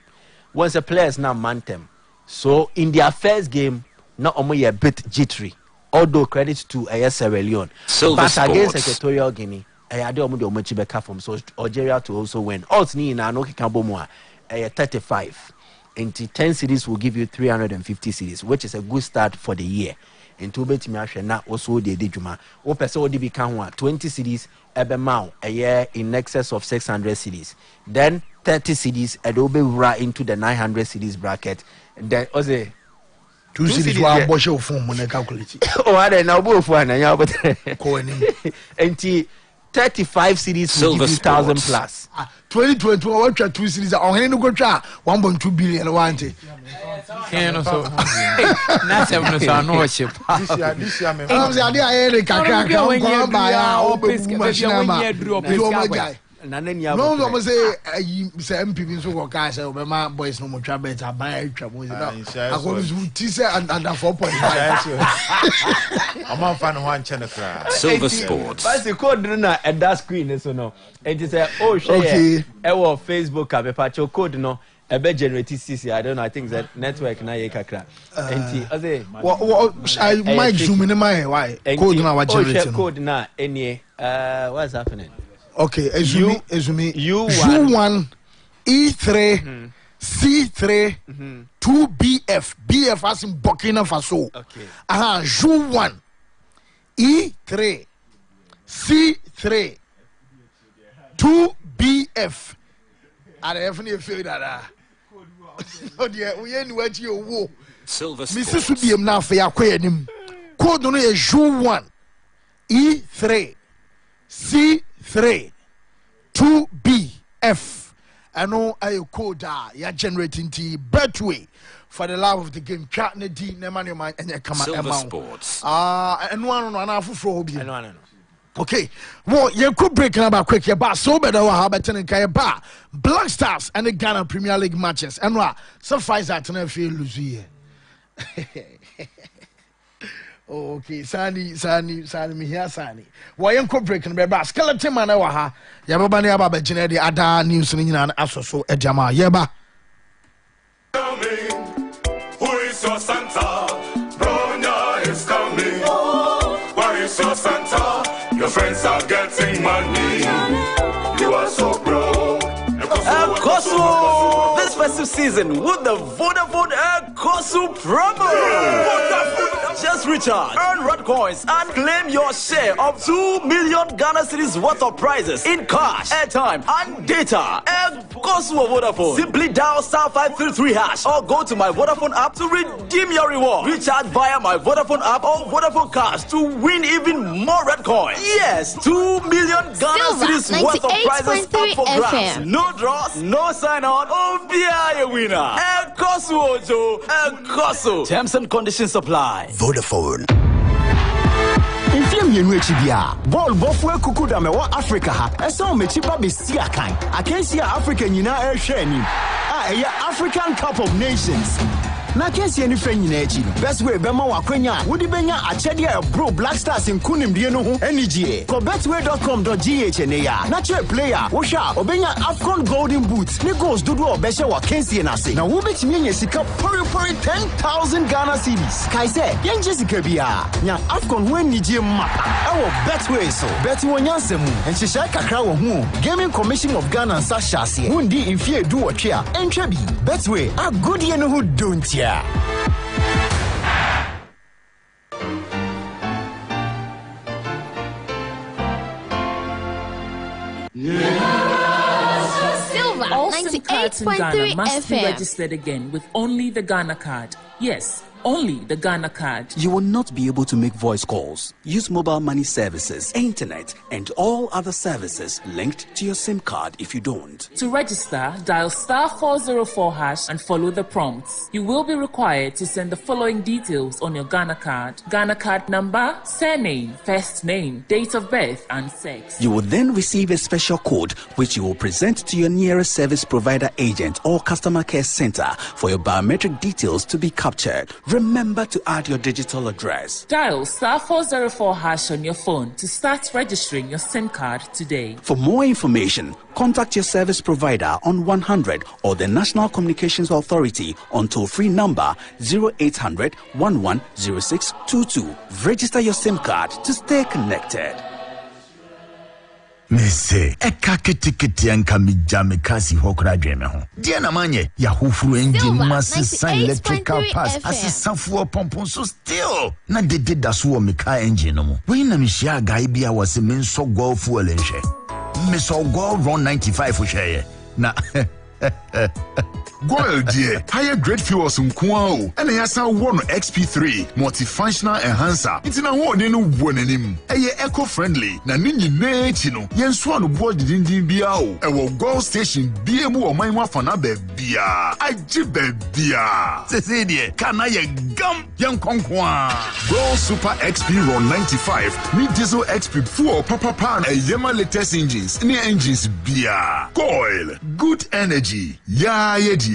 Once the players now man them. So in their first game, not only a bit jittery, although credit to Sierra Leone. But against Equatorial Guinea, I had from so Algeria to also win. Also, na no kikabomwa 35. Into 10 cities will give you 350 cities, which is a good start for the year. Into bet me na also the Dijuma. O person will become 20 cities ebemau a year in excess of 600 cities. Then 30 cities and will be right into the 900 cities bracket. Then also two cities were bosh of form when I calculate. Oh, I don't know both one and you but 35 cities will give you 1,000 plus. 2022 I watch 2 cities on any go try 1.2 billion want it. This year me. I'm say I hear the kaka come buy no, I'm say MPP so go cash my boys no more better buy trouble. I go to teaser and 4.5. I'm on fan one channel. Silver Sports. But the code na at that screen so no. And it say oh share our Facebook a pacho code no e be generate CC. I don't know, I think that network na ye kakra. And I say I might zoom in my why code na what generate code na any what's happening? Okay, Ezumi, U1, E3, C3, 2BF, BF as in Burkina Faso. Okay. U1, E3, C3, 2BF. I definitely feel that. Oh dear, we ain't what you wo. Silver Sports. Mrs. Subium now for your queen. Code no is U1, E3, C3, 2BF. I know I code you're generating the Betway for the love of the game. Chat ne di ne man your mind and you come out. Silver Sports. And one for no. Okay, well, you could break about quick your bar so better how better than Kaya Bar. Black Stars and the Ghana Premier League matches. And what suffice that to feel lose here. Okay, Sani, me here, Sani. Why ain't breaking the bar? Skeleton man, Waha. Yababani Ababa Genedi Ada News in Aso Ejama Yeba. Who is your Santa? Bronya is coming. Why is your Santa? Your friends are getting money. You are so broke. Kosu! This festive season with the Vodafone Kosu promo! Just recharge, earn red coins, and claim your share of 2 million Ghana cedis worth of prizes in cash, airtime, and data. Kosu of Vodafone. Simply dial *533# or go to my Vodafone app to redeem your reward. Recharge via my Vodafone app or Vodafone Cash to win even more red coins. Yes, 2 million Ghana cedis worth of prizes up for grabs. No draws, no sign on. Oh, be a winner. Kosu Ojo, Kosu. Terms and conditions apply. Vodafone. Infiem yenu echibia ball bofwe kukuda mewa Africa ha eso mechiba besi akan akensi Africa nyina ehwe ani eye African Cup of Nations na kensi eni fe nyina echi best way be ma wakwanya wodi benya achede bro Black Stars nkunimdie no ho enigie ko betway.com.gh ne ya na che player wo hwa obenya Afcon Golden Boot ne goals dodo obehye wa kensi na se na wo betimi nya sika pori 10,000 Ghana cedis kai se yen Jessica bia nya Afcon ho enigie mapa ewo betway so beti wonyansem enhyehye kakra wo ho Gaming Commission of Ghana sa hyase wundi infie du wotwe a entwa bi betway a godie no ho dontia. Silver, all SIM cards in Ghana must be registered again with only the Ghana card. Yes, only the Ghana card. You will not be able to make voice calls, use mobile money services, internet, and all other services linked to your SIM card if you don't. To register, dial *404# and follow the prompts. You will be required to send the following details on your Ghana card. Ghana card number, surname, first name, date of birth, and sex. You will then receive a special code which you will present to your nearest service provider agent or customer care center for your biometric details to be captured. Remember to add your digital address. Dial *404# on your phone to start registering your SIM card today. For more information, contact your service provider on 100 or the National Communications Authority on toll-free number 0800 110622. Register your SIM card to stay connected. Mese eka kiti anka mijame kasi hokra dweme ho dia na manye ya hufuru engine masisa electrical pass asisafuo pompon so still na dede daso me car engine no mo we na mihia guy bia wase me nso go fuel enhwe me so go run 95 hweye na Goil dear, higher grade fuels nkwao. And yasa one XP3 multifunctional enhancer. It's na wo ne no wonanim. Eye eco-friendly na ninyi na echi no. Yenso anu board dindin bia o. Ewo Goil station bia mu o manwa fana be bia. Aji be bia. Sese die, kana ye gam yan konkwa. Goil Super XP Run 95. Ni diesel XP fuel papa and yema latest engines. Ni engines bia. Goil, good energy. Ya yedi.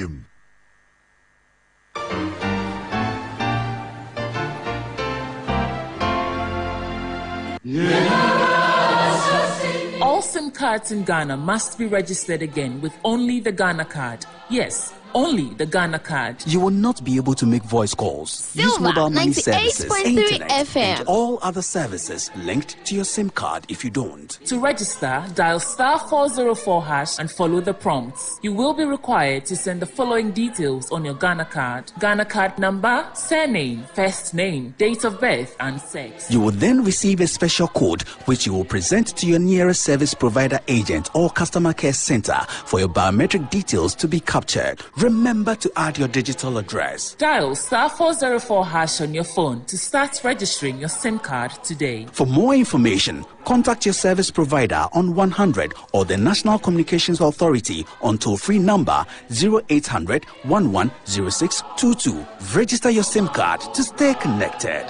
All SIM cards in Ghana must be registered again with only the Ghana card. Yes, only the Ghana card. You will not be able to make voice calls, use mobile money services, internet, and all other services linked to your SIM card if you don't. To register, dial *404# and follow the prompts. You will be required to send the following details on your Ghana card. Ghana card number, surname, first name, date of birth, and sex. You will then receive a special code which you will present to your nearest service provider agent or customer care center for your biometric details to be captured. Remember to add your digital address. Dial *404# on your phone to start registering your SIM card today. For more information, contact your service provider on 100 or the National Communications Authority on toll-free number 0800 110622. Register your SIM card to stay connected.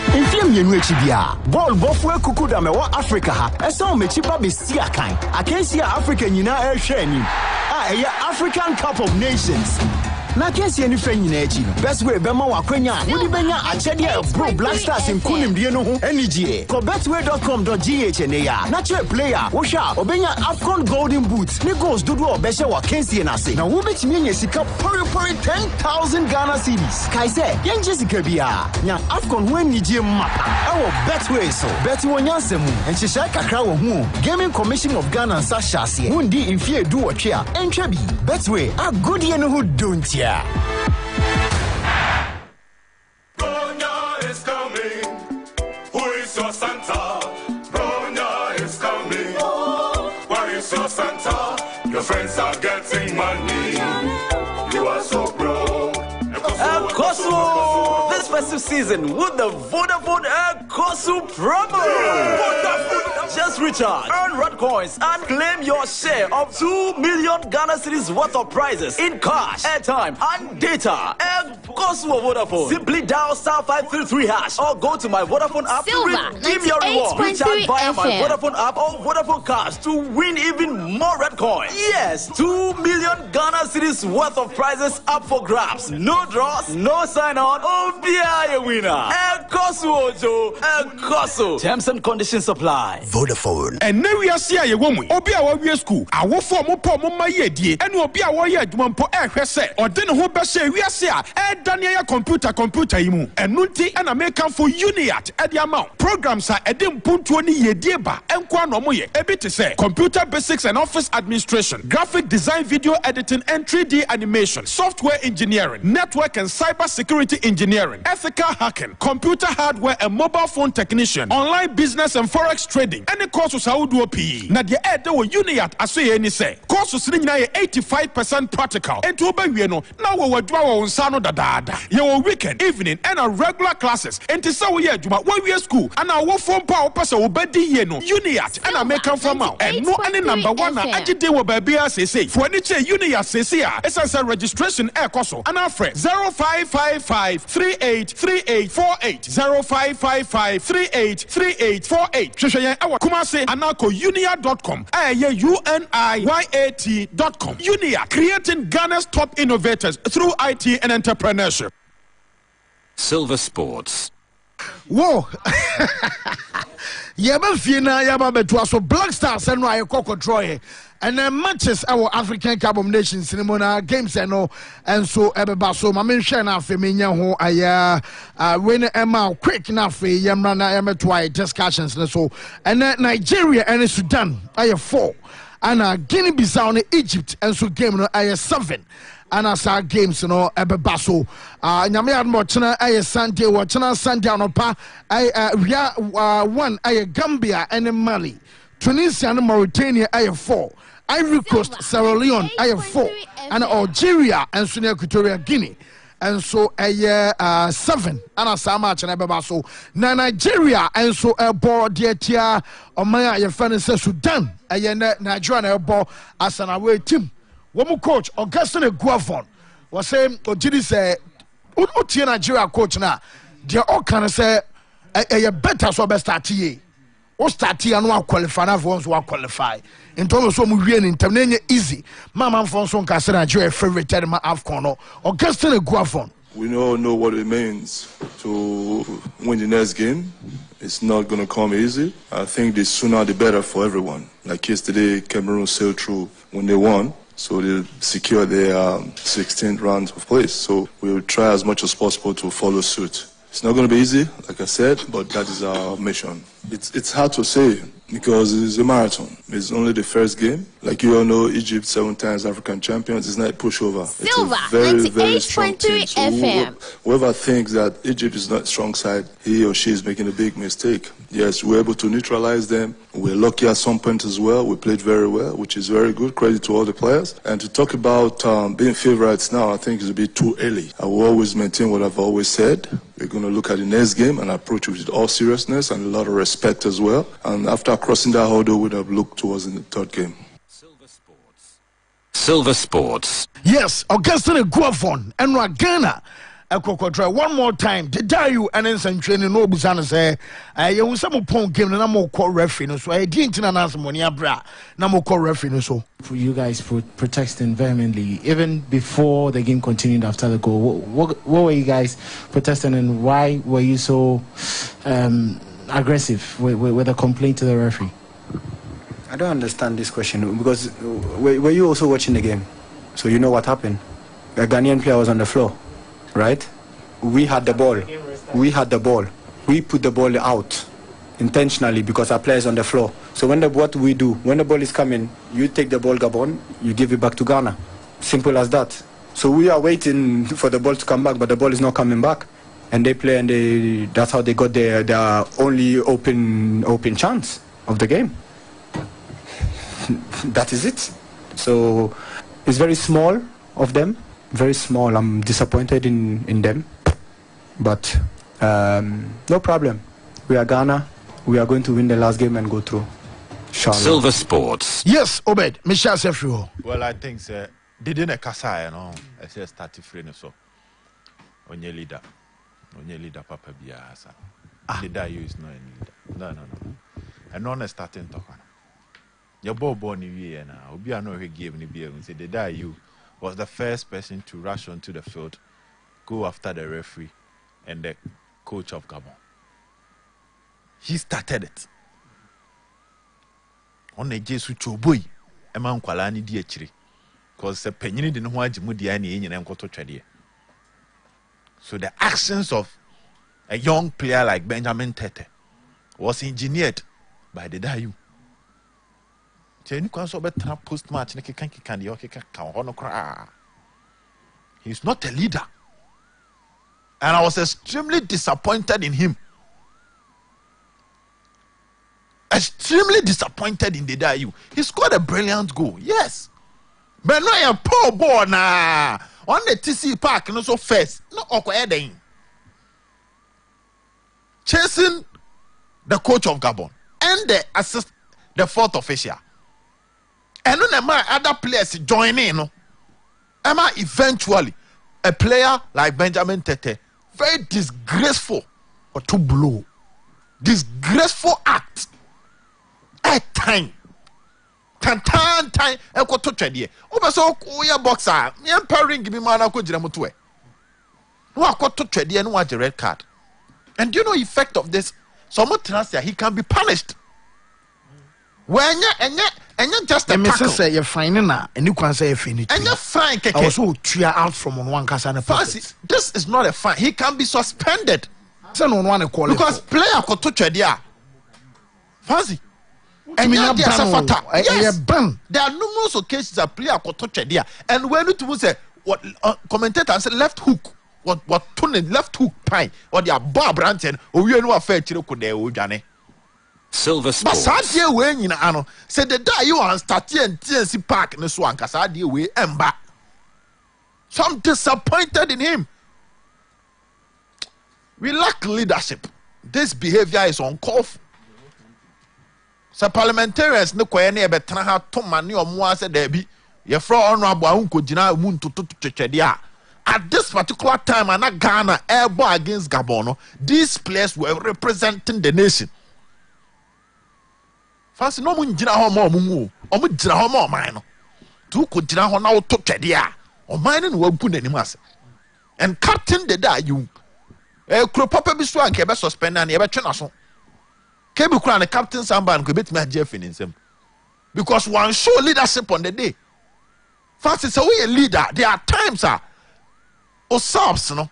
Infiem yenu echibia ball bofwe kukuda mewa Africa ha eso mechiba besi akan akensi Africa nyina ehwe ani eye African Cup of Nations Na kensi any friend in echi no. Best way bema wa kwenya. Wodi benya achede bro Black Stars in kunimdie no ho energy. Ko betway.com.gh ne ya. Natural player wo sha obenya Afcon Golden Boot. Ni goals dodo obehye wa kensi na se. Na wo betimi anya sika pori 10,000 Ghana cedis. Kai se yenje sika bia. Nya Afcon ho energy mapa. Ewo betway so. Beti wonyansemu. Enhyehyɛ kakra wo ho. Gaming Commission of Ghana sa hyase. Wundi mfie du wotwe a entwa bi. Betway a good ye no ho dontia. Bronya is coming. Who is your Santa? Bronya is coming. Where is your Santa? Your friends are getting money. You are so broke. Kosu! This festive season with the Vodafone Kosu promo. Just recharge, earn red coins, and claim your share of 2 million Ghana cedis worth of prizes in cash, airtime, and data. Kosu Vodafone. Simply dial *533# or go to my Vodafone app to redeem your reward. Recharge via my Vodafone app or Vodafone Cash to win even more red coins. Yes, 2 million Ghana cedis worth of prizes up for grabs. No draws, no sign on. Oh, be a winner. Kosu Ojo, Kosu. Terms and conditions apply. Vodafone. And now we are seeing a woman. Obi a we school. I will form a poem on my year, and obi a warrior one po say, or then who best say we are seeing Daniel computer imu. And Nunti and American for Uniat at the amount. Programs are Edim Puntuani ye dieba, and Kwanomoye. A bit to say computer basics and office administration, graphic design, video editing, and 3D animation, software engineering, network and cyber security engineering, ethical hacking, computer hardware and mobile phone technician, online business and forex trading. Any courses I would do PE. Na the ed wo Uniat aso any say. Courses ni na 85% practical. And to obey no now we do our sano dada. Your weekend, evening, and a regular classes. And to say we juma we school and our phone power person obedi ye no Uniat and I make come from out. And no any number one na agide wo baby say. For any che Uniat say SSL registration air coso and our friend 0555 383848 0555 383848. Shoshayen awa Kumase anako unia.com. UNIYAT.com. Unia, creating Ghana's top innovators through IT and entrepreneurship. Silver Sports. Whoa. Yaba Fina Yaba Betua so Black Stars and Raya Coco Troy. And then matches our African Cup of Nations cinema games and so Ebeba so my mention of Feminia who I win Emma quick enough Yamrana Emma Twi discussions and so and then Nigeria and Sudan I have 4 and Guinea Bissau and Egypt and so game I have 7 and as our games Ebeba so Nyame Mochana I Sunday watchana Sunday on pa I 1 I Gambia and Mali Tunisia and Mauritania I have 4 Ivory Coast, Sierra Leone, I have 4, and Algeria and Sunia Equatorial Guinea, and so a 7, and a Samach and Ababa so Nigeria, and so a board dear tia or Maya Fan says Sudan, a Nigerian ball as an away team. One coach, Augustine Guafon, was saying, Ojidi say, Utia Nigeria coach now, dear all kind of say, a better so best at TA. O start here no qualify na ones who qualify in terms of we win in terms easy mama fonso nka say Nigeria favorite term AFCON no Augustine Guafon. We all know what it means to win the next game. It's not going to come easy. I think the sooner the better for everyone. Like yesterday, Cameroon sailed through when they won, so they secured their 16th round of place. So we will try as much as possible to follow suit. It's not going to be easy, like I said, but that is our mission. It's hard to say because it's a marathon. It's only the first game. Like you all know, Egypt 7 times African champions. It's not a pushover. Silver, it's a very, very strong team. So whoever thinks that Egypt is not a strong side, he or she is making a big mistake. Yes, we're able to neutralize them. We're lucky at some point as well. We played very well, which is very good. Credit to all the players. And to talk about being favorites now, I think it's a bit too early. I will always maintain what I've always said. We're going to look at the next game and approach it with all seriousness and a lot of respect as well. And after crossing that hurdle, we'd have looked towards in the third game. Silver Sports. Yes, Augustine Guafon and Ghana. Ekokotra one more time. Did you and then training no busana say you will some point game na mo call referee so I didn't announce money abra na mo call referee so for you guys protesting vehemently even before the game continued after the goal. What were you guys protesting and why were you so aggressive with a complaint to the referee? I don't understand this question because were you also watching the game? So you know what happened. A Ghanaian player was on the floor, right? We had the ball. We put the ball out intentionally because our player is on the floor. So what we do, when the ball is coming, you take the ball, Gabon, you give it back to Ghana. Simple as that. So we are waiting for the ball to come back, but the ball is not coming back. And they play, and that's how they got their only open chance of the game. That is it. So it's very small of them. Very small. I'm disappointed in them. But no problem. We are Ghana. We are going to win the last game and go through. Silver Sports. Yes, Obed. Michelle Sefrio. Well, I think they didn't kasa, you know. I said start to free so. Onye leader Papa Biasa. Leader you is not a leader. No. And not a starting talker. Your ball born in here now. Obi I know he gave me beer and said the die you was the first person to rush onto the field, go after the referee and the coach of Gabon. He started it. On the Jesu Choboy, a man Kwalani Diachri. Because the penny didn't want to move the and go to trade. So the actions of a young player like Benjamin Tete was engineered by the Dayu. Post match, he's not a leader. And I was extremely disappointed in him. Extremely disappointed in the Dayu. He scored a brilliant goal, yes. But no, a poor ball na on the TC Park, no so first, no Okoeding. Chasing the coach of Gabon and the fourth official. And then other players join in. Emma eventually a player like Benjamin Tete, very disgraceful or to blow. Disgraceful act. At time. Time and go to trade. Over so we are boxer. Me and pairing give me man I could jiramutu. No I got to trade and watch the red card. And do you know the effect of this? Someone tells you he can be punished. When you just a tackle. Say you're fine now, and you can say you're finished. And you're fine, Keke. I was so tear out from on one cast and a Fancy, this is not a fine. He can be suspended. Send on one quality. Because player could touch a dear. Fancy. And you have yes. There are numerous occasions that player could touch a dear. And when it was what commentator said left hook. What Tony left hook pie or the bar branchen or you know a fair chiroku de Johnny. Silver Sports. But sad way in ano said the day you are starting and TNC Park in the swan casadi way emba. So I'm disappointed in him. We lack leadership. This behavior is uncalled for. So parliamentarians no kwene betra ha to mane omo ase da bi ye fro honorable ahunko gina mu ntoto twetwede a at this particular time and Ghana airbo against Gabon these players were representing the nation. Fancy no mun gina ho ma omu o mu gina ho ma oman no tu ko gina ho na wo to twede a oman no wa bu nanim ase and captain the da you kro papa bi so anke be suspend na e be twe na so kebi kura the captain Samban ko betimi agye in him because one show leadership on the day. Fancy so we a leader there are times Osabs no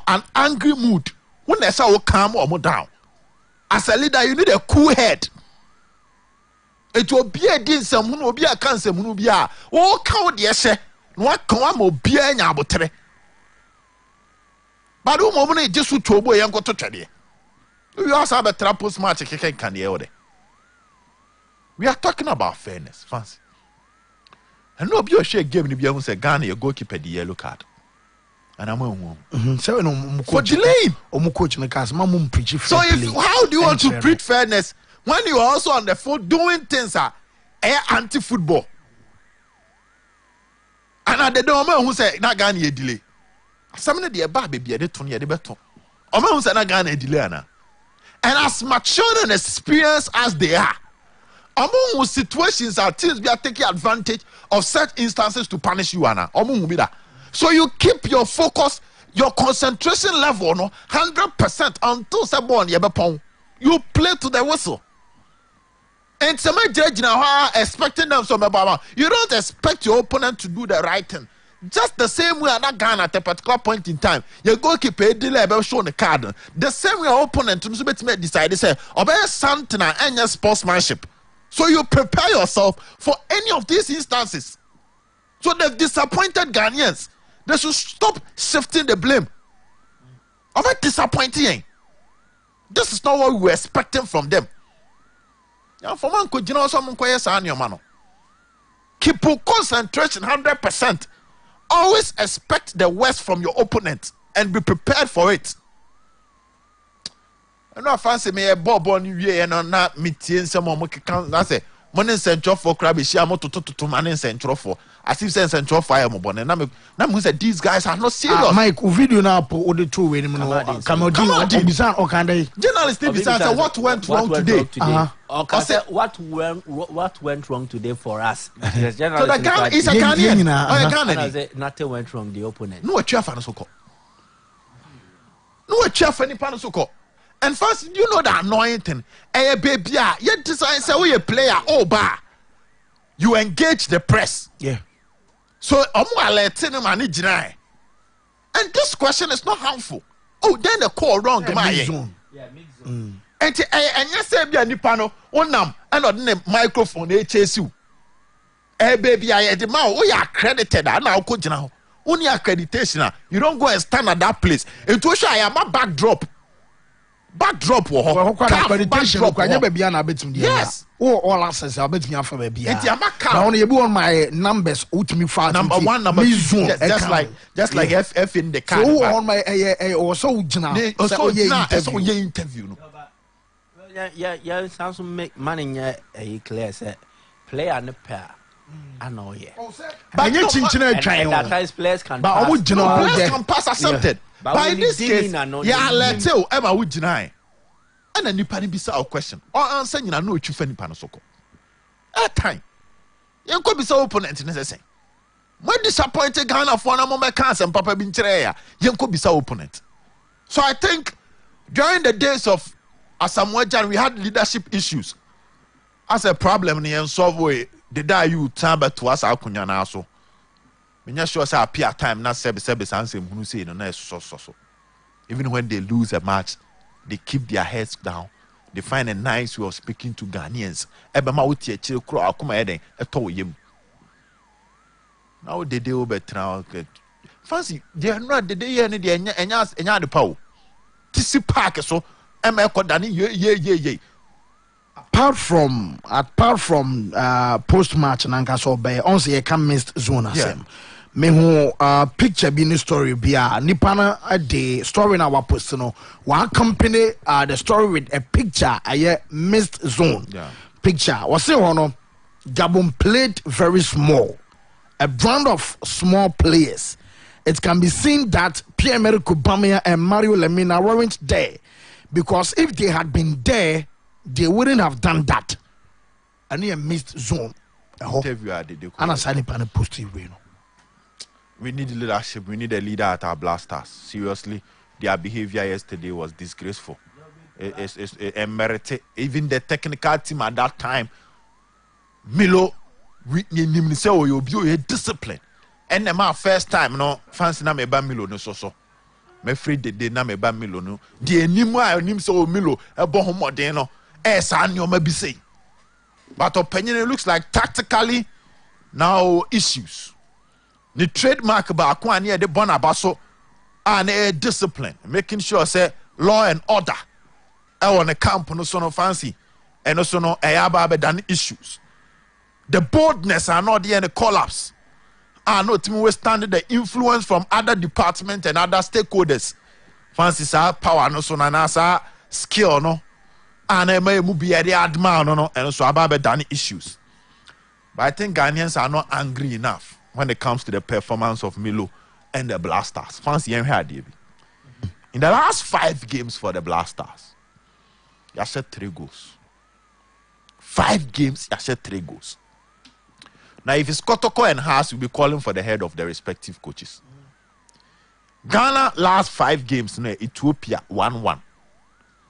an angry mood when they say calm or down. As a leader you need a cool head. It will be a din some will be a cancer will be a count yes no come o be a nyabotre. But who moment just to boy and go to trade. We also have a trapos match can the we are talking about fairness, fancy. And no be a share game ni be say Ghana your goalkeeper the yellow card. And I'm so for delaying coach in the cast mum preach. So if how do you want to preach fairness when you are also on the field doing things anti-football? And at the moment who say not Ghana delay. Some of the baby be a deton de beton. Almost an agana dilana. And as mature and experienced as they are, among situations our teams be taking advantage of such instances to punish you, Anna. So you keep your focus, your concentration level, 100% until someone you play to the whistle. And some judge now expecting them some about you don't expect your opponent to do the right thing. Just the same way that Ghana at a particular point in time, your goalkeeper delay show the card. The same way our opponent to decide say obey something and your sportsmanship. So you prepare yourself for any of these instances. So the disappointed Ghanaians, they should stop shifting the blame. Of it disappointing. This is not what we were expecting from them. Keep concentration 100%. Always expect the worst from your opponent and be prepared for it. I know fancy me a bob on you and not meeting some more. I say, money central for crabby, she am to money central for. As if send central fire mobile. And I'm said these guys are not serious. Mike, video now put the two way. Come on, journalist, what went wrong today? What went wrong today for us? So the Ghana is a Ghanaian. Nothing went wrong. The opponent. No, a chair for so called. No, a chair for any pan so called. And first, you know the annoying thing. A baby, yet design say we a player. Oh, bar. You engage the press. Yeah. So and this question is not harmful. Oh, then the call wrong. Mid-zone. Yeah, mid-zone. And you say be a nipano, onam, and on the microphone, HSU. Eh, baby, I the man, we are accredited. I now coach now. Only accreditation. You don't go and stand at that place. It was I am a backdrop. Backdrop. Yes. Oh, all access. I bet me after baby. Now only you on my numbers. Me fast. Number one, number two. Just like F in the car. So on my also now. So yeah, interview. Yeah. Sounds to make money. A clear set. Play and a pair. I know, yeah. But you that times players can pass. But players can pass accepted. By in this case, let's say Emma would deny. And then you pan be our question. Or answer you know you fend panosoko. At time. You could be so opponent in the same. When disappointed Ghana for a moment cancer and Papa Bincherea, you could be so opponent. So I think during the days of Asamoah Gyan, we had leadership issues. As a problem in solve way, the day you turn back to us, our kunyana so. When you sure say appear time, not service answer who say no nice so. Even when they lose a match, they keep their heads down. They find a nice way of speaking to Ghanaians. Ebema uti echi kro akuma eden eto yem. Now they do better. Fancy, they are not the day any the enya the power. Tisi park so ema kodani ye. Apart from post match nanka so be once you can missed zone asem. Me who picture be in story be nipana the story in our post no one company the story with a picture a missed zone picture was say one Gabon played very small, a brand of small players. It can be seen that Pierre-Emerick Aubameyang and Mario Lemina weren't there, because if they had been there they wouldn't have done that. And a missed zone. We need leadership. We need a leader at our Blasters. Seriously, their behavior yesterday was disgraceful. It's merited. Even the technical team at that time, Milo, we say, "Oh, you be discipline." And my first time, no fancy na me ba Milo no so. Me free the na me ba Milo no. The nim so Milo e bo homoden no. Sa nyoma bi say. But opinion, it looks like tactically now issues. The trademark ba kwa near the bonabaso and a discipline, making sure say law and order. I want a camp no so no fancy and also no ayaba than issues. The boldness are not the collapse. Are not withstanding the influence from other departments and other stakeholders. Fancy sa power no so na sa skill no. And I may be a adman no and also about than issues. But I think Ghanaians are not angry enough when it comes to the performance of Milo and the Blasters. Fancy and here, in the last 5 games for the Blasters, you set 3 goals. 5 games, you set 3 goals. Now, if it's Kotoko and Haas, we'll be calling for the head of the respective coaches. Ghana last 5 games, Ethiopia 1-1,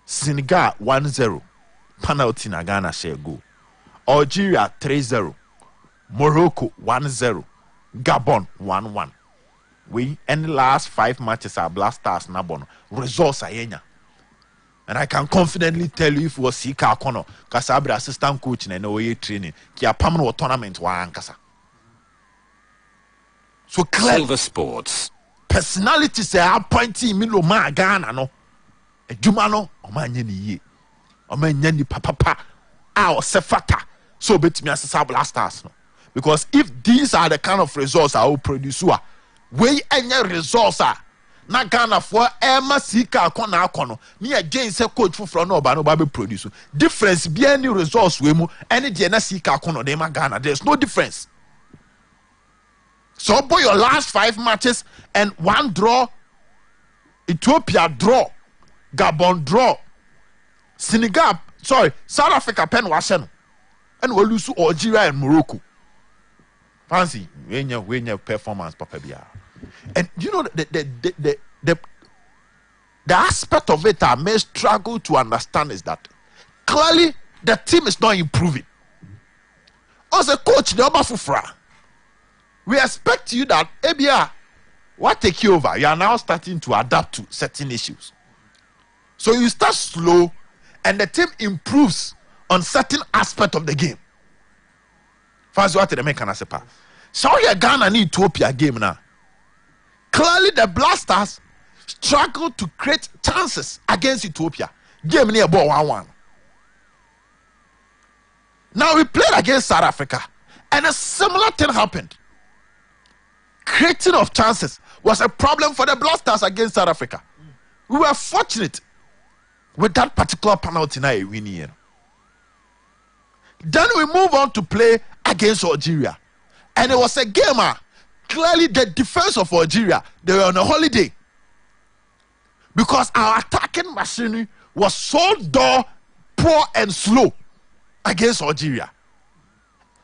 Senegal 1-0, penalty na Ghana share goal. Algeria 3-0, Morocco 1-0, Gabon 1-1. We end the last 5 matches are Blasters Nabon. Results are yenya. And I can confidently tell you if it was Sika Kono, Kasabra assistant coach in OA training, Kia permanent tournament wa ankasa. So clear. Silver Sports. Personality say appointee Milo ma Ghana no. Ejuma no, Oma nyeni ye. Oma nyeni papa. Ah, sefata. So betimi asesa Blasters no. Because if these are the kind of results I will produce, we any results are na Ghana for Emma Sika Kona Kono. Me again say coach for no baby produce. Difference be any results we mu any Diana Sika Kono de Ghana. There's no difference. So boy your last 5 matches and 1 draw. Ethiopia draw. Gabon draw. Senegal, South Africa pen washen. And we lose Algeria and Morocco. Fancy when your performance papa bia. And you know the aspect of it I may struggle to understand is that clearly the team is not improving. As a coach, the Obafufra, we expect you that ABR what take you over. You are now starting to adapt to certain issues. So you start slow and the team improves on certain aspect of the game. First, what the American Asepa. So you Ghana and Ethiopia game now. Clearly, the Blasters struggle to create chances against Ethiopia. Game near ball 1-1. Now we played against South Africa, and a similar thing happened. Creating of chances was a problem for the Blasters against South Africa. We were fortunate with that particular penalty now winning. Then we move on to play against Algeria, and it was a game. Clearly, the defense of Algeria, they were on a holiday because our attacking machinery was so dull, poor, and slow against Algeria.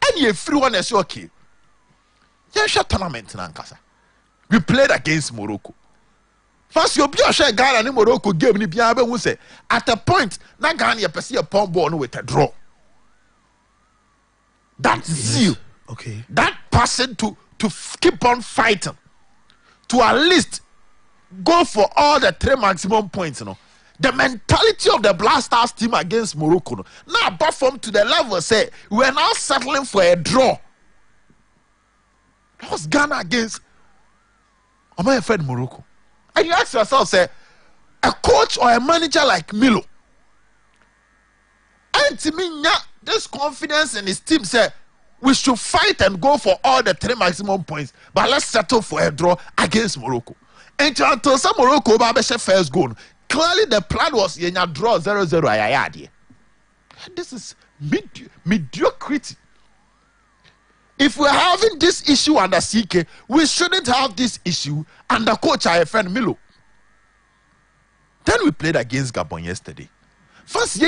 And everyone is okay. Tournament in Ankasa. We played against Morocco. First, you be a Ghana and Morocco game. At a point, na Ghana you perceive a palm ball with a draw. That's zeal. Okay. That person to keep on fighting, to at least go for all the 3 maximum points, The mentality of the Blasters team against Morocco, now perform to the level, say, we're now settling for a draw. That was Ghana against my friend Morocco. And you ask yourself, say, a coach or a manager like Milo, and to me, this confidence in his team, say, we should fight and go for all the 3 maximum points, but let's settle for a draw against Morocco. And until some Morocco first goal, clearly the plan was draw 0-0. This is mediocrity. If we're having this issue under CK, we shouldn't have this issue under coach IFN Milo. Then we played against Gabon yesterday. First,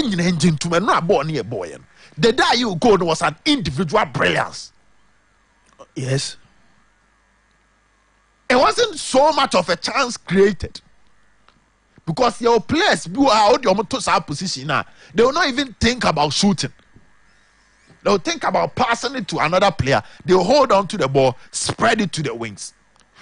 the day you go was an individual brilliance. Yes. It wasn't so much of a chance created. Because your players who are out your position now, they will not even think about shooting. They will think about passing it to another player. They will hold on to the ball, spread it to the wings.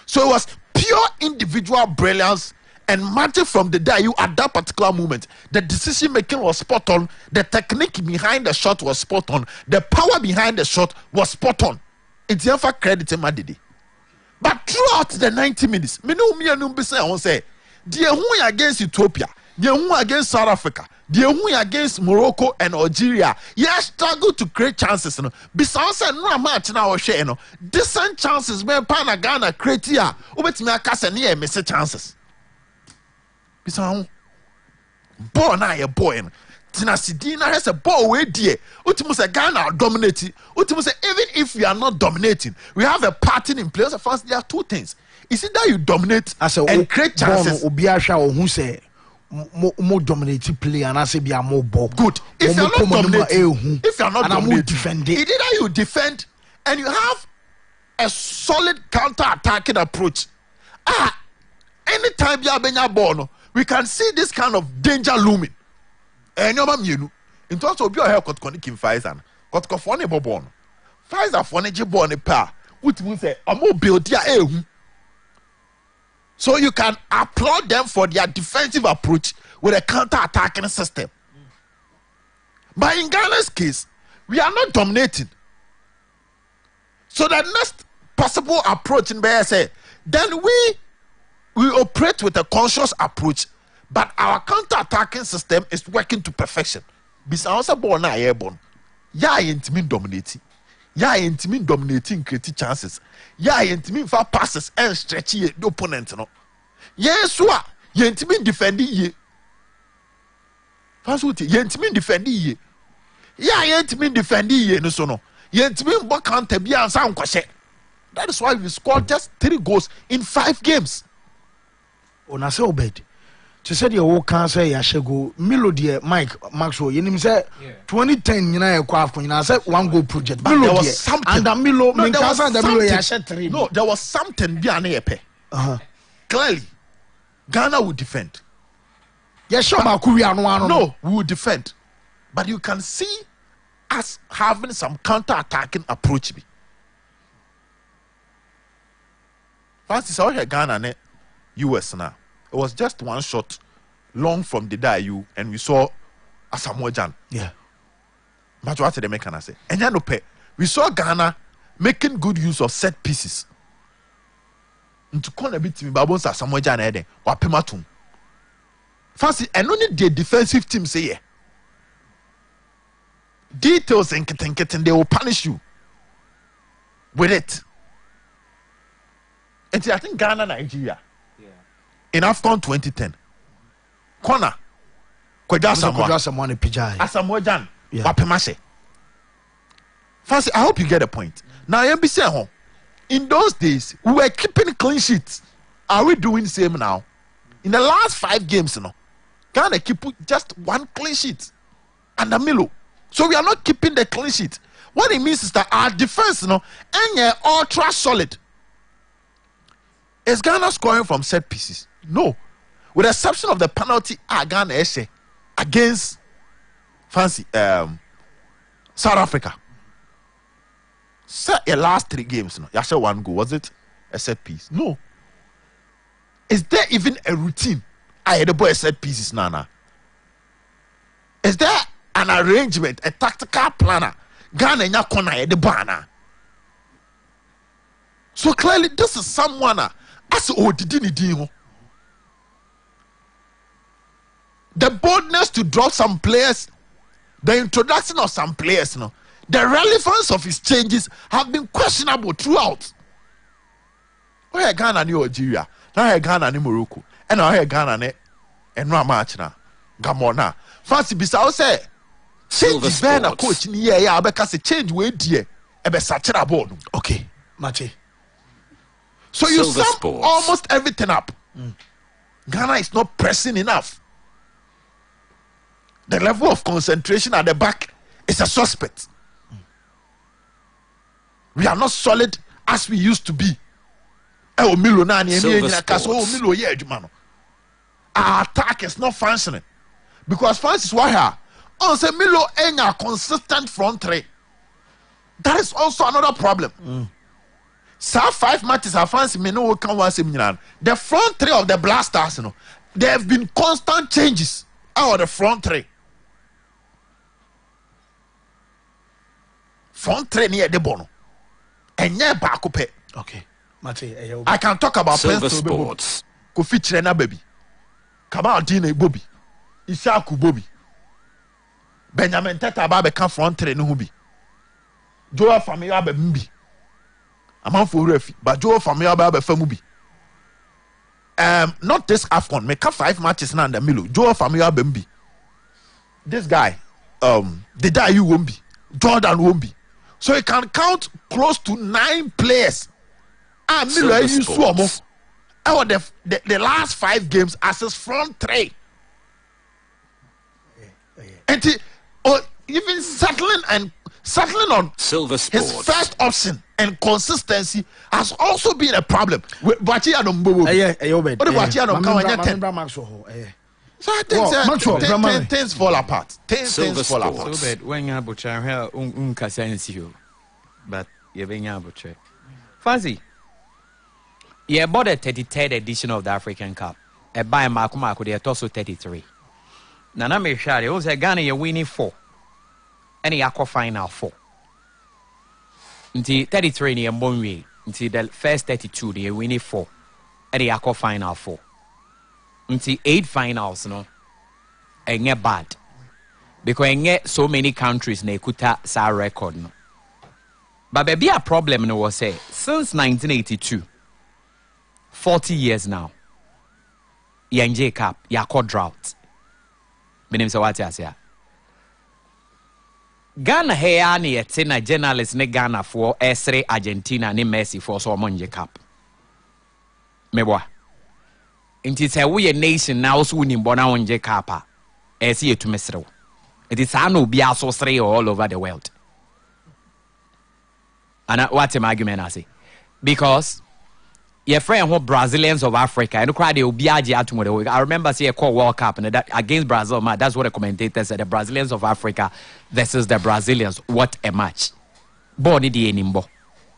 So it was pure individual brilliance and matching from the day you at that particular moment. The decision making was spot on. The technique behind the shot was spot on. The power behind the shot was spot on. It's never credit in Madidi. But throughout the 90 minutes, say, the against Ethiopia, the against South Africa, the against Morocco and Algeria, struggle to create chances. Besides, no match now share decent chances. When Pana Ghana create here, miss chances. Besides, ball now a boy. Tina Sidina has a ball way dear. Ultimus Ghana dominating. Ultimus even if we are not dominating, we have a pattern in place. First, there are 2 things. It's either you dominate and create chances. More dominate play and I say be a more ball. Good. If you're not dominating, either you defend and you have a solid counter-attacking approach. Anytime you have a ball, we can see this kind of danger looming. And you in terms of your hair, got Kim Pfizer, got Kofone Bobon. Pfizer for a Jibon a pair, which means a more build ya. So you can applaud them for their defensive approach with a counter-attacking system. But in Ghana's case, we are not dominating. So the next possible approach in BSA, then we operate with a conscious approach, but our counter-attacking system is working to perfection. Besides ball na airborne, ya intimate dominating, creating chances, intimate for passes and stretching the opponent. No, yes, intimate defending ye. Fast with intimate defending ye. Intimate defending ye. No, so no, intimate back counter be and sound question. That is why we scored just 3 goals in 5 games. On a so bad. She said you can't say Yashego Melody Mike Maxwell. You say 2010 you know I said 1 goal project. But there was something. And No, there was something behind it. Clearly, Ghana would defend. Yes, sure. No, we would defend. But you can see us having some counter-attacking approach. Francis, I heard Ghana and US now. It was just 1 shot long from the Dayu, and we saw Asamoah Gyan. Yeah. But what did they make? And I say, and then we saw Ghana making good use of set pieces. Into corner bit me, Babons Asamoah Gyan Eden, Wapematum. Fancy, and only the defensive team say, yeah. Details and kitten, they will punish you with it. And I think Ghana, Nigeria. In AFCON 2010, corner, Asamoah Gyan, Wapemase. Fancy, I hope you get a point. Now, MBC at home. In those days, we were keeping clean sheets. Are we doing the same now? In the last 5 games, Ghana keep just 1 clean sheet and a Milo. So we are not keeping the clean sheet. What it means is that our defense, and ultra solid. Is Ghana scoring from set pieces? No. With the exception of the penalty Ghana Eshe against Fancy South Africa. Your last 3 games, you share 1 goal. Was it a set piece? No. Is there even a routine? I had the boy set pieces, Nana. Is there an arrangement, a tactical planner? Ghana in your corner, the banner. So clearly, this is someone as the boldness to drop some players, the introduction of some players, the relevance of his changes have been questionable throughout. Where Ghana and Nigeria, now Ghana and Morocco, and now Ghana and no match now. Gamona. Fancy Bissau say, change Ben a coach in here, yeah, because a change way dear, a besachera board. Okay, Mate. So you sum almost everything up. Ghana is not pressing enough. The level of concentration at the back is a suspect. We are not solid as we used to be. Our attack is not functioning. Because Francis Wahia, on say Milo ain't a consistent front 3. That is also another problem. So 5 matches are fancy me no can once the front 3 of the Blasters, there have been constant changes out of the front 3. Front 3 near the bono. And yeah, back up. Okay. Mate, I can talk about Silver Sports. Kofi Chirena baby. Kamal Dine Bobby. Isaku Bobby. Benjamin Teta Babe can front 3 no be. Joa Famia Bembi. A man for refi, but Joe Famia Babe Famubi. Not this AFCON. Make 5 matches now in the middle. Joe Famia Bembi. This guy, the guy you won't be. Jordan won't be. So you can count close to 9 players. Milo you the last 5 games as his front 3. And even settling on Silver Sports. His first option and consistency has also been a problem. So I think things fall apart. Things fall apart. So bad when you butcher here, but you're being able to. Fancy. Yeah, bought the 33rd edition of the African Cup. A buy Marco they are also 33. Nana me share it was a Ghana you're winning 4. And the aqua final 4. Until 33 near Monway. Until the first 32 they are winning 4. And the aqua final 4. Until 8 finals no. And get bad. Because get so many countries na kuta sa record no. But be a problem no was say since 1982. 40 years now. Yanje Cup, Yako drought. Meaning so what I say. Ghana here ni etina journalist ne Ghana for Esre Argentina ni Messi for so Yanje Cup. Meboa. Inti say we a nation now so win bona Yanje Cup. Esi etu mesrew. It is no be so three all over the world. And what's my argument I say? Because your friend who Brazilians of Africa and cry they will be I remember see a call World Cup and that against Brazil, that's what the commentator said. The Brazilians of Africa versus the Brazilians. What a match. Born the Nimbo.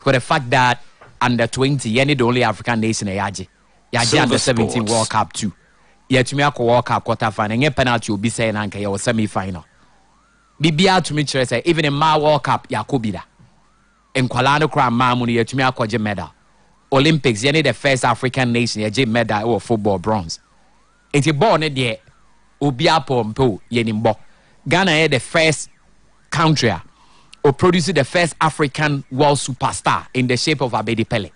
For the fact that under 20, you need the only African nation yaji. Yaji under 17 World Cup too. Yet to me a World Cup quarter final and penalty will be saying anka your semi final. Bibia to me say even in my World Cup yakubida. In Kuala Lumpur mamuni yet to me a medal. Olympics, you need the first African nation, you medal or football bronze. It's a born there, Ubia Pompo, Yenimbo. Ghana is the first country or producing the first African world superstar in the shape of Abedi Pele.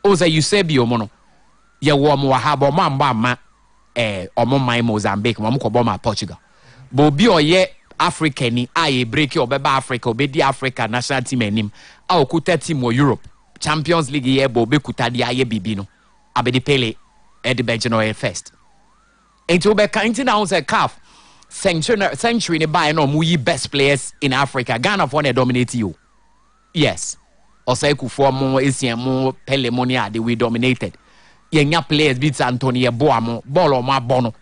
Oza Eusebio Mono, ya wahabo mamba my Mozambique, Mamukoboma Portugal. Bobi ye African ni aye break your beba Africa, obedi Africa national team enim, au kuta team or Europe. Champions League ye bobe kutadi aye bibino Abedi Pele edi benchino first into be counting down say CAF century ne buy no muyi best players in Africa. Ghana for dominate you, yes, or say Kufuor mo Essien mo Pele money ade we dominated yenya players beats Antonio Boamo ball o ma bono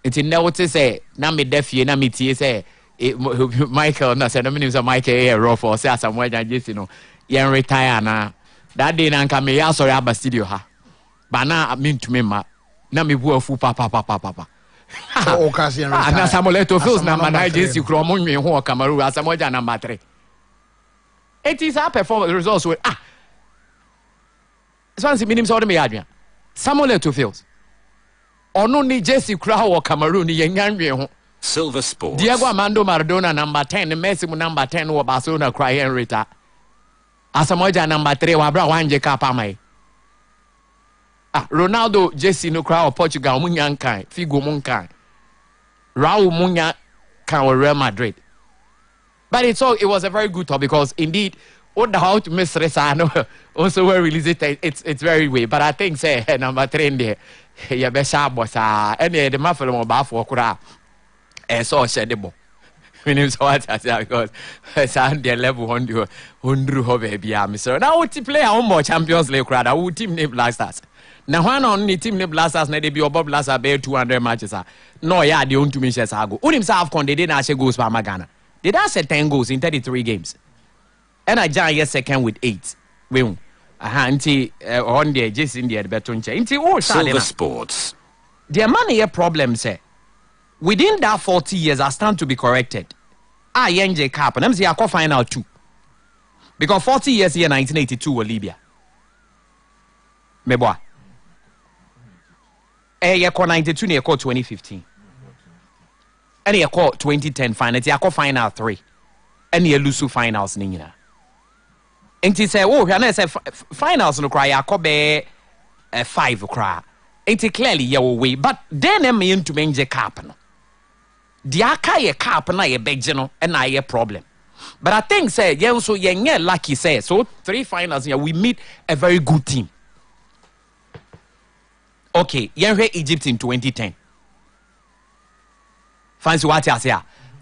into now what say na me defie na me tie say Michael na say no mean say Michael here rough or say asamo just you know yen retire na. That day na nka me ya sorry aba studio ha. Ba na mean to me ma na me bu afu papa. O kasi en retire. Na Samuel Eto'o na man agency kro mo nwen ho Cameroon Asamoah number 3. It is our performance results with Swansi minim so de me adwan. Samuel Eto'o ono ni Jesse kra ho Cameroon ye nyanwe ho. Silver Sports. Diego Armando Maradona number 10, Messi number 10 wo Barcelona cry en retire. Asamoah number 3 wa bra wanje kapa mai. Ronaldo Jesse no cry of Portugal munyan kan, Figo munkan. Raul munya kan with Real Madrid. But it was a very good talk because indeed what the how to miss Resano also were released it's very way. But I think say number 3 in there. Ya be sharp boss and the mafia mo ba for kura. So shedebo. When it's what I say because it's on their level 100 baby Mr. Now what play our more Champions League crowd our team name Blasters. Now one only team name Blasters na dey be Bob Blaster be 200 matches no yeah they own to me says go. Unim say AFCON they didn't actually goals for Ghana. They don't say 10 goals in 33 games. And I join second with 8. We anti on the just in the betonche. Inti all Silver Sports. The money problem say within that 40 years, I stand to be corrected. Yanje Cup, and I'm saying I final 2. Because 40 years here, 1982 was Libya. Meboa. You call 92, you call 2015. And you call 2010 final, you call final 3. And you lose finals, Nina. And you say, oh, I say finals no cry, you call be 5 cry. And it clearly your way, but then I'm into Yanje Cup. The akaye cap na ye begino and I a problem. But I think say yeah so yeah lucky say so 3 finals here we meet a very good team. Okay, yenhwe Egypt in 2010. Fancy what I say.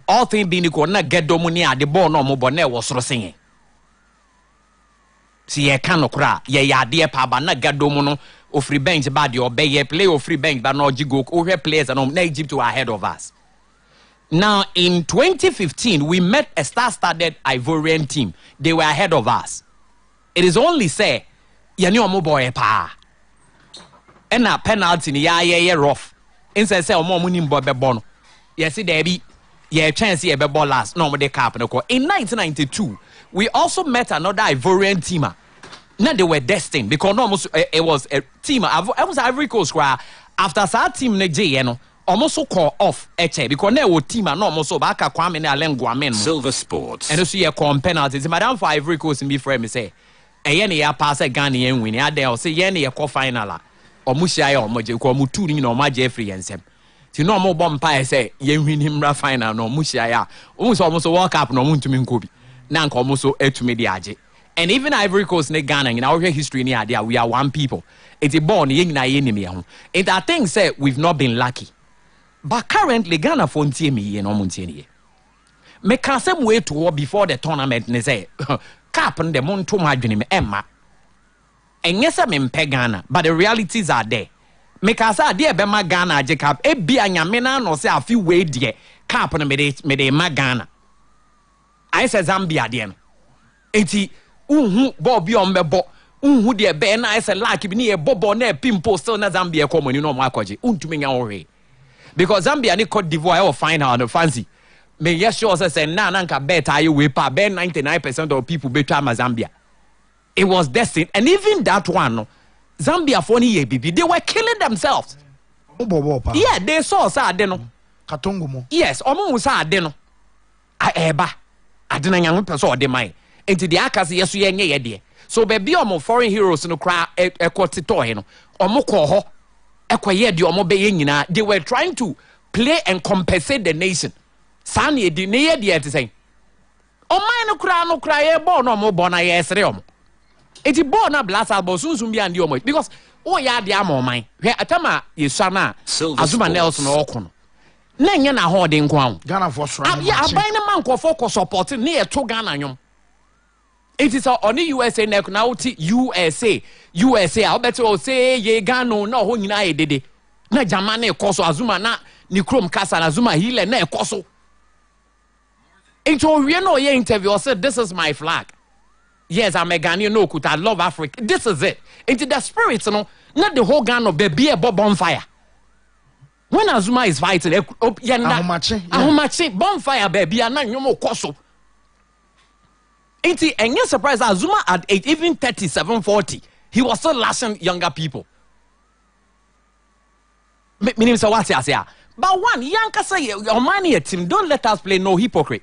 All things being equal, na get domunia the ball no mo bonne was singing. See ye can cry, ye ya dear paba na get domuno or free bench bad your bay ye play or free bench but no jigo or players and na Egypt were ahead of us. Now in 2015 we met a star-studded Ivorian team. They were ahead of us. It is only say ye knew mo boy pa. And a penalty ni ya rough. Instead say omo munim bobe bono. Yes, there be chance here be ball last. No, they cap no. In 1992, we also met another Ivorian teamer. Now they were destined because almost it was a team. I was Ivory Coast where after that team next year, no, almost so call off because they were team and almost so back Kwame na Lengua Silver Sports. And also you come penalties. Madam for Ivory Coast and be frame say, yeni ya pass a Ghanaian win. Ya there say yeni ya final. Or Mushia or Moje ko mutu ni no ma Jeffrey ensem. Ti no mo bom pa say ye win him ra final no Mushia ya. Almost walk up no muntumi nkobi. Na nko almost so etumi de age. And even Ivory Coast ne Ghana in our history ni ade we are one people. It's a born ye na ye ni me ho. It I think say we've not been lucky. But currently Ghana for ntie me ye no muntie ni ye. Me ka some way to before the tournament ne say cap the monto madwene me emma. And yes, I'm in Ghana, but the realities are there. Make us a dear Bema Ghana, Jacob, a be a yamina, no say a few way dear, cap on me de Ghana. I say Zambia, dear. Eti, Bobby on me bo, who dear Ben, I say like near Bobo ne pimpo still na Zambia common, you know, Marcoji, untuming away. Because Zambia ni Cote d'Ivoire or find her on the fancy. May yes, sure say, Nananka bet I whip up, ben 99% of people better Zambia. It was destined, and even that one, Zambia for ni baby, they were killing themselves. Yeah, they saw sa adeno. Katongumo. Yes, omo sa adeno. Eba, adena nyangu peso ode mai. Enti the akasi yesu yenye yede. So baby omo foreign heroes no cry ekotito he no. Omo ko ho. Ekwa yede omo be nyina. They were trying to play and compensate the nation. Sani edi ne yede ete say. Omai no cry e ball no omo bona yesre omo. Iti born na blast album soon be and your because ya de am man hwe atama yesu na Azuma Nelson okono na nya na ho de nkwan Ghana for sure ya aban na man kofo ko support na ye to Ghana nyom it is on the USA na uti USA I bet o say ye Ghana na ho nyina ye dede na jama na ekoso Azuma na ni krom kasa na Azuma hile na ekoso into we no ye interview said this is my flag. Yes, I'm a Ghanaian, no, I love Africa. This is it. Into the spirit, you know, not the whole Ghana be a bonfire. When Azuma is fighting, bonfire, baby, and no more koso. And you're surprised, Azuma at 8, even 37, 40, he was still lashing younger people. Meaning, so what's I say? But one, Yanka say, your money team, don't let us play no hypocrite.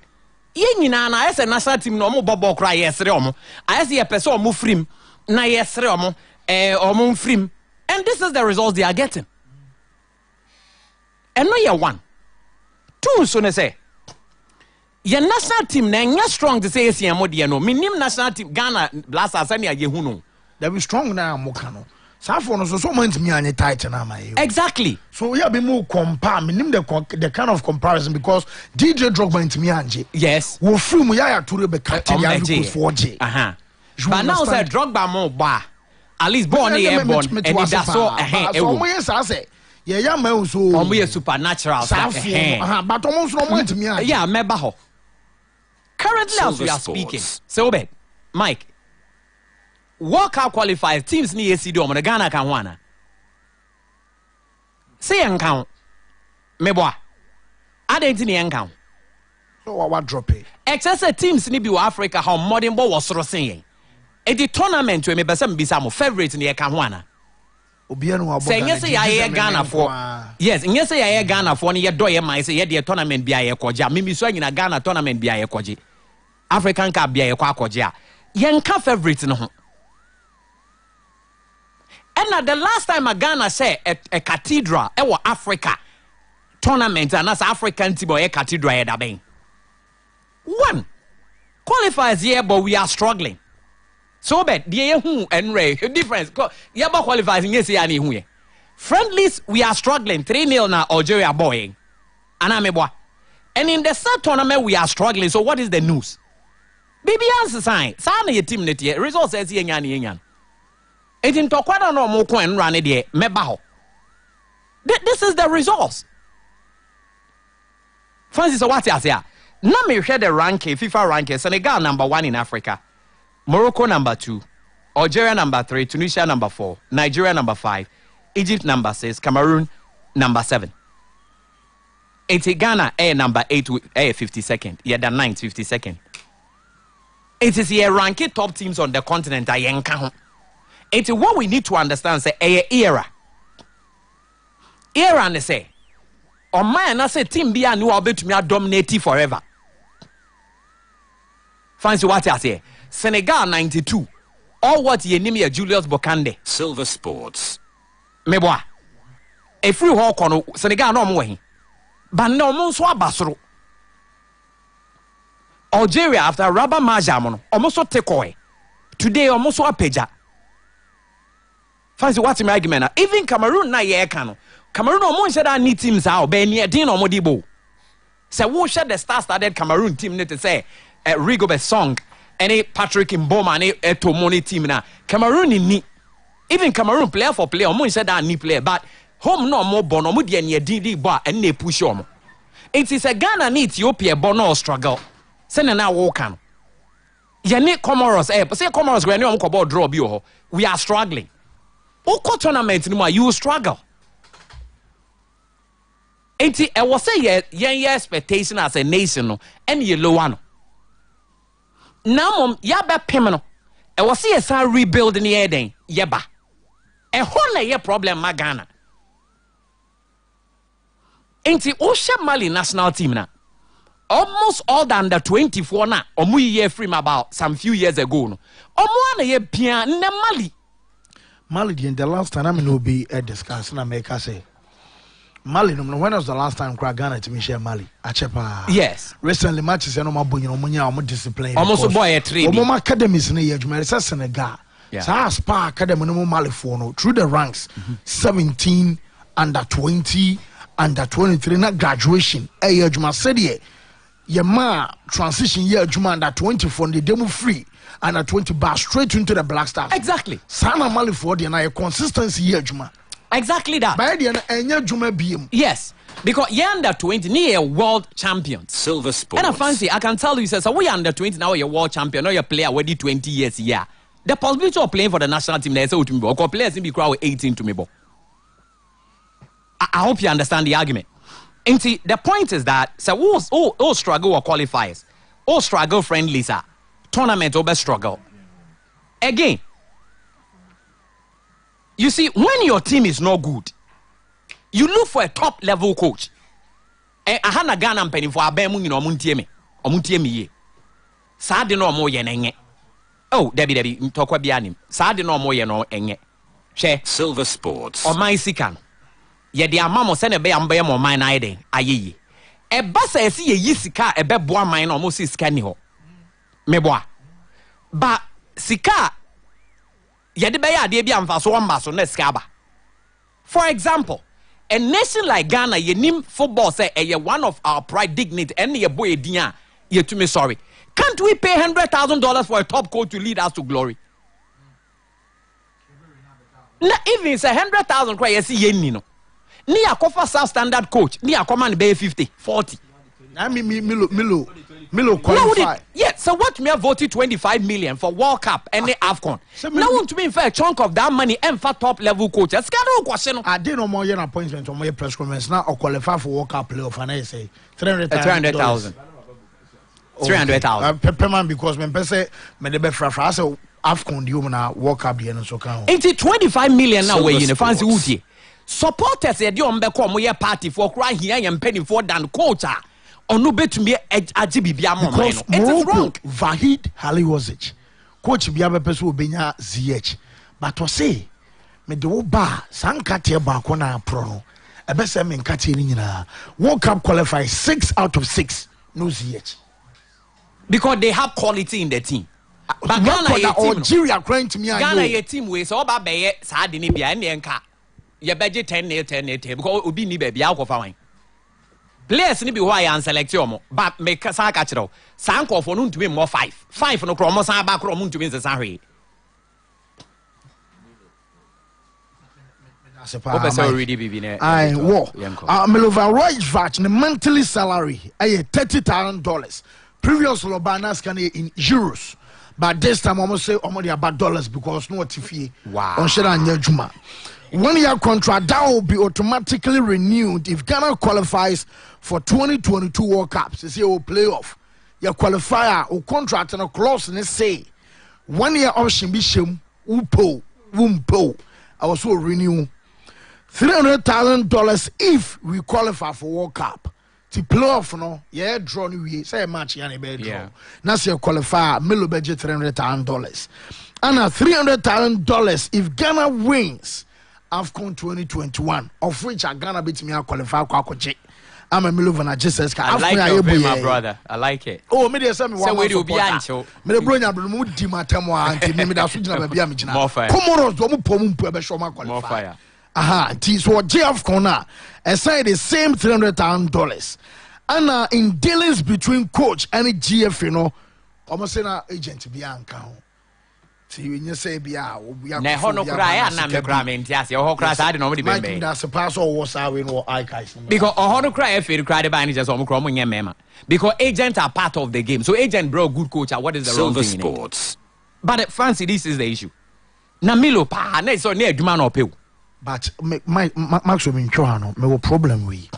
Ye na ese national team no mo bobo kra yesre omo ese ye pese omo frim na yesre omo omo frim and this is the results they are getting and no ye one two so ne say ye national team na nya strong to say ese mo de no minim national team Ghana Blasters ani age hu no they be strong na mo ka no Safo no so man to me any tight na my. Exactly. So we have been more compare minim the kind of comparison because DJ Drogba into me anje. Yes. Wo free mu ya Toure be captain ya because 4G. But now say Drogba mo ba. At least born here born and it does so so mo yes say yeah ya ma so omo ye supernatural Safo but omo so mo into me anje. Yeah, meba ho. Currently as we are speaking. So bad. Mike World Cup qualifiers teams ni ACD omo Ghana kan ho ana. Say enkan. Meboa. Adenti ni enkan. So what drop it. Excess teams ni bi wa Africa how modern ball was so sen. E di tournament we me besa mbisa mo favorite ni e kan ho ana. Obia no abo. Say nyese ya ye Ghana for. Yes, nyese ya ye Ghana for ni ye do ye man say ye de tournament bia ye koja. Mimi so nyina Ghana tournament bia ye koje. African Cup bia ye kwa koje a. Ye nka favorite no ho. And the last time a Ghana say a cathedral ewa Africa tournament and as African team or a cathedral da ben. One qualifiers here, but we are struggling. So bad the who and Ray difference. Yaba qualifies in yes ani hu. Friendlies, we are struggling. 3-0 now, Algeria boy. And in the third tournament, we are struggling. So what is the news? Baby answer sign. Sana your team net here. Results says yan. It in Tokwada no more coin run it here. Mebaho. This is the results. Francis, what I say? Now me share the ranking, FIFA ranking. Senegal number 1 in Africa. Morocco number 2. Algeria number 3. Tunisia number 4. Nigeria number 5. Egypt number 6. Cameroon number 7. It's Ghana number 8 52nd. Yeah, the 9th 52nd. It is here ranking top teams on the continent. It's what we need to understand. Say era. Era and say. On my and I say team be and will be to me dominate forever. Fancy what I say. Senegal 92. All what ye name here Julius Bokande. Silver Sports. Meboa. A free hawk on Senegal no more. But no monso basro. Algeria after Rabba Majamono almost take away. Today almost a peja. Fancy what's my argument? Even Cameroon na ye cano. Cameroon almost said I need teams out. Ben ye din or modibo. So who said the star-studded Cameroon team need to say Rigobert Song, any Patrick Mboma, any Etomoni team na Cameroon in ni. Even Cameroon player for player almost said I need player, but home no more bono mudi and ye DD bar and they push on. It is a Ghana and Ethiopia bono struggle. Send an hour can. Ye need Comoros but say Comoros when you about draw bio. We are struggling. Oko tournament no you struggle. Enti I was say ye expectation as a nation no and ye low one. Now ya be pemno. I was say a rebuilding the Eden yeba. A whole year problem ma Ghana. Enti Osha Mali national team na. Almost all the under 24 na. Omu year free about some few years ago no. Omu na ye pian ne Mali. Mali the last time I will be discussing America say. Mali, when was the last time Ghana to me share Mali? Achepa. Yes. Recently matches and no more discipline. Almost boy a 3. More academies in the age, Marissa Senegal. So I spa academy no Mali for no through the ranks 17, under 20, under 23, not graduation. Hey, Juma said ye, ma transition year Juma under 24, the demo free. Under 20 bar straight into the Black Stars. Exactly. Sana Mali for the a consistency year Juma. Exactly that. By the end, Juma BM. Yes, because you're under 20, near world champions. Silver Sports. And I fancy, I can tell you, so we under 20 now, you're world champion, now you're player already 20 years, yeah. The possibility of playing for the national team, there's to me, or players in the crowd 18 to me, I hope you understand the argument. And see, the point is that, so all struggle or qualifiers, all struggle friendly, sir. Tournament over struggle. Again, you see, when your team is not good, you look for a top level coach. I had a Ghana penny for a bemu in Omuntiemi ye. Sad no more yen. Oh, Debbie, talk with Bianim. Sad no more yen or enge. She Silver Sports. Or my sican. Yet the amamo send a bay and bay more mine ide. Aye. A bus I see a yisika a beboa mine almost is canny. Meboa. But Sika. For example, a nation like Ghana, ye name football say one of our pride dignity and ye boy dia ye to me sorry. Can't we pay $100,000 for a top coach to lead us to glory? Now even it's 100,000 cry ye see ye nino. Ni akofa South Standard coach, ni akoman be 50, 40. I mean Milo qualify. Yeah, so what me voted 25 million for World Cup and the AFCON. Now want to be fair chunk of that money and for top level coaches. Scandal question. I did no more an appointment on my press conference now or qualify for World Cup playoff and I say 300,000. 300,000. Pepperman because when say me the best for so AFCON the na World Cup the so can. 25 million now we in the fancy woody. Supporters e di on be come your party for cry here and penny for than coach. Or no bet to me because Morocco, Vahid Halilhodzic, coach Biabe Pesu Benya ZH, but to say, me do ba Sankati Bakona Prono, a best in Katirina, World Cup qualify 6 out of 6, no ZH. Because they have quality in the team. But Ghana Algeria crying to me Ghana your team with all Babe Sardini and Enka. your budget 10 because obi ni baby alcohol fine. Players ni be why and select you but make sa catch it. Sanko for no to be more 5. 5 no cromo san back cromo to be the Sahari. I war. Milovan Royce the monthly salary $30,000. Previous Lobanas can in euros. But this time almost say almost about dollars because no TV. Wow. On Shera Juma. 1 year contract that will be automatically renewed if Ghana qualifies for 2022 World Cups. It's your playoff. Your qualifier or contract and a clause and say 1 year option be shim wumpo. I also renew $300,000 if we qualify for World Cup. To playoff no, yeah, draw we say a match yani be draw. Now say qualifier Milo budget $300,000. And $300,000 if Ghana wins AFCON 2021, of which I Ghana beat me qualify kwakoche. I'm a Milovan Jesus. I like it, my brother. I like it. Oh, me say me one. So we do be ancho. Me the bronya do mu di matam wa anti me da so gina ba bia me gina. Comoros do mu pom mpu be show ma qualify. More fire. Aha, it so AFCON na aside the same $300,000. And in dealings between coach and GF, you know, almost say na agent be anka ho. See when you say bia na hono kra na me kra me ntiase ho kra sa de no me be that's a pass or was we no guys because hono kra e kra de ba ni just kra mo nyemema because agents are part of the game so agent bro good coach what is the wrong thing sports but fancy this is the issue na Milo pa na so na aduma na opew but my maximum no me wo problem we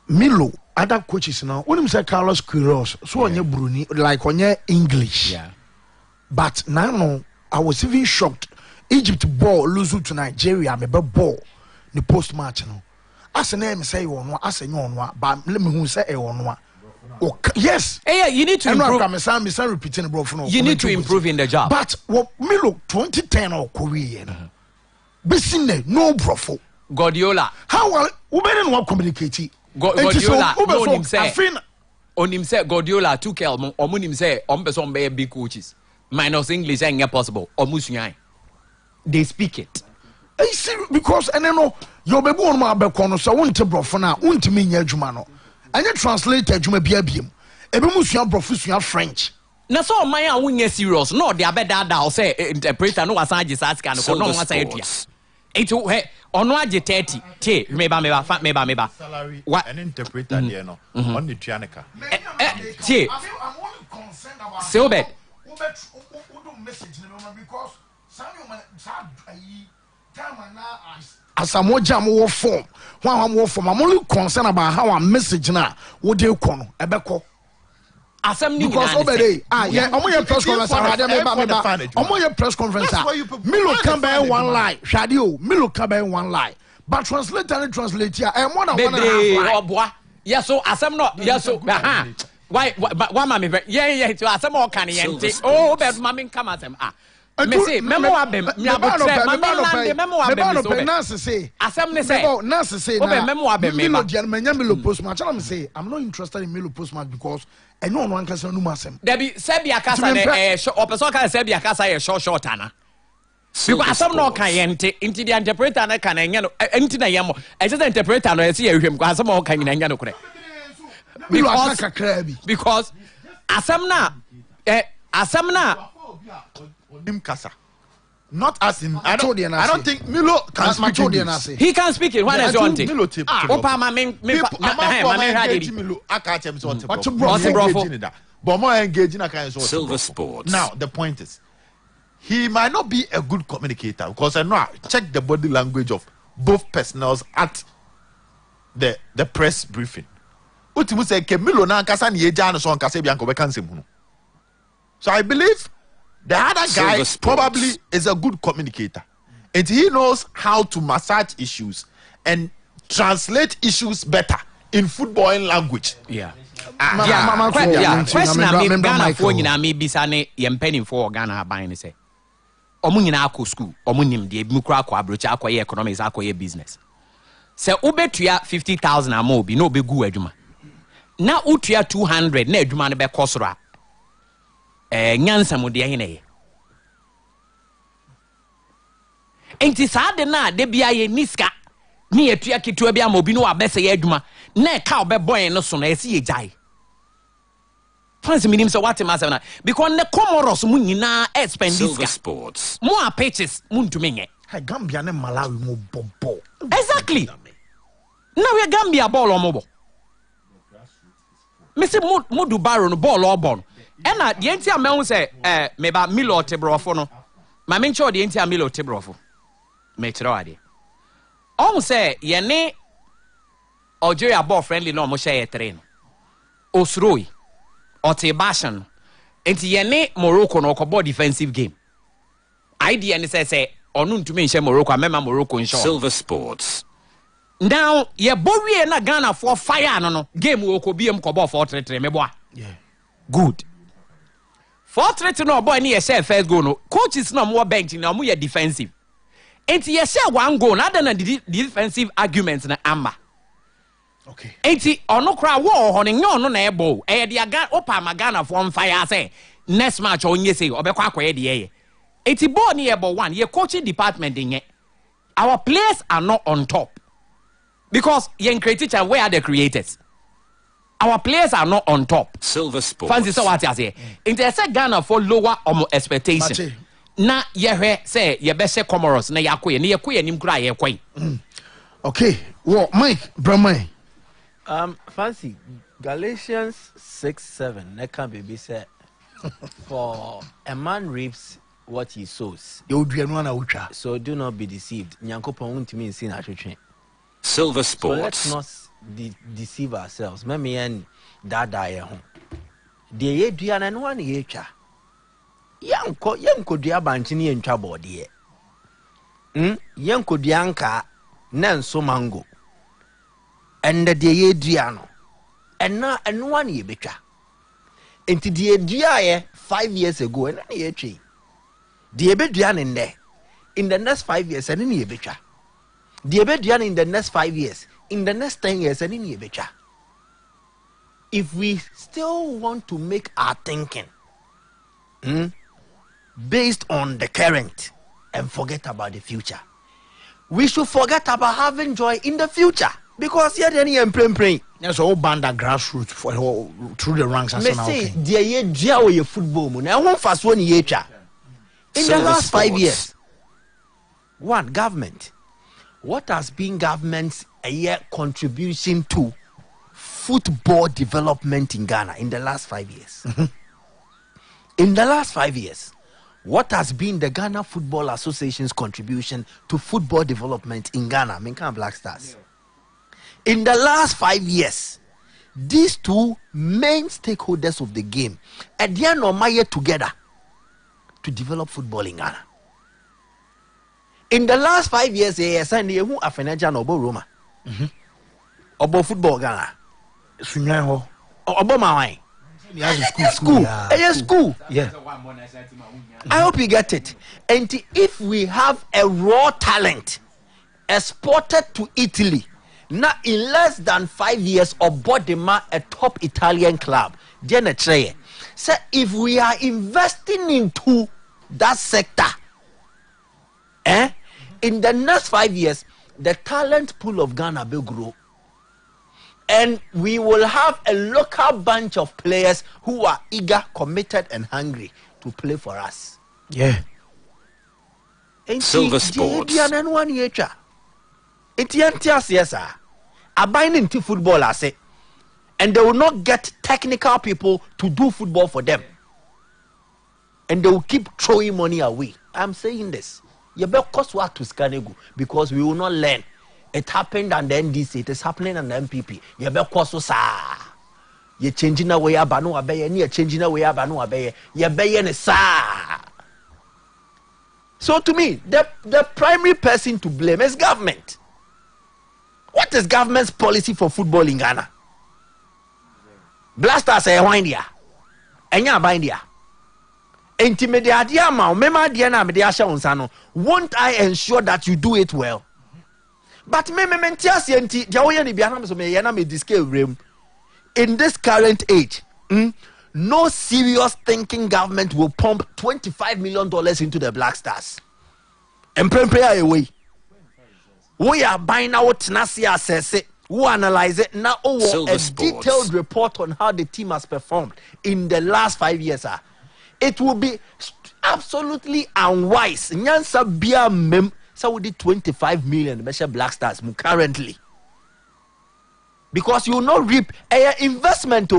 Milo other coaches now when him say Carlos Queiroz so onye Bruni like onye English but now I was even shocked. Egypt ball lose to Nigeria. Me be ball the post match no. As a name say one, as a non one, but let me who say a one. Yes. Hey, you need to improve. I'm repeating bro. You need to improve in the job. But what me look 2010 or Korean. Besine no brofo. Guardiola. How well we better not communicate. Guardiola. On him say Guardiola took Elmo. On him say person be big coaches. Minus English ain't possible. Or Musunyai. They speak it. I see because and no your baby on my back so won't brofana, won't mean Jumano. And you translate Juma Biabium. Ebe Musunya Brofusua French. Na so my win serious. No, they are better that say interpreter no was just ask and no one say it. It on what 30. Te, meba. Salary. What an interpreter there no. On the Trianica. Te. So bad. Because as a more jam war form, while I'm more form, I'm only concerned about how I'm message now. What do you call Ebeko? Because obey, I'm on your press conference. I'm on your press conference. Milo come by one lie, Shadio, Milo come by one lie. But translate and translate here. I'm one of one. Yes, so as I'm not, yes, so, why, mammy, yeah, to ask some more canny. Oh, but mammy come at them. Me say, memo abem, say, I'm not interested in Milo postmatch because I know one can say no masem. Debbie Sebia Casa, or Pesoka Sebia Casa, a short Anna. Because some no cayente into the interpreter and I can into the yamo. I just interpret and I see him because some more can in Yano. Because Asamna, Kasa. Not as in I don't think Milo can speak English. He can speak it. What is your auntie? Milo tip. Opa Silver Sports. Now the point is he might not be a good communicator because I know I check the body language of both personnel at the press briefing. Utimu say ke Milo na kasa ni eja no so nkasa bia nko nsem hu. So I believe the other guy probably is a good communicator. And he knows how to massage issues and translate issues better in footballing language. Yeah. Question I mean Ghana for nyina me bisa ne ye mpani for Ghana ban ne say. Omo nyina akọ school, omo nim de mu kura akọ abrocha akọ ye economics akọ ye business. Se obetua 50,000 amobi no obegu adwuma. Na utua 200 na adwuma ne be kosoro a nyansa mu de hene ye enti saa de na de bia ye niska ni etua kitua bia ma obi no abese ye adwuma na e ka obeboy no so na ese ye jai fans minim so what matter na because the Comoros mu nyina spend this sports mo a pitches mu ntumenye hey Gambia ne Malawi mo bobo exactly now we Gambia ball omobo me say mo do baro no ball obon e na de enti amehu say me ba Milo Tebrofo no ma me nche de enti Milo Tebrofo me kire ade on say ye ne Algeria ball friendly no mo share train Osroi Ote Bashan enti ye ne Morocco no ko defensive game idea ni say onu ntumi nche Morocco amema Morocco nche Silver Sports. Now ye bowie na Ghana for fire no game wo ko biem ko ball 4-3 me boa yeah good 4-3 no boy ni ye share first goal no coaches no mo bench na mo ye defensive enti ye share one goal na na defensive arguments na amba okay enti ono kra wo ho ne nyo no na e ball e de aga opa ma Ghana for fire say next match onye say obekwa akoye de ye enti ball ni ye ball one ye coaching department nye our players are not on top because yen creators and where are the creators our players are not on top Silver Sports fancy so what I say enti say Ghana for lower expectation na ye hwe say ye be se Comoros na yakoye na yakoye nim kura ye kwen okay well Mike Bramai fancy Galatians 6:7 that can be said for a man reaps what he sows so do not be deceived nyankopon untimi nsi na twetwe Silver Sports so let's not deceive ourselves meme en dada ye ho de ye dua na no an ye twa yanko dua banchi ne ntwa bode ye yanko dua nka na nso mango and the ye dua no and no an ye betwa enti de dua ye 5 years ago and na ye twi de be dua ne nde in the next 5 years and ye betwa de be dua in the next 5 years in the next 10 years and ye betwa if we still want to make our thinking based on the current and forget about the future, we should forget about having joy in the future because here any praying. There's all band that grassroots for through the ranks as well. Say the ye football mo na won fast one ye twa. In the last 5 years, one government, what has been government's a year contribution to football development in Ghana in the last 5 years? In the last 5 years, what has been the Ghana Football Association's contribution to football development in Ghana, Minkan Black Stars? In the last 5 years, these two main stakeholders of the game, Edian Omaye together to develop football in Ghana. In the last 5 years, they signed who a financial Obo Roma. Obo football Ghana. Sunyaho. Obo Mawai. School. Yeah. I hope you get it. And if we have a raw talent exported to Italy, now in less than 5 years, Obodema, a top Italian club, so if we are investing into that sector, in the next 5 years, the talent pool of Ghana will grow. And we will have a local bunch of players who are eager, committed, and hungry to play for us. Yeah. Silver Sports. Abiding football, I say, and they will not get technical people to do football for them, and they will keep throwing money away. I'm saying this. You better cost what to Scanegu because we will not learn. It happened on the NDC. It is happening on the MPP. You better cost so sa. You changing away abanu abeye. You changing away abanu abeye. You beye sa. So to me, the primary person to blame is government. What is government's policy for football in Ghana? Blasters say India. Enya India. Intimidadia ma mema dia na me dia sha unsano. Won't I ensure that you do it well? But me mentias enti dia wo ye ne bia na me so me ye na me discale rem. In this current age, no serious thinking government will pump $25 million into the Black Stars. Emprempre away. We are buying out Nasia assess it. Who analyze it now? A detailed report on how the team has performed in the last 5 years. It will be absolutely unwise. Nyansa Bia Mem so we did 25 million Black Stars currently. Because you will not reap an investment.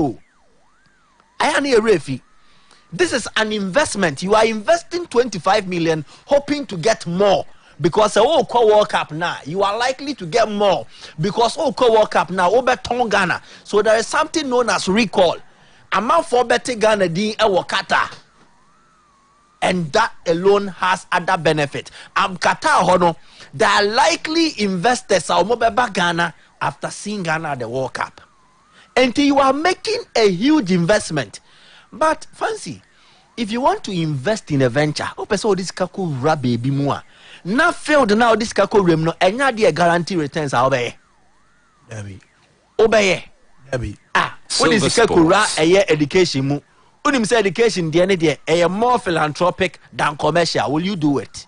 This is an investment. You are investing 25 million, hoping to get more. Because World Cup now, you are likely to get more. Because World Cup now, Oberton Ghana. So there is something known as recall. Amount for betting Ghana di Qatar. And that alone has other benefit. Qatar hono, there are likely investors back Ghana after seeing Ghana at the World Cup. And you are making a huge investment. But fancy, if you want to invest in a venture, this kaku rabe bimua. Now failed now this kako remno and not the guarantee returns obey. Obey. What is kakura a year education mu? Unim say education the end a more philanthropic than commercial. Will you do it?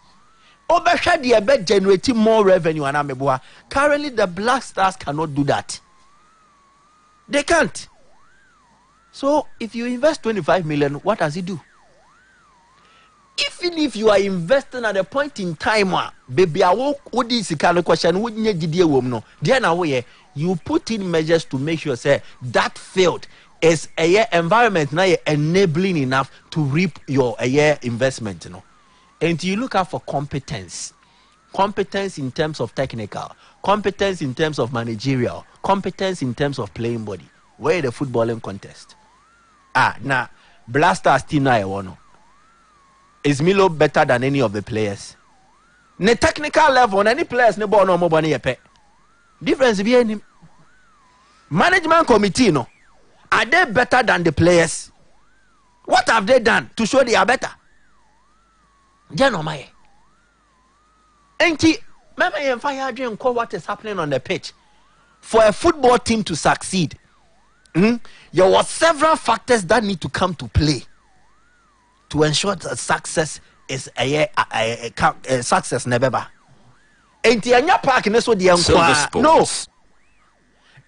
Obesha the bet generating more revenue and ameboa. Currently the Black Stars cannot do that. They can't. So if you invest 25 million, what does it do? Even if you are investing at a point in time, baby, I will this kind of question. You put in measures to make sure say that field is a environment now enabling enough to reap your investment. And you look out for competence in terms of technical, competence in terms of managerial, competence in terms of playing body. Where the footballing contest? Now Black Stars team now I want. Is Milo better than any of the players? Ne technical level, any players ne born no more money pay. Difference be any management committee no. Are they better than the players? What have they done to show they are better? Janomai. Enti, remember you fire dream call what is happening on the pitch. For a football team to succeed, there were several factors that need to come to play to ensure that success is a success never. No.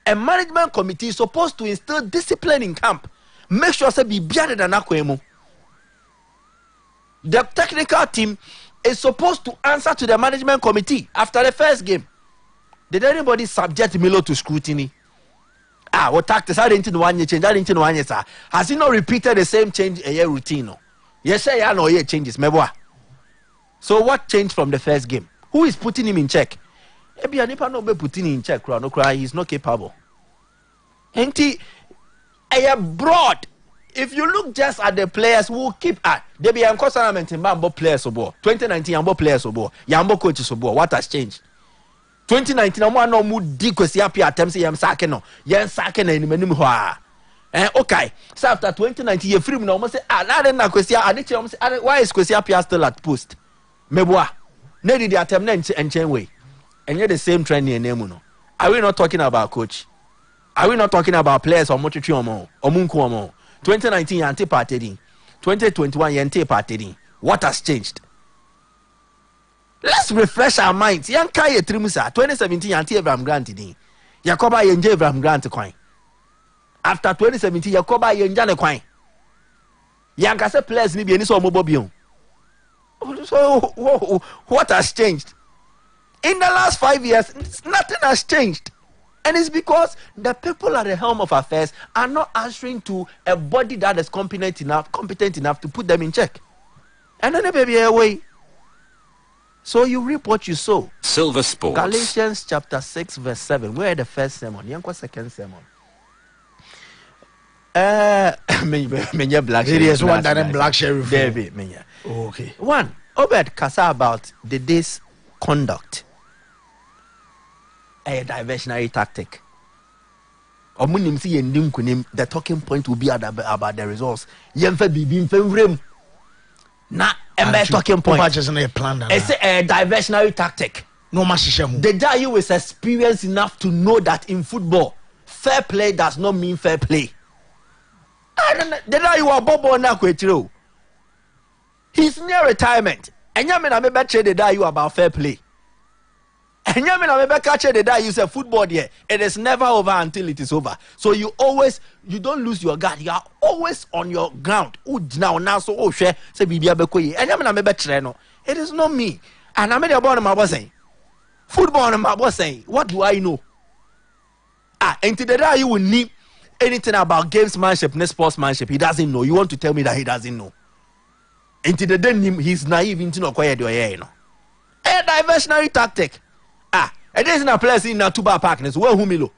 A management committee is supposed to instill discipline in camp. Make sure say be better than Akwemo. The technical team is supposed to answer to the management committee after the first game. Did anybody subject Milo to scrutiny? What tactics? I didn't know one year change. I didn't know one year, sir. Has he not repeated the same change a year routine? No? Yes, sir. I know year changes. So what changed from the first game? Who is putting him in check? Maybe Anipa no be putting him in check. No cry. He's not capable. Enti, broad. If you look just at the players who keep at, they be an consonant in Bambo players obo. 2019 Yambo players obo. Yambo coaches obo. What has changed? 2019 I'm no mood di kwesi apia attempts yam sake no. Yen sake na ni manim ho a. Okay. So after 2019 you free no almost say na den na kwesi ade almost say why is kwesi apia still at post? Meboa. Na di attempt na enchen way. And yet the same trend in name no. Are we not talking about coach? Are we not talking about players or motichi omo? Omunku omo. 2019 yante party. 2021 yante party. What has changed? Let's refresh our minds. Yanka ye trimusa 2017 yante Abraham Grant din. Yakoba yenje Abraham Grant kwan. After 2017 Yakoba yenja ne kwan. Yanka se players ni bi eni so omo bobion. So what has changed? In the last 5 years, nothing has changed. And it's because the people at the helm of affairs are not answering to a body that is competent enough to put them in check. And then they may be away. So you reap what you sow. Silver Sports. Galatians chapter 6 verse 7. Where the first sermon? Yanko second sermon. Black sheriff. One that black sheriff. Okay. One. Obed Kasa about the day's conduct. A diversionary tactic. The talking point will be about the results. Na talking point. It's a diversionary tactic. The guy who is experienced enough to know that in football, fair play does not mean fair play. The guy you are Bobo Nakwetiro. He's near retirement. And you mean I may trade the die you about fair play. And you mean I may catch the die you say football there. It is never over until it is over. So you don't lose your guard. You are always on your ground. Now so share say bibi abekoye. And you mean I may trade no. It is not me. And I made about my boss saying. Football my boss saying. What do I know? And today you will need anything about gamesmanship, not sportsmanship. He doesn't know. You want to tell me that he doesn't know? And today he's naive into no quiet your hair, you know. A diversionary tactic. It isn't a place in Natuba Park. Well, humilo.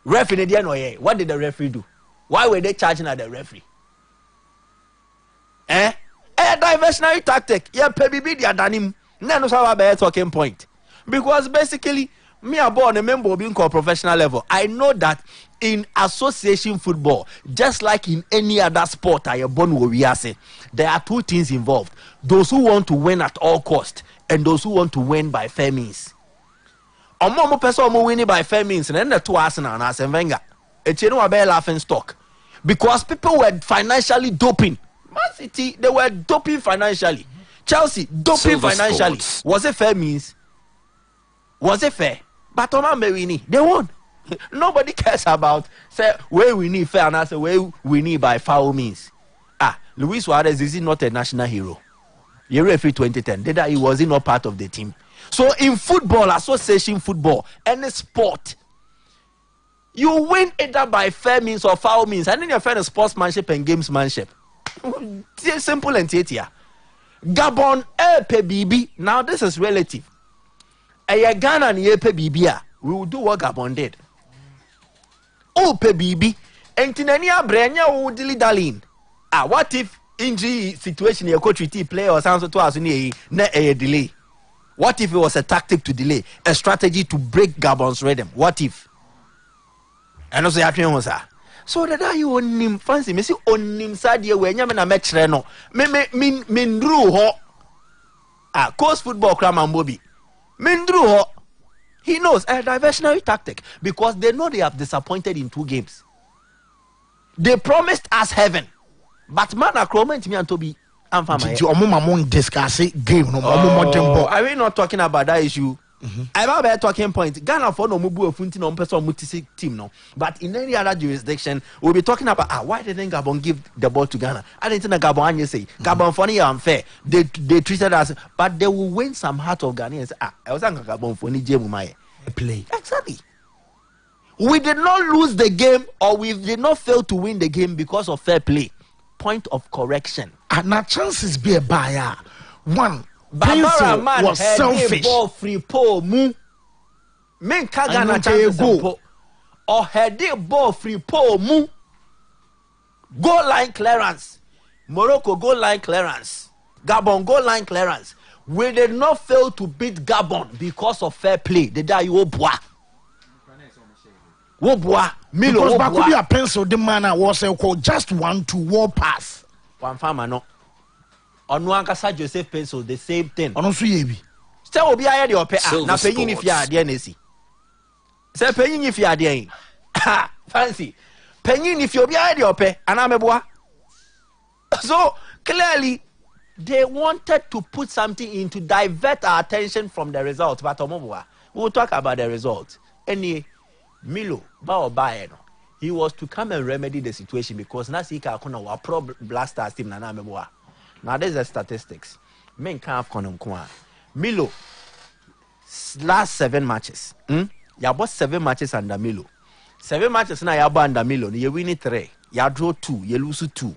Referee didn't know. What did the referee do? Why were they charging at the referee? A diversionary tactic. Yeah, baby, they are done him. None of our talking point. Because basically, me are born a member of being called professional level. I know that in association football, just like in any other sport, I am born where we are saying, there are two things involved. Those who want to win at all cost and those who want to win by fair means. Omo person winning by fair means, and then the two Arsenal and Arsene Wenger. It's a laughing stock because people were financially doping. Man City, they were doping financially. Chelsea doping financially. Sports. Was it fair means? Was it fair? But they won. Nobody cares about say where we need fair and I say where we need by foul means. Luis Suarez is he not a national hero? Year referee 2010. Did he was he not part of the team? So in football, association football, any sport, you win either by fair means or foul means. And then you're fair sportsmanship and gamesmanship. Simple and here. Gabon pay BB. Now this is relative. A Ghana and ye pay BB. We will do what Gabon did. Oh pay BB. And Tinania Brenya will dilly darling. What if injury situation your coach with play or something to us in a delay? What if it was a tactic to delay, a strategy to break Gabon's rhythm? What if? And also happening was that. So that you on him fancy me see on him side here when you na match no. Me drew ho. Coast football cram and Bobby. Me drew ho. He knows a diversionary tactic because they know they have disappointed in 2 games. They promised us heaven. But man, I comment me and Toby. I'm fine. Discuss game. Are we not talking about that issue? I'm about talking point. Ghana for no mubu funti no person mutisi team no. But in any other jurisdiction, we'll be talking about why didn't Gabon give the ball to Ghana? I didn't think Gabon you say Gabon funny unfair. They treated us, but they will win some heart of Ghanaians. I was saying Gabon funny Jemu play exactly. We did not lose the game, or we did not fail to win the game because of fair play. Point of correction. And chances be a buyer. One, Pencil was selfish. Ball free pole mu. Men Kagana chances go. Or had the ball free pole mu. Goal line clearance. Morocco goal line clearance. Gabon goal line clearance. We did not fail to beat Gabon because of fair play. The day you bois. Milo, because back could be a pencil. The man was called just 1-2 war pass. One farmer no. On one casa Joseph pencil the same thing. On also yebi. Still will be a year pay. Na paying if you are there nesi. Say paying if you are there. Fancy. Paying if you be a year pay. Anameboa. So clearly they wanted to put something in to divert our attention from the result. But Omoboa, we will talk about the result. Any Milo, he was to come and remedy the situation because Nasika Kona wa pro Blasters team na meboa. Now there's the statistics. Men can't have Milo last 7 matches. You bought 7 matches under Milo. 7 matches now you bought under Milo. You win 3. You draw 2. You lose 2.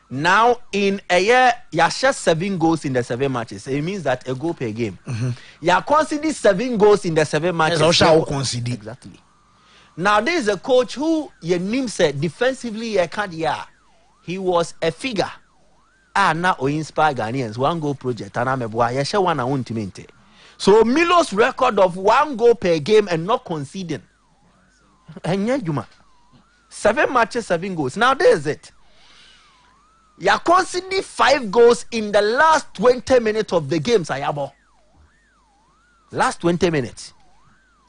Now in a year, you share 7 goals in the 7 matches. It means that a goal per game. You conceded 7 goals in the 7 matches. Exactly. Now there is a coach who your name said defensively he was a figure. Now inspire Ghanaians 1 goal project and I'm share one ultimate. So Milo's record of 1 goal per game and not conceding. And 7 matches, 7 goals. Now there is it. You conceded 5 goals in the last 20 minutes of the game, Sayabo. Last 20 minutes.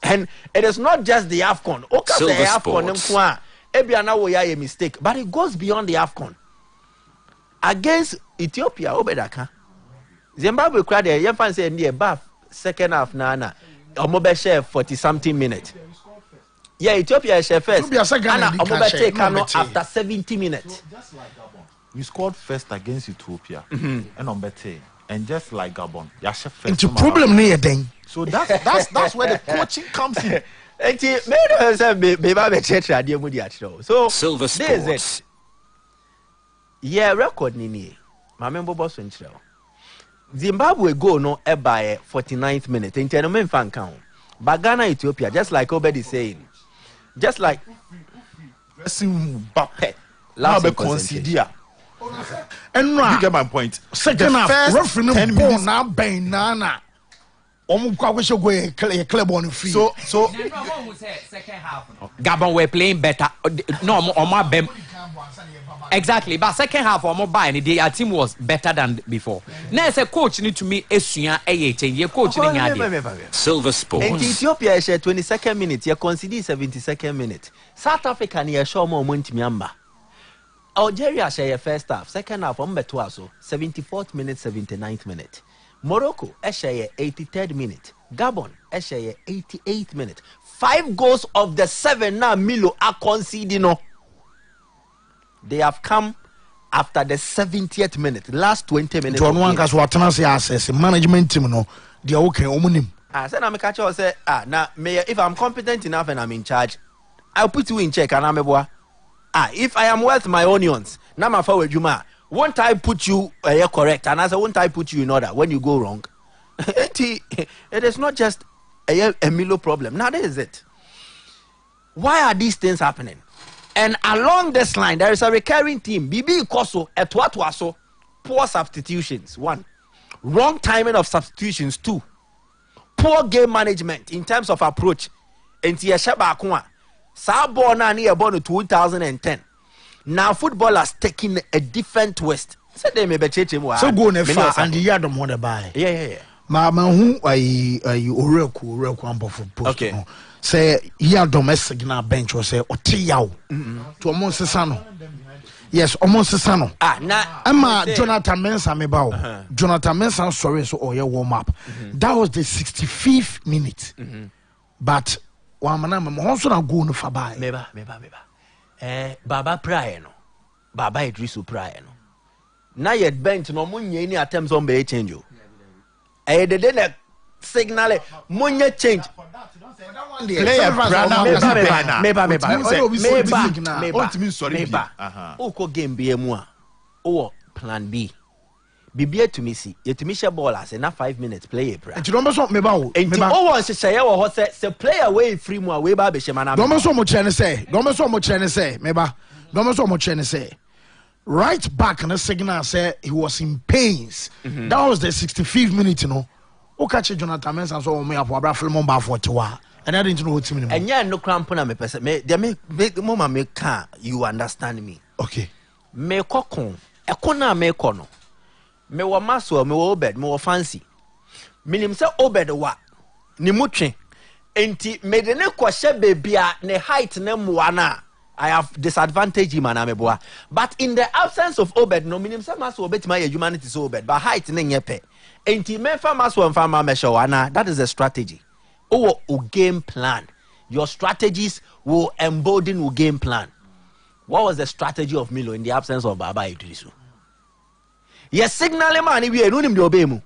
And it is not just the AFCON. AFCON, a mistake, but it goes beyond the AFCON. Against Ethiopia, Zimbabwe crowd there, you fancy say near bath second half na omobe share 40 something minutes. Yeah, Ethiopia share first. Ethiopia second and omobe take Kano after 70 minutes. We scored first against Ethiopia and on Bete, and just like Gabon, Yasha first. Into problem near then. So that's where the coaching comes in. So Silver Sports. Yeah, record ni. My member boss in Zimbabwe go no by 49th minute. In Tenement fan count. But Ghana, Ethiopia, just like Obed is saying, just like Last consider. And you get my point. Second half, referee 10 minutes now bang nana. So Gabon were playing better. No, on my bem. Exactly, but second half or more by the team was better than before. Now, as a coach, need to me a coach. Silver Sports. In Ethiopia, 22nd minute, you consider 72nd minute. South Africa, near show more money to Algeria share first half, second half on Betuaso, 74th minute, 79th minute. Morocco, share 83rd minute. Gabon, share 88th minute. 5 goals of the 7 now Milo are conceding. They have come after the 70th minute, last 20 minutes. To one case, what I say, management team, no, they are okay. I said, I'm catch say, now, if I'm competent enough and I'm in charge, I'll put you in check and I'm a if I am worth my onions, now my forward Juma, won't I put you correct? And I said, won't I put you in order when you go wrong? It is not just a Milo problem. Now, that is it. Why are these things happening? And along this line, there is a recurring theme. Bibi Koso, Etwatwaso, poor substitutions. 1. Wrong timing of substitutions. 2. Poor game management in terms of approach. Ntiyesheba Akwa. Sabo na ni about 2010. Now football has taken a different twist. So they may be changing. So go nefa and the yard of one buy. Yeah. Mama who I oreku ambo for post. Okay. Say here domestic na bench or say otiyaw to almost sano. Yes, almost sano. Na Emma Jonathan Mensah mebao. Jonathan Mensah sorry so oye warm up. That was the 65th minute. But wa mana me honso na go no fa bai. Meba. Baba Praye no. Baba Idrisu Praye no. Na yet bench no munye any attempts on be change o. They didn't signal munye change. Oko game be mua. Oh, plan B. Bibia to me see. Yet to me share ball as enough 5 minutes play a prayer. And you don't so me ba. And you want to say what say play away free more way ba be shemana. Don't so much say. Don't so much say. Meba. Don't so much say. Right back and the signal said he was in pains. That was the 65th minute, you know. O catch Jonathan Mensah so me up Abra film ba 41. And I didn't know what team. And yeah, no crampon me person. Me they make mama me can you understand me. Okay. Me kokon. E kona me kono. Me wa maso me wa Obed me wa fancy. Minim se Obed wa ni mutwe. Enti me de ne kwahye bebia ne height ne muana. I have disadvantage him and ameboa. But in the absence of Obed, no minim se maso obet my humanity so Obed. But height ne nyepe. Enti me fa maso and fa ma meshawana. That is a strategy. O game plan. Your strategies will embolden your game plan. What was the strategy of Milo in the absence of Baba Idrisu? Yes, signal man if you know him the obey mu.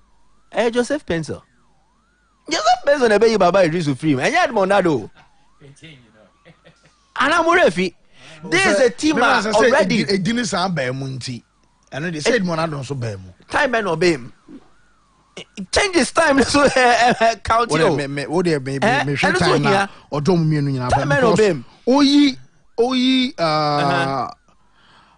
Joseph Pencil. Joseph Pencil obey Baba Idrisu free. And yet Monado. And I'm refi. There's a team already. A dinner sound by Munti. And they said Monado so by mu. Time and obey him. Change his time so count you. What they me time na or don't me no time and obey him. Oyi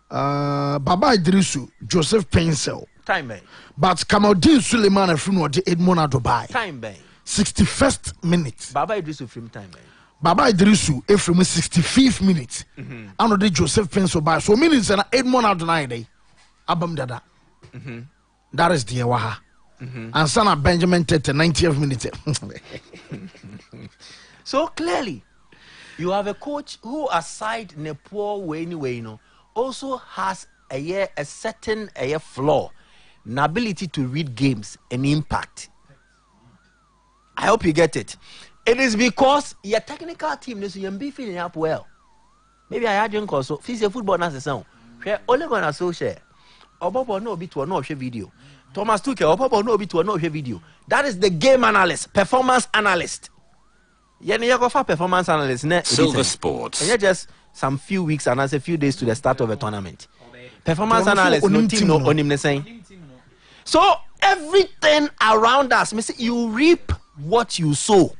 Baba Idrisu, Joseph Pencil. Time bang. But Kamaldeen Suleiman and Frim was Edmond Adobai. Time bang. 61st minute. Baba Idrisu Frim time bang. Baba Idrisu Efrim 65th minute. And the Joseph Pencil by so minutes and Edmond Adonai day. Abam Dada. That is the Waha. And Sana Benjamin Tete 90th minute. So clearly, you have a coach who, aside in a poor way anyway, also has a certain flaw. an ability to read games and impact. I hope you get it. It is because your technical team is be feeling up well. Maybe I had also physical football as a sound. Only gonna so share. Obobo no be to no video. Thomas Tuchel Obobo no be to no video. That is the game analyst, performance analyst. Performance analyst. Silver Sports. And just some few weeks and as a few days to the start of a tournament. Performance analyst, no team, no on him saying. So everything around us, you reap what you sow.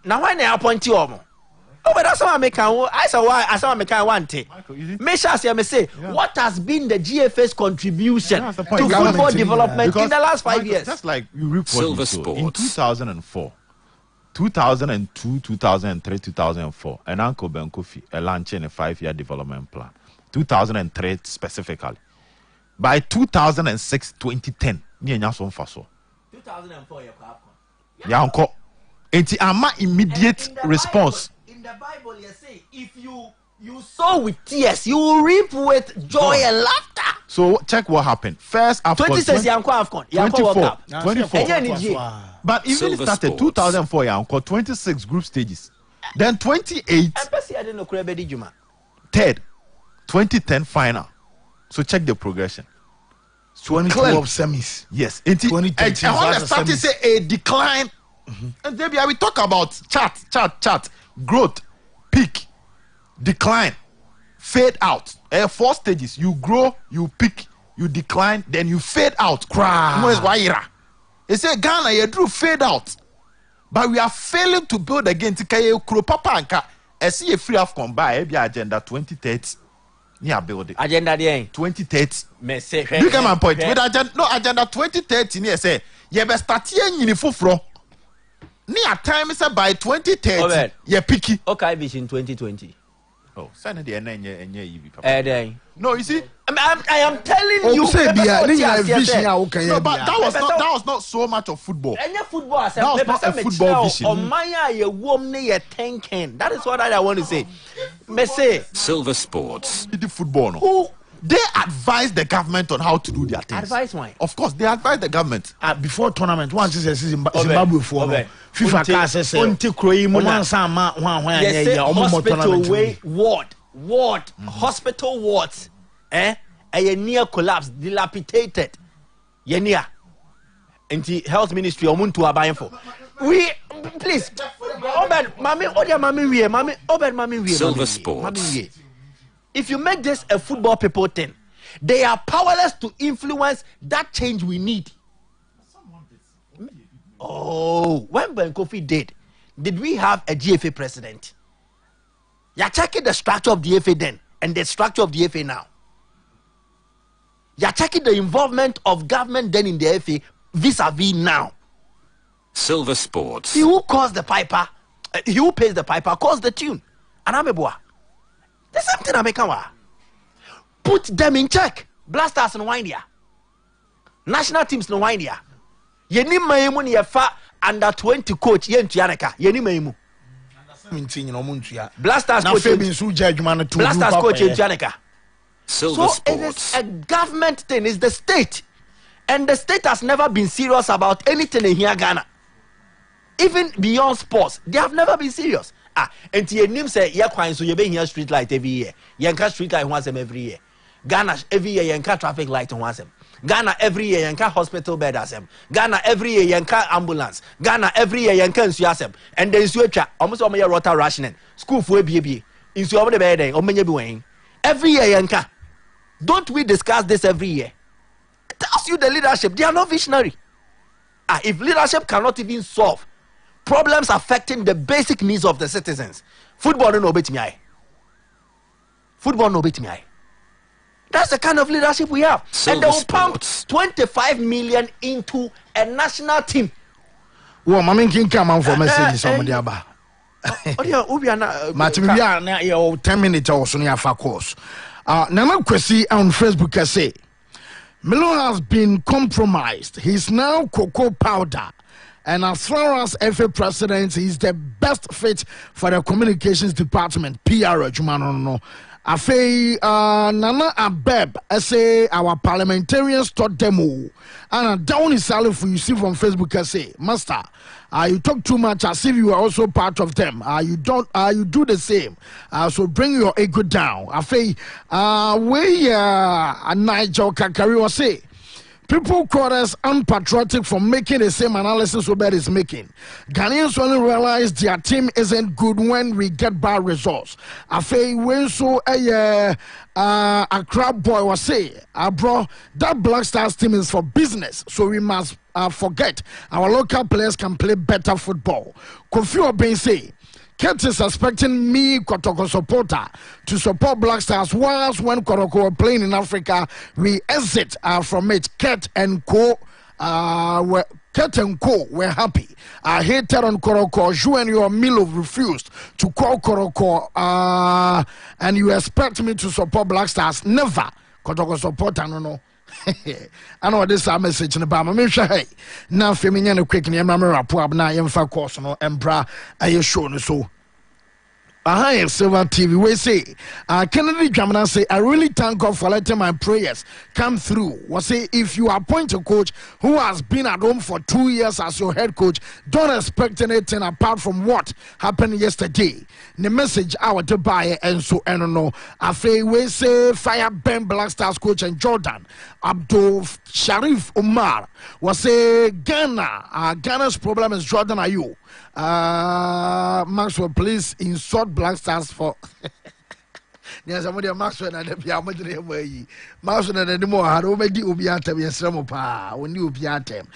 Now when I appoint you, oh, but that's how I make I saw why I saw make I want it. Make sure I say what has been the GFA's contribution to football development in the last 5 years. That's like you reap what you sow. In 2004, 2002, 2003, 2004, and Uncle Ben Kofi launching a 5-year development plan. 2003 specifically. By 2006, 2010, me and son faso. 2004, yeah, uncle. It's a immediate response. In the Bible, you say if you sow with tears, you will reap with joy and laughter. So check what happened. First, AFCON 24. But even it started 2004, 26 group stages. Then 28. Third, 2010 final. So check the progression. 2012 semis. Yes. 2013. I started to say a decline. And then we talk about chart, growth, peak, decline, fade out. 4 stages. You grow, you peak, you decline, then you fade out. They say Ghana, you drew fade out. But we are failing to build again. I see a free AFCON by agenda 2030. Yeah, build it. Agenda 2030. You get my point. With agenda 2030, you say you better start here in the near time is by 2030. Yeah, picky. Okay, vision 2020. Oh, send the no, you see, I am telling you. No, but that was not so much of football. Any football, that was not a football vision. That is what I want to say. Silver Sports. The football. Who? They advise the government on how to do their things. Advise why? Of course, they advise the government. Before tournament, once it's Zimbabwe for FIFA classes. Hospital wards, a near collapse, dilapidated. Near. And the health ministry omuntu abayin for. We please, Silver Sports. If you make this a football people thing, they are powerless to influence that change we need. Oh, when Ben Kofi did we have a GFA president? You're checking the structure of the FA then and the structure of the FA now. You're checking the involvement of government then in the FA vis-a-vis now. Silver Sports. He who calls the piper, he who pays the piper calls the tune. And I'm a boy. The same thing I make. Put them in check. Blasters and Windia. National teams no Windia. Yeni maimu ni yefa under 20 coach yen tuyaneka. Yeni maimu. Blasters coach. Blasters coach yen tuyaneka. Silver Sports. It is a government thing. It's the state. And the state has never been serious about anything in here Ghana. Even beyond sports, they have never been serious. And your name say so you be here street light every year. Yanka street light once every year. Ghana every year yanka traffic light once them. Ghana every year yanka hospital bed as them. Ghana every year yanka ambulance. Ghana every year yanka insuasem. And then insuacha almost all my rota rationing. School for BB. Insu over the bed every year yanka. Don't we discuss this every year? It tells you the leadership. They are not visionary. If leadership cannot even solve problems affecting the basic needs of the citizens, football no bet me. Football no bet me. That's the kind of leadership we have. Silver and they will pump 25 million into a national team. Well, Mammy can come out for messages on the Abba. 10 minutes or so near course. Nana Kwesi on Facebook can say Melo has been compromised. He's now cocoa powder And as far as FA president, he's the best fit for the communications department, PR. No. Afei, Nana Abeb, say our parliamentarians taught demo. And down his salary for you see from Facebook, I say, Master, you talk too much as if you are also part of them. You don't. You do the same. So bring your ego down. Afei, Nigel Kakari was say. People call us unpatriotic for making the same analysis Obed is making. Ghanaians only realize their team isn't good when we get bad results. Afei, when so a crab boy was say, bro, that Black Stars team is for business, so we must forget our local players can play better football. Kofi Obeng say, Kent is expecting me, Kotoko supporter, to support Black Stars, whilst when Kotoko were playing in Africa, we exit from it. Kent and Co. were happy. I hated on Koroko. You and your Milo refused to call Koroko, and you expect me to support Black Stars. Never. Kotoko supporter, no. I know this is a message in the Bama. Hey, now feminine quick near Mamma Puab na Yemfa course no embra I show so. Silver TV, we say, Kennedy Jamana say, I really thank God for letting my prayers come through. We say, if you appoint a coach who has been at home for 2 years as your head coach, don't expect anything apart from what happened yesterday. The message out to buy and so I don't know. After we say, fire Ben Black Stars coach and Jordan Abdul Sharif Omar was say, Ghana's problem is Jordan Ayew. Maxwell, please insult Black Stars for. Yes, I'm with Maxwell and the way. Maxwell and the more had already Ubiatem, yes, Ramopa, when you Ubiatem.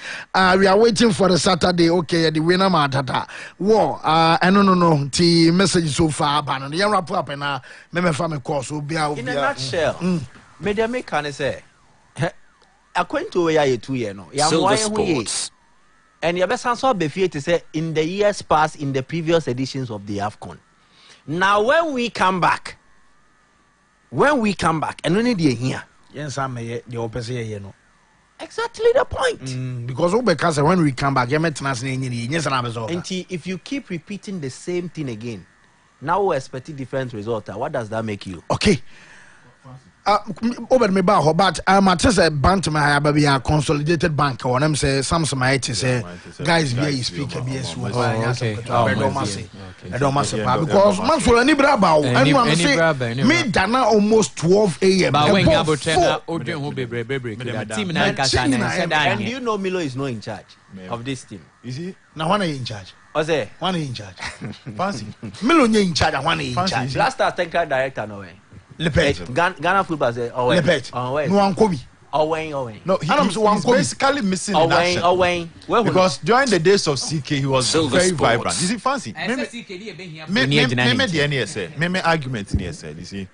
We are waiting for the Saturday, okay, the winner matata. War, I don't know, the message so far, but on the young wrap up and member family course will be out. In a nutshell, Media can say, according to where you 2 years, no, Silver Sports. And your best answer be fair to say in the years past, in the previous editions of the AFCON. Now, when we come back, and only the here. Yes, I'm here. The opposite here, no. Exactly the point. Because when we come back, if you keep repeating the same thing again, now we're expecting different results. What does that make you? Okay. Over me back, but I just a bank to my baby a consolidated bank or them say some say guys be you speak BS I don't must because Maxwell any braba anyone say me dana almost 12 a.m. And do you know Milo is not in charge of this team? Is he? Now one in charge. Ose one in charge. Fancy. Milo in charge and one in charge. Last technical director no way. Lepet. Ghana football say Owen. Lepet. Owen. No Ankobi. Owen. No, he's basically missing in action. Owen. Because during the days of CK, he was Silver very Sports. vibrant. Is it fancy? Me argument in here said, you see,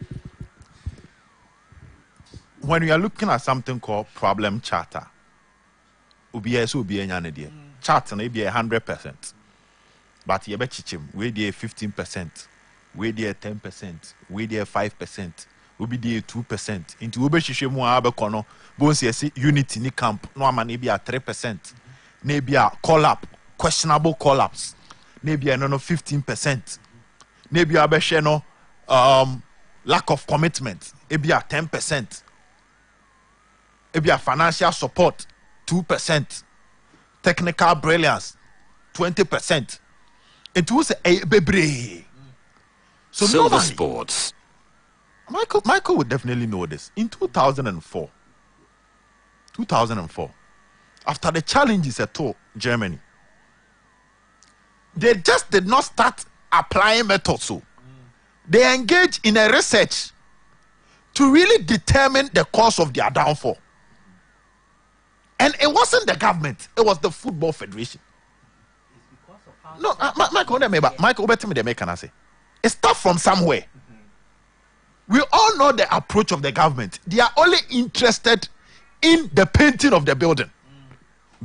when we are looking at something called problem charter, charter may be 100%, but you bet him we there 15%. We there 10%, we there 5%, we be there 2%. Into we be shishe mu abekono, bonus yesi unity ni camp. No man maybe at 3%, maybe a collapse, questionable collapse, maybe a no 15%, maybe a beshe no lack of commitment, maybe a 10%, maybe a financial support 2%, technical brilliance 20%. It was a baby. So Silver Sports. Michael would definitely know this. In 2004, after the challenges at Germany, they just did not start applying methods. So they engaged in a research to really determine the cause of their downfall. And it wasn't the government; it was the Football Federation. No, Michael, can I say? It starts from somewhere. We all know the approach of the government. They are only interested in the painting of the building.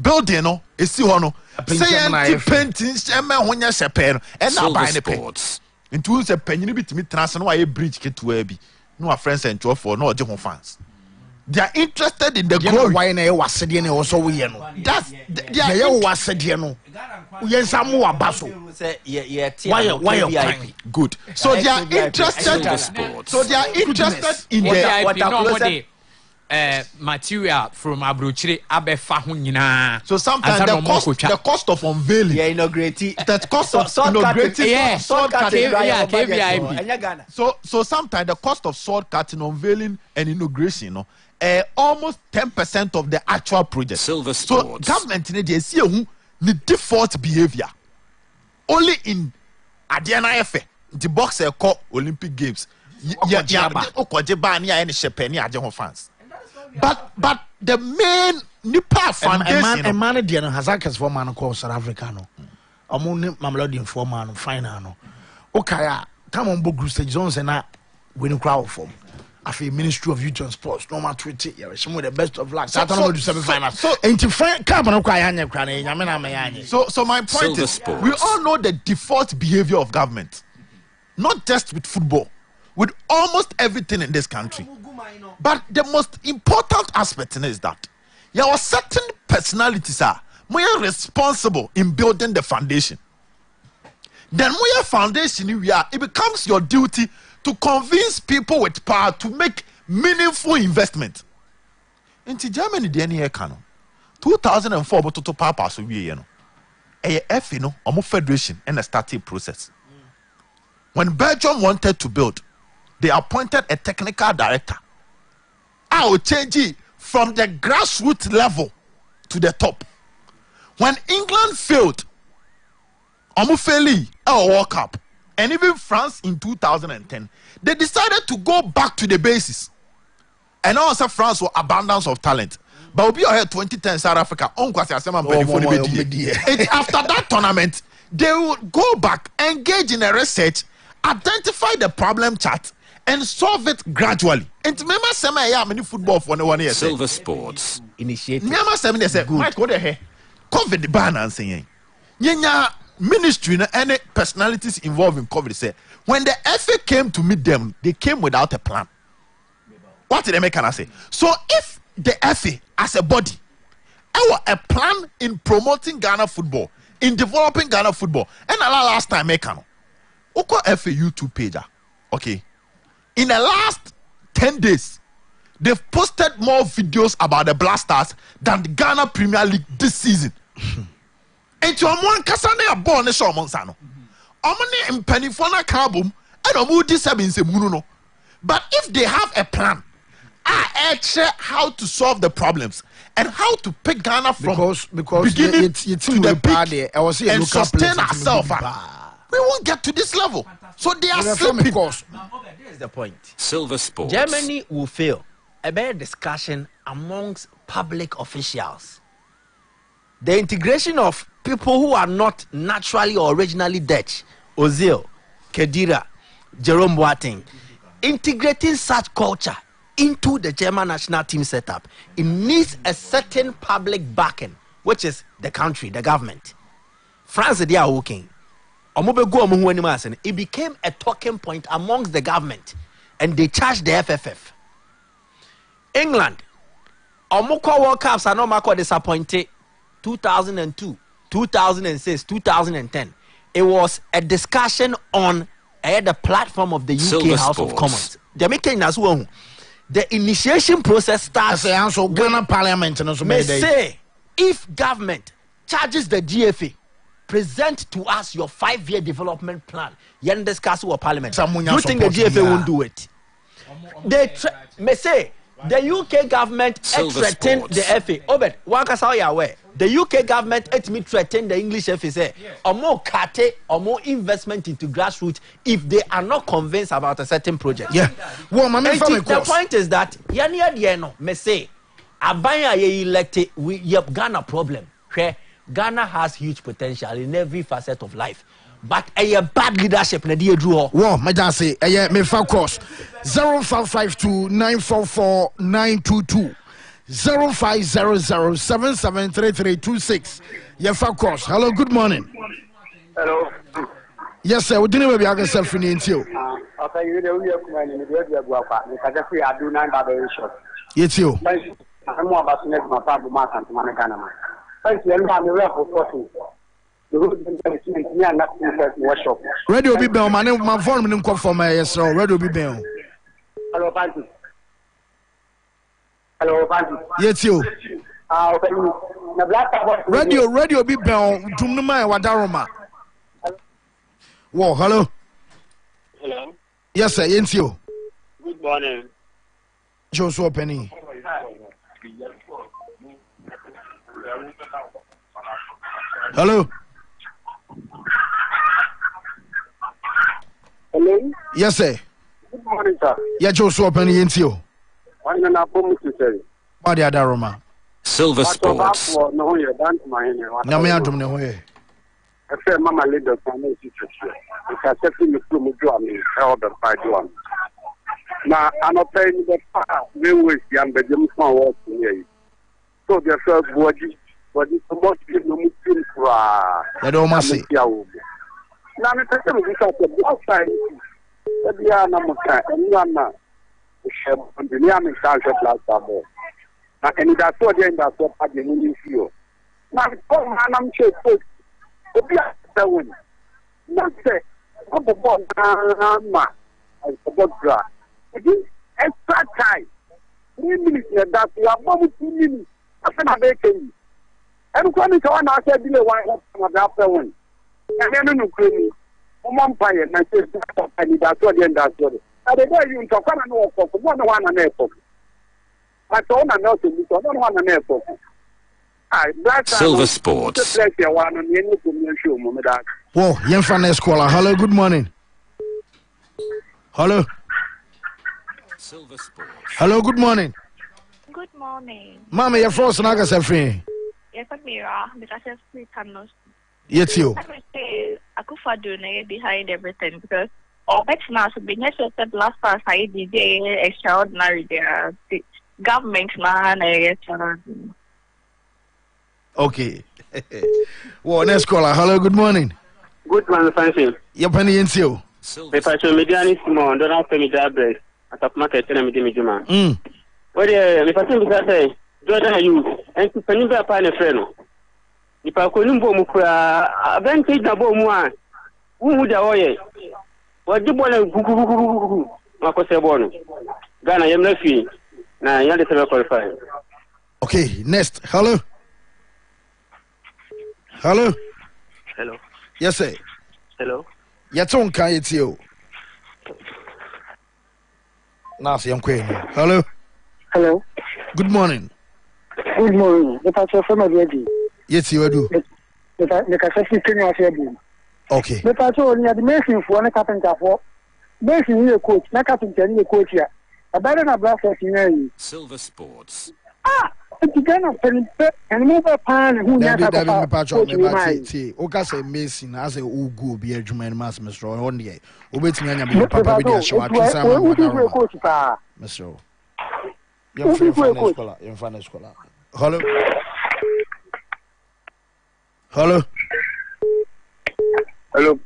Building, no, is still no. Say painting, and now buying the paint. Into the penny bit me transfer no a bridge get to a be. No friends and for no fans. They are interested in the glory. Why na was said you also we know. That's they are was said you know. Yes, I'm more basso. Why good. So they are interested. So they are interested in the material from Abruchiri Abefa Hunina. So sometimes the cost of unveiling, the cost of inaugurating, so sometimes the cost of sword cutting, unveiling, and inauguration, you know, almost 10% of the actual project. Silver so Sports. Government in the default behavior only in Adiana Efe, the boxer called Olympic Games. But the main Nipa foundation, a man has access for man called South Africano. Among Mamelodian for man, fine. Okay, come on, book stage zones and I win crowd form. I feel Ministry of Youth and Sports, no matter what, some of the best of luck. So, so my point is, we all know the default behavior of government, not just with football, with almost everything in this country. But the most important aspect is that there are certain personalities are more responsible in building the foundation. Then when your foundation it becomes your duty to convince people with power to make meaningful investment. In Germany, the NEA canon 2004, but to papa so we you know a federation and a starting process. When Belgium wanted to build, they appointed a technical director. I will change it from the grassroots level to the top. When England failed, Omufeli World Cup, and even France in 2010, they decided to go back to the basis. And also France was abundance of talent. But we'll be here 2010 South Africa. After that tournament, they will go back, engage in a research, identify the problem chart, and solve it gradually. And remember, many football for no 1 year. Silver Sports initiative. Remember, they said, Mike, what the hell? COVID the ban and saying, ministry and any personalities involved in COVID say when the FA came to meet them, they came without a plan. What did they make? Can I say? So if the FA as a body, a plan in promoting Ghana football, in developing Ghana football, and last time make FA YouTube page, okay. In the last 10 days, they've posted more videos about the Black Stars than the Ghana Premier League this season. And to one Kasane born a show Monsano. Omani and Penifona Carbum, and Omudi Sabin Muno. But if they have a plan, how to solve the problems and how to pick Ghana from beginning to the peak and sustain ourselves, we won't get to this level. So they are sleeping. Here's the point. Silver Sports. Germany will fail. A better discussion amongst public officials. The integration of people who are not naturally or originally Dutch, Ozil, Khedira, Jerome Boateng, integrating such culture into the German national team setup, it needs a certain public backing, which is the country, the government. France, they are working. It became a talking point amongst the government, and they charged the FFF. England, Omukwa World Cups are not disappointed. 2002, 2006, 2010. It was a discussion on the platform of the UK Silver House Sports. of Commons. The initiation process starts. Ghana Parliament may say if government charges the GFA, present to us your 5-year development plan. You discuss with Parliament. Do you think the GFA won't do it? They may say the UK government threatened the FA. Obed, the UK government threatened the English FA. Say, or more kate or more investment into grassroots if they are not convinced about a certain project. Yeah. Well, the point is that may say, Abaya elected we have Ghana problem. Where Ghana has huge potential in every facet of life. But a bad leadership na die draw. Well, my dad say, me focus 0552 944 922 0500773326. Yeah, focus. Hello, good morning. Hello. Yes, sir. We didn't maybe I can self in you. Yes, you. I'm more about next my father, my son, my Ghana. Thank you, and I'm a rep for talking. The road is workshop. Radio be bell, my phone didn't come for my yes, or radio be bell. Hello, Panty. Hello, Panty. Yes, you. Radio be bell, Tumnuma, Wadaroma. Whoa, hello. Hello. Yes, sir, yes, you. Good morning. Joshua Penny. Hello. Hello. Yes, sir. Good morning, sir. Yeah, Joshua Penny, yes, you. I'm going to say. What the other Roma? Silver Sports. No, you're done to my name. I said, Mama, leader, can you teach you? If I said to me, I'll be fight one. Now, I'm not paying the power. We wish young Benjamin was here. So, the first body, but it's so much in the Muslim for I don't want to see. Now, I'm talking about the black side. The Anamaka, and Yana, the Yaman Salsa Plaza. And that's what they're in that what I didn't feel. Now, I'm sure. Obi a win. Not say, what the ball, and the ball drag. It is extra time. 3 minutes, that we are more 2 minutes. After a baking. And when it's on, I said, after one. And then you claim me. Umpire, and I said, and that's what the end that's what. And the day you talk on no for 1 an airport. I told her not to be 1 an airport. Silver Sports. Whoa, young fan Escola. Hello, good morning. Hello. Silver Sports. Hello, good morning. Good morning. Mama, you're frozen. I guess I'm free. Yes, I'm here because I'm free. Yes, you. I could for doing behind everything because all bet now should be necessary. Last time I did extraordinary. The government man, extraordinary. Okay. Well, next caller. Hello, good morning. Good morning, Fancy. You're penny in you. If I show Mediani Simon, don't have to me job break. At a market, and I'm doing Juma. What if I say, Jordan, you, and to Peniba Pane Freno. If I couldn't boom, a vantage about one. Who would I owe? What do you want to Marco Sabono? Ghana, I'm not free. Now, you're the qualified. Okay, next. Hello. Hello. Hello. Yes, sir. Hello. Yaton can it's you. Nasi, I'm queen. Hello. Hello. Good morning. Good morning. The pastor from Abuja. Yes, you do. The castle thing I said. Okay. The pastor only had mason for a carpenter for mason your coach, not carpenter in the coach here. A better than a blast of Silver Sports. You cannot and move a pan who never Oka say Mason as a ugu be a German mass, Mr. Only. Waiting on your papa with your show. Mr. Young fan scholar. Hello. Hello. Hello.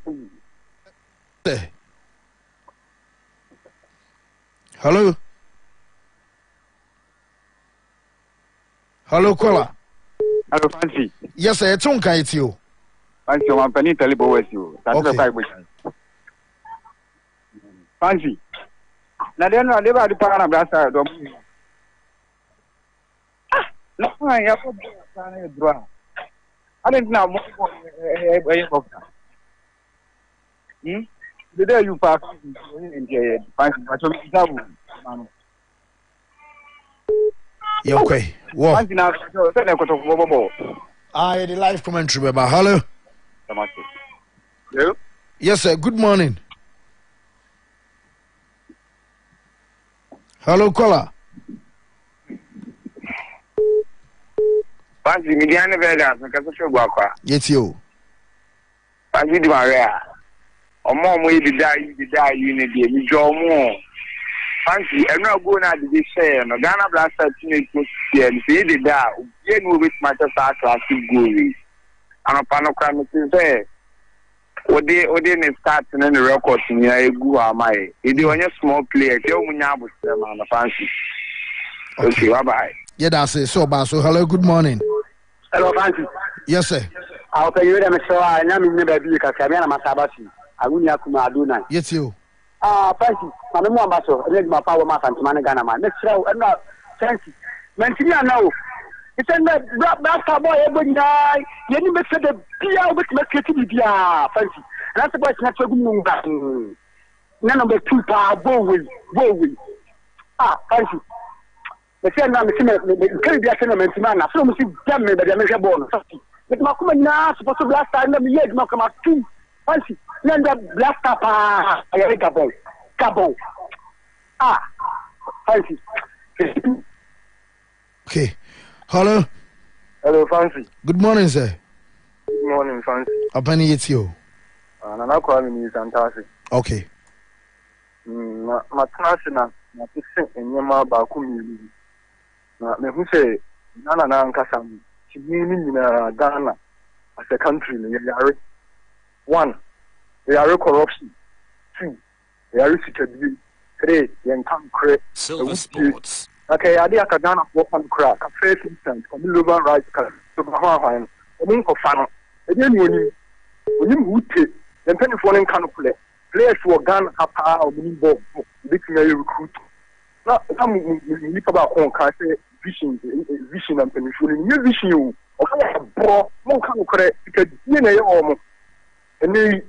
Hello. Hello, caller. Hello, Fancy. Yes, sir. It's on you. Fancy, I'm penny talibo with you. That's the five questions. Fancy. Now, then, I live at the Parana Blasta. No, I have a draw. I didn't know more. The day you pass in Fancy, but you're okay. Wow. I the live commentary, Baba. Hello. Hello. Yes, sir. Good morning. Hello, caller. Fancy Mediana Vegas, because of your yes, you. Fancy the Maria. Or more way to die, unity, you draw more. Fancy, I'm not going out to this say, no Ghana Blaster teenage coach here, and say the da, you know which matters are classic goalies. And a panogram is there. What they start and then the record in your go am I. If you want a small player, you will not them on the Fancy. Okay, bye-bye. Yeah, that's it. So, hello, good morning. Hello, Francis. Yes, sir. I'll tell you that I'm never be because I'm a Masabasi. I wouldn't have to do that. Yes, you. Francis, I'm a Mambaso. I need my power mass and Managana. Next row, I'm not Francis. Mentia now. It's a basketball, everybody die. You need to say the Pia with Mesquiti, Francis. That's the best natural moon. None of the 2 power, Bowie. Francis. The same name is carry the assignment man. I saw him damn me, but I measure born. But Macuma now supposed to last time, let me yet knock him out 2. Fancy, then the black tapa, Cabo. Fancy. Okay. Hello. Hello, Fancy. Good morning, sir. Good morning, Fancy. Apani, it's you. And I'm calling you fantastic. Okay. Matrasina, Matisse, and Yama Bakumi. Me who say, Nana Nankasam, she meaning in Ghana as a country. One, they are corruption. 2, they are security. 3, they can create Silver Sports. Okay, I did a Ghana for one crack, a first instance, a Milovan rights, to Bahama, a moon for fun. Again, when you would take the penny for them can play. Players who are Ghana have power or mini ball, they can recruit. Now, some you about on can say vision and penetration. New vision of a bro, no can correct because you know, and they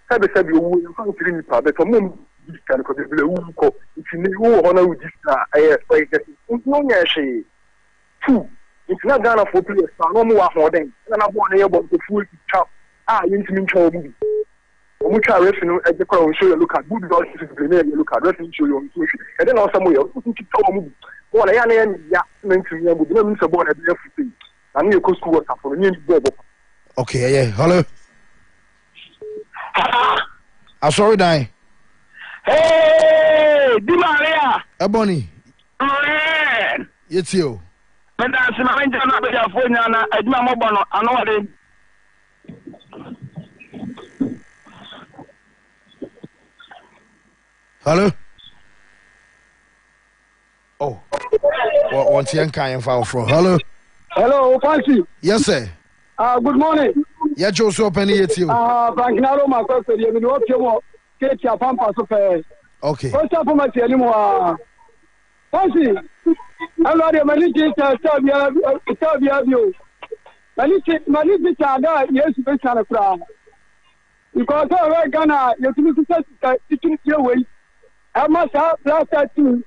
said you will find 3 people, but for mom, this kind of blue. If you know, honor with this, I 2. It's not Ghana for players, no more for them. And I'm born about the full chap. You need to mean trouble. We try revenue at the crowd, show you look at good dogs to the look at revenue, show you on social. And then also, we are looking to tell me what I am, meant to me, with no support at the everything. I need a cost to for the new. Okay, yeah. Hello. I'm sorry, die. Hey, Di Maria. Ebony. Man. It's you. But that's my phone. I do my mobile. I know what it is. Hello? Oh. What's your kind of from? Hello? Hello, Fancy. Yes, sir. Good morning. Yeah, Joe, so penny it's you. Frankinaro, my question, you know what you want. Get your pampas of a. Okay. What's up for my anymore? Fancy. I'm not a manager, Manity Chada, yes, based on a crowd. Because I Ghana, you can teaching your way. I must have last two.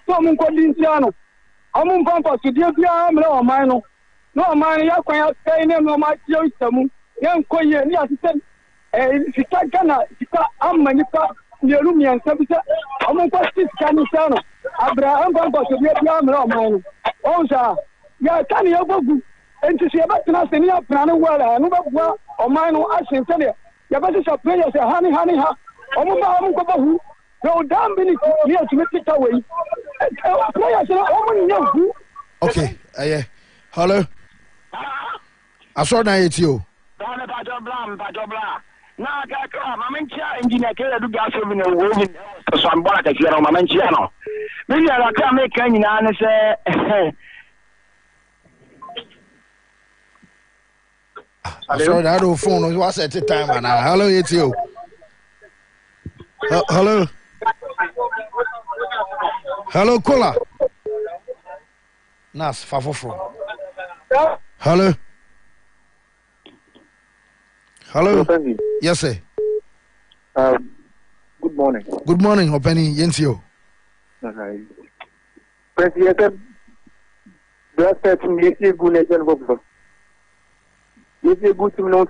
Some Codinciano. I'm on pampas to dear no mine. No, my young paying him no my young young Koya, yes, she can't Ghana, I'm Manipa, Yerumian Sabita. I'm on Pastis Canisano. Abraham Pampas to dear no mine. Oh, sir, yeah, can you go? And to see about us in your plan well, I know or mine or I can tell you. You better play as a honey, who no damn minute here to make it away. Okay, hello. I saw that it's you. Now, I engineer do gas in a woman, so I'm bought a girl, Mamenciano. Maybe I can't make any answer. I saw that old phone was at the time, and hello, it's you. Hello. Hello, Kola. Nas, Fafofo. Hello. Hello. Yes, sir. Good morning. Good morning, Openi Yensio. President, that's good good to know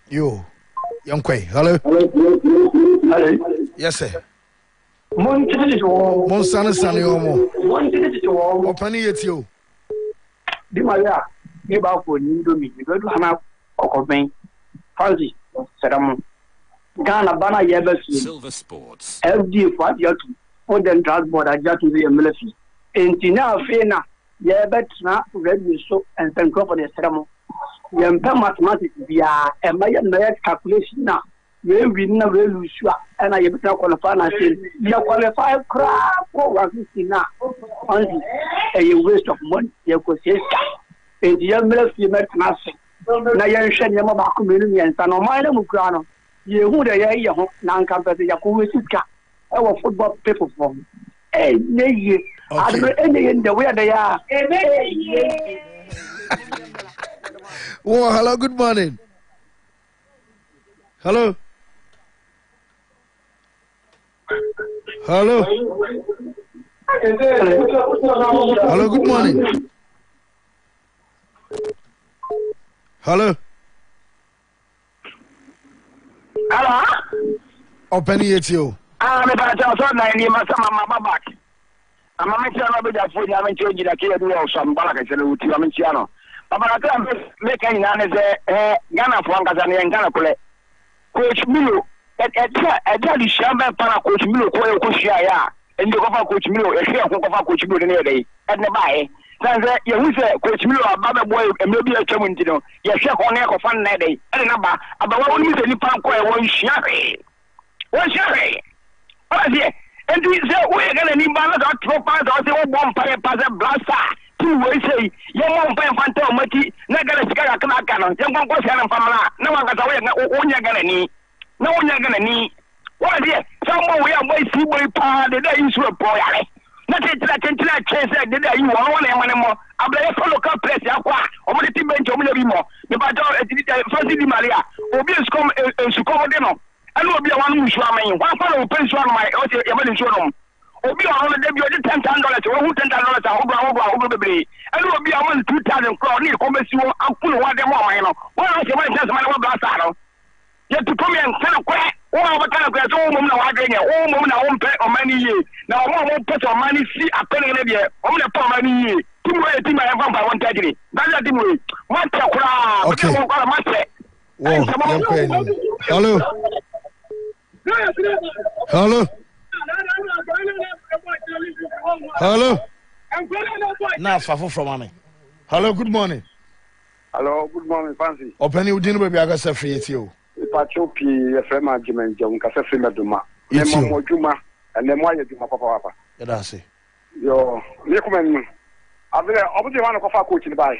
Yo, young Quay. Hello. Hello. Yes, sir. Monsana Sunny Omo. Openi it's you. Di Maria, give out for Nindomi, you go to Hana Okoben, Fancy, Seram, Ghana Bana Yabes, Silver Sports, FD for Yaki, for the transport at Jatu and Military. And Tina Fena, Yabetna, Red Soap and St. Crawford Seram. Yampa mathematics via a Mayan calculation now. we win na we lose and I better qualify na say you qualify crap for 150 now only a waste of money you go say and the young man you met nothing na yan hwe nyama ba ko menu nyansa no man na mu kura no ye hu de ye ho na nka pese ya ko wesika e wo football people from ne ye adre ene ye nda we da ya Oh, hello, good morning. Hello. Hello. Hello, good morning. Hello. Hello. Open it you. Me ba ta so na ni ma sama mama back. Ama me tia no be da fo nya me tia ogi da ke do o so mbala ka sele uti me tia no. Baba na ta me kan ina ne ze Ghana fo angaza ne Ghana kole. Coach Milo e di shamba para Coach Milo ko e ko shia ya. Ndi ko fa Coach Milo e shia ko fa Coach Milo ne dey. E ne ba e. Sanze ye hu se Coach Milo ababa boy emre bi atwa munti no. Ye hwe ko ne ko fa ne dey. E na ba abawa woni se ni pa ko e won shia he. Won shia he. Ozie and we say we gonna need balance or two pounds or say one pair pass blaster. Two way say you won't pay fantom mati na gonna sika kana kana. You go say na famala. Na wa gata we onya gonna ni. Na onya gonna ni. Ozie some we am boy see boy pa the day you so boy ale. Na tentila chase the day you want one mo. Abla for local place yakwa. Omo the team bench omo bi mo. Me ba do fancy di Maria. Obi skom skom de no. I know be one who swamming. One fellow pension my Yamani Showroom. Obi on the debut $10,000 or $10,000 over baby. I know be a 1,000 crowd near Commercial. I'll pull one them more. What else you want to my blast? Yet to come and kind of quack. All of a kind of grass, all woman are doing it. All women are on pay or money year. Now, one won't put your money, see a penny in a year. Only for money year. Team way, team I have by 130. That's a team way. One crowd. Okay. Hello. Hello. Hello. Now, Fafo from Mami. Hello, good morning. Hello, good morning, Fancy. Open you dinner, baby. I got a free you. Pachopi, a friend of Jim and John Cassafri Maduma. Nemo Juma, and then why you do my papa. That's it. Yo, Nicoman. I've been obviously one of our coaching by.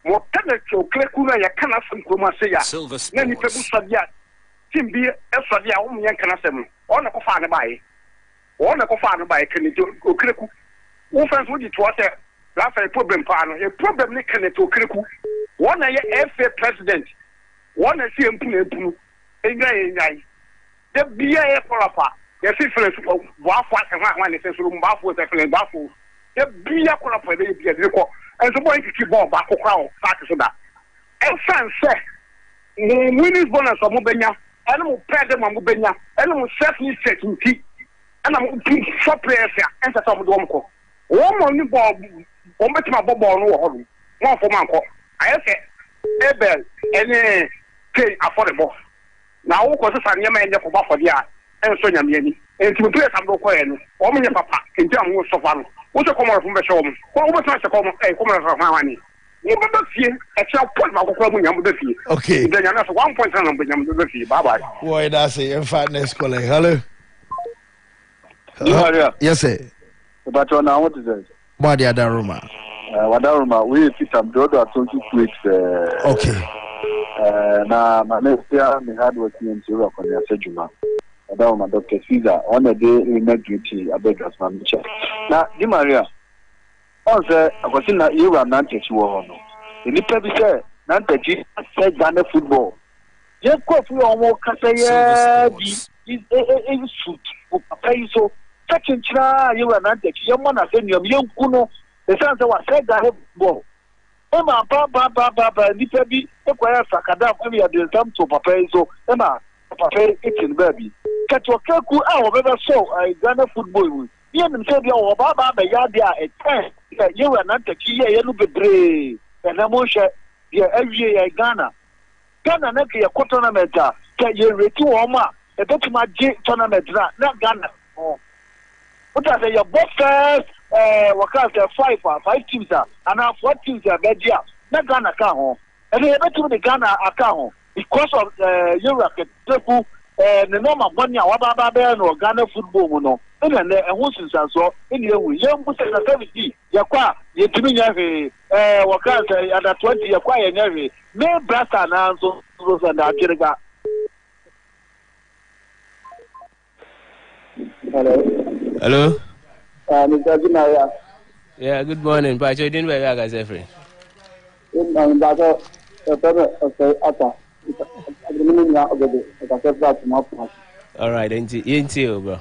More technical, Clecuna, you cannot from Kumasea. Silver Many people said yet. Tim be a ya yan canasem, on a coffin by. On a coffin by Canito Kriku. Who fans would it was a problem partner, a problem Canito Kriku. One a FA president, one a CM Punu, a guy. The BA for a part, the difference of Waffle and one is a room baffle, a baffle. The BA for a part, and the boy to keep on back crowd, Saturday. And San said, winning bonus of Mubenya. Animal pet them on Mubenya, animal certainly setting tea, and I'm for players and some of Domco. One only bob, one bet my bob on one for Manco. I say, Ebel, any pay affordable. Now, of course, I'm your man for Buffalo, and Sonia Miani, and to play some coin, or my papa, in town was so fun. What's a common from the show? What was not a common from my money? You better see a child point my problem. Okay. Then you're not 1 point on the fee. Bye bye. Why does it? In fact, next colleague. Hello. Yes, sir. But now, what is it? Body Adaruma. Wadaruma, we see some Dodo 22 weeks. Okay. Now, my next year, we had working in Europe on the Sejuma. Wadaruma, Dr. Caesar, on a day in the duty, I beg us, man. Now, Di Maria. Also, I was in a year and Nantes war. The Nipper said, Nantes said Ghana football. Just go for your more Casaya is foot for pay so. Such a try, you and Nantes, your man, I said, your young Kuno, the sons of what said Ghana football. Emma, Papa, Nipper be acquire Sakadam, and we are doing some to Papa so. Emma, Papa, it's in baby. Catch your Kaku, I never saw a Ghana football. Yen said, "Your Baba, the Yadia, a 10. You are not the key, you be brave. And Amosha, every year, Ghana. Ghana, not a tournament. You retu Oma, a bit of my tournament, not Ghana. What I say, your both first, what can I say, 5 teams, and now 4 teams are Bedia, not Ghana, Caho. And they bet to the Ghana account. because of Europe, the normal money, our no Ghana football, no, and who's in so in the young Bush 70, Yakwa, Yetimi, what can say, at 20, Yakwa, and every, may Brasta and Anso, and Akiriga. Hello. Mr. Jimaya. Yeah, good morning. But you didn't wear guys every. All right, ain't you, bro?